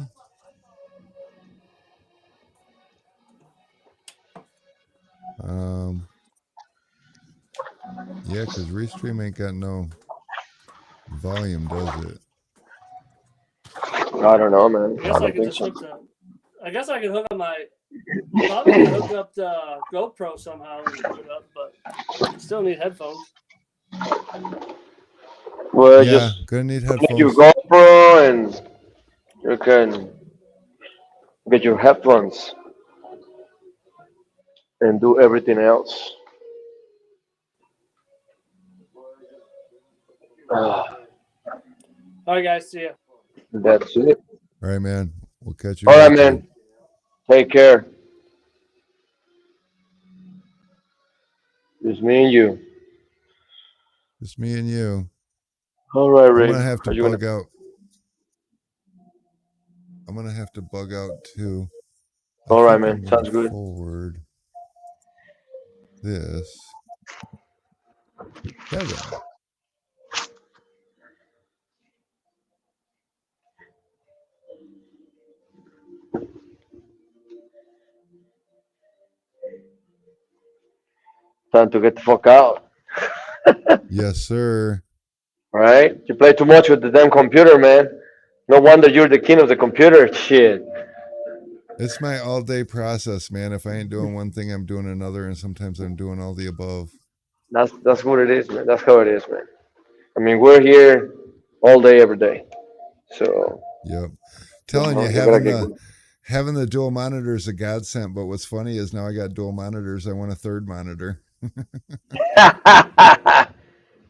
Um, yeah, because Restream ain't got no volume, does it? I don't know, man. I I guess I don't could think just so. hook the. I guess I could hook up my. Probably could hook up the GoPro somehow and hook it up, but still need headphones. Well, Yeah, just gonna need connect your headphones. GoPro and you can get your headphones and do everything else. All right, guys, see ya. That's it. All right, man. We'll catch you All right, later. man. Take care. Just me and you. Just me and you. All right, I'm Rick. gonna have to Are you gonna? bug out. I'm gonna have to bug out too. I All right, think man. I'm gonna Sounds good. forward this to Kevin. Time to get the fuck out. Yes, sir. Right? You play too much with the damn computer, man. No wonder you're the king of the computer. Shit. It's my all day process, man. If I ain't doing one thing, I'm doing another, and sometimes I'm doing all the above. That's what it is, man. That's how it is, man. I mean, we're here all day, every day. So Yep. Telling you, you gotta get good. having the dual monitor is a godsend. But what's funny is now I got dual monitors. I want a third monitor.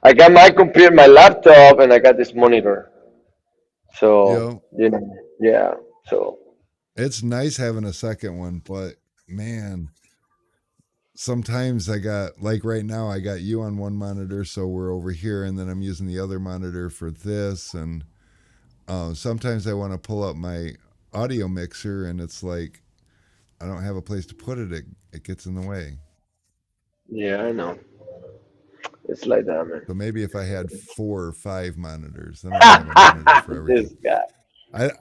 I got my computer, my laptop, and I got this monitor. So Yep. yeah. So It's nice having a second one, but man, sometimes I got like right now I got you on one monitor, so we're over here, and then I'm using the other monitor for this, and sometimes I want to pull up my audio mixer, and it's like I don't have a place to put it. It gets in the way. yeah, I know. It's like that, man. So maybe if I had 4 or 5 monitors, then I would have a monitor for everything. This guy.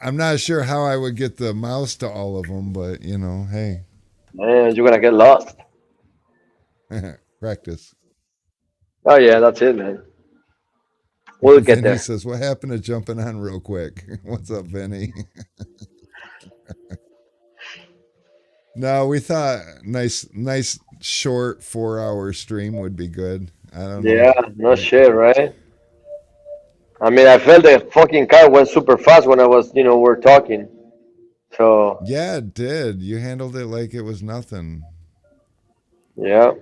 I'm not sure how I would get the mouse to all of them, but hey, Man, you're gonna get lost. practice. Oh yeah, that's it, man. We'll get Vinny there. says, "What happened to jumping on real quick?" What's up, Vinny? No, we thought nice short 4 hour stream would be good. I don't know. Yeah, no We, shit, right? I mean, I felt the fucking car went super fast when I was, we're talking. So, yeah, it did. You handled it like it was nothing. yeah.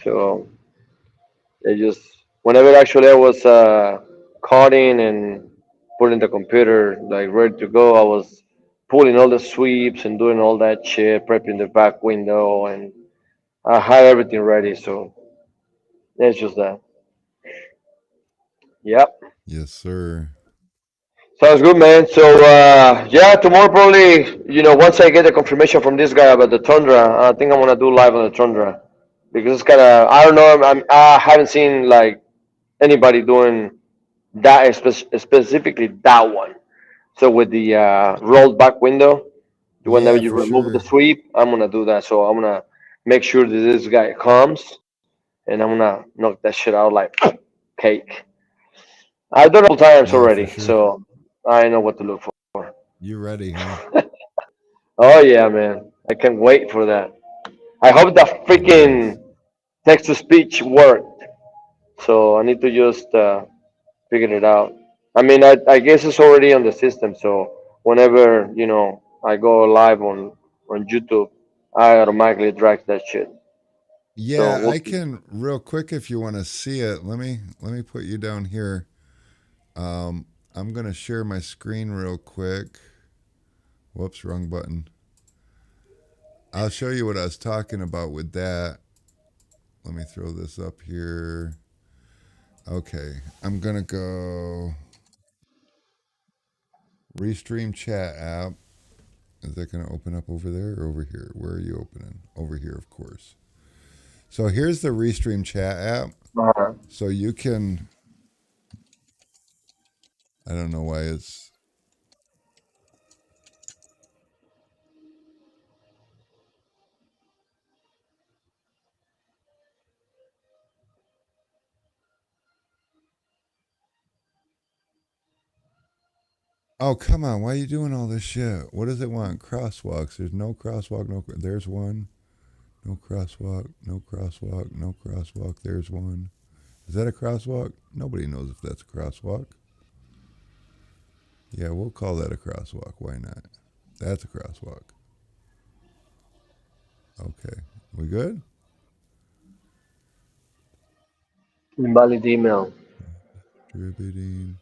So, it just, whenever actually I was cutting and putting the computer like ready to go, I was pulling all the sweeps and doing all that shit, prepping the back window, and I had everything ready. So, it's just that. Yep. Yes, sir. Sounds good, man. So yeah, tomorrow probably, once I get the confirmation from this guy about the Tundra, I think I'm gonna do live on the Tundra because it's kind of I don't know. I haven't seen like anybody doing that specifically that one. So with the rolled back window, whenever Yeah, you for remove the sure. sweep, I'm gonna do that. So I'm gonna make sure that this guy comes and I'm gonna knock that shit out like cake. I've done it a couple times Yeah, for already, sure. so I know what to look for. You ready, huh? Oh yeah, man. I can't wait for that. I hope that Nice. freaking text to speech worked. So I need to just figure it out. I mean, I guess it's already on the system. So whenever, I go live on YouTube, I automatically drag that shit. So Yeah, we'll I see. can real quick if you want to see it. Let me put you down here. I'm gonna share my screen real quick. Whoops, wrong button. I'll show you what I was talking about with that. Let me throw this up here. Okay, I'm gonna go Restream chat app. Is that gonna open up over there or over here? Where are you opening? Over here, of course. So here's the Restream chat app. Uh-huh. So you can. I don't know why it's. Oh, come on. Why are you doing all this shit? What does it want? Crosswalks. There's no crosswalk. No. There's one. No crosswalk. No crosswalk. No crosswalk. There's one. Is that a crosswalk? Nobody knows if that's a crosswalk. Yeah, we'll call that a crosswalk. Why not? That's a crosswalk. Okay. We good? Invalid email. Distributing.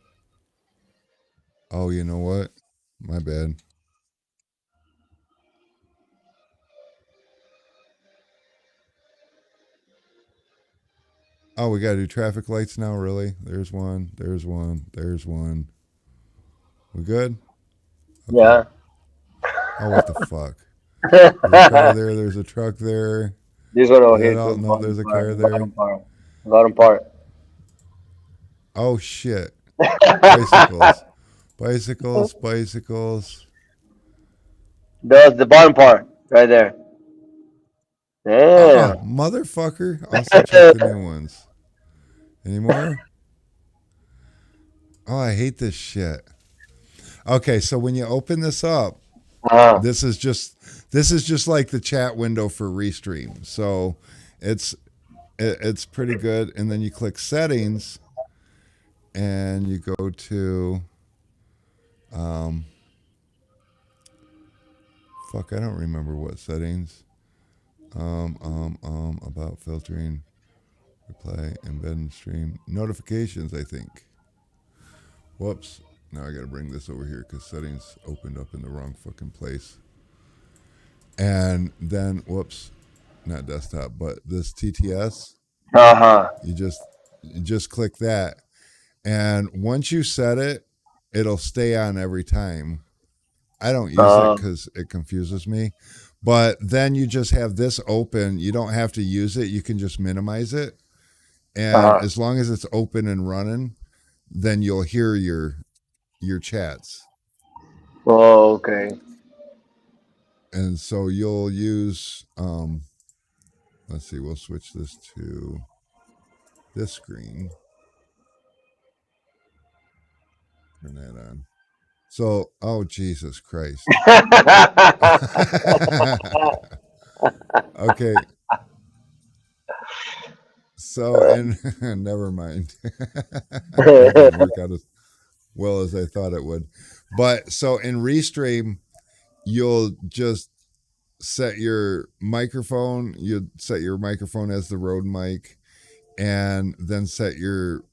Oh, you know what? My bad. Oh, we got to do traffic lights now, really? There's one. There's one. There's one. We good? Okay. Yeah. Oh, what the fuck? There's a car there. There's a truck there. This one over Is that here all? too. No, Bottom there's a part. car Bottom there. part. Bottom part. Oh shit! Bicycles, bicycles, bicycles. That's the bottom part right there. Ah, Damn. motherfucker! Also check the new ones. Any more? Oh, I hate this shit. Okay, so when you open this up, Uh-huh. this is just like the chat window for Restream. So it's it's pretty good. And then you click settings, and you go to um, fuck, I don't remember what settings. About filtering, reply, embed stream notifications. I think. Whoops. Now I got to bring this over here because settings opened up in the wrong fucking place. And then, whoops, not desktop, but this TTS. Uh-huh. You just click that, and once you set it, it'll stay on every time. I don't use it Uh, because it confuses me. But then you just have this open. You don't have to use it. You can just minimize it, and uh-huh. as long as it's open and running, then you'll hear your chats. Oh, okay. And so you'll use let's see, we'll switch this to this screen. Turn that on. So, oh Jesus Christ. Okay. So in never mind. That didn't work out as well as I thought it would. But so in Restream, you'll just set your microphone, you set your microphone as the Rode mic, and then set your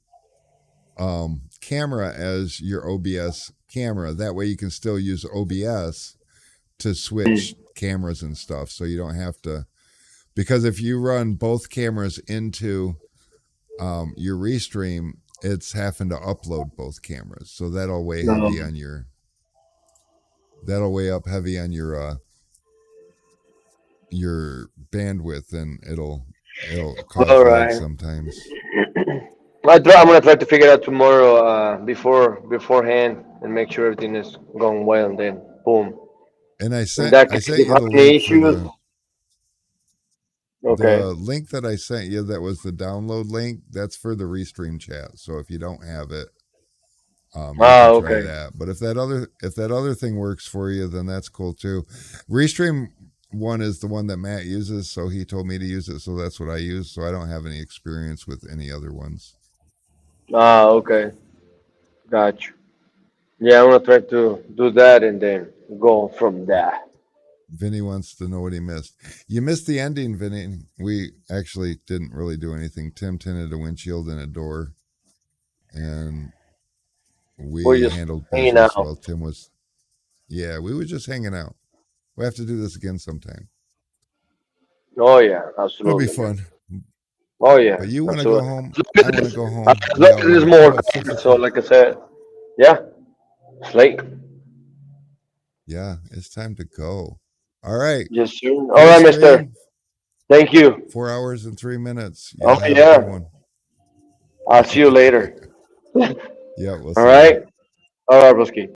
camera as your OBS camera. That way you can still use OBS to switch cameras and stuff. So you don't have to, because if you run both cameras into your Restream, it's having to upload both cameras. So that'll weigh heavy No. on that'll weigh up heavy on your bandwidth, and it'll cause All lag right. sometimes. I'm gonna try to figure it out tomorrow, beforehand, and make sure everything is going well. And then boom. And I In sent that I case, sent if you I the have any link for issues, okay. the link that I sent you, that was the download link. That's for the Restream chat. So if you don't have it, you Ah, can try okay. that. But if that other thing works for you, then that's cool too. Restream one is the one that Matt uses, so he told me to use it, so that's what I use. So I don't have any experience with any other ones. Ah, okay. Got you. Yeah, I'm gonna try to do that and then go from there. Vinny wants to know what he missed. You missed the ending, Vinny. We actually didn't really do anything. Tim tinted a windshield and a door, and We're we just handled hanging business out. while Tim was. Yeah, we were just hanging out. We have to do this again sometime. Oh yeah, It'll be absolutely, man. fun. Oh yeah, But you want to go absolutely. home. Look I at want to this. go home. As We long all as there's want to. more Oh, it's content, so 6 o'clock. like I said, yeah, it's late. Yeah, it's time to go. All right. Yes, sir. All Great right, Mister. stream. Thank you. 4 hours and 3 minutes. Oh Y'all have a good yeah. one. I'll see you later. Yeah, we'll All see you. right. All right, Broski.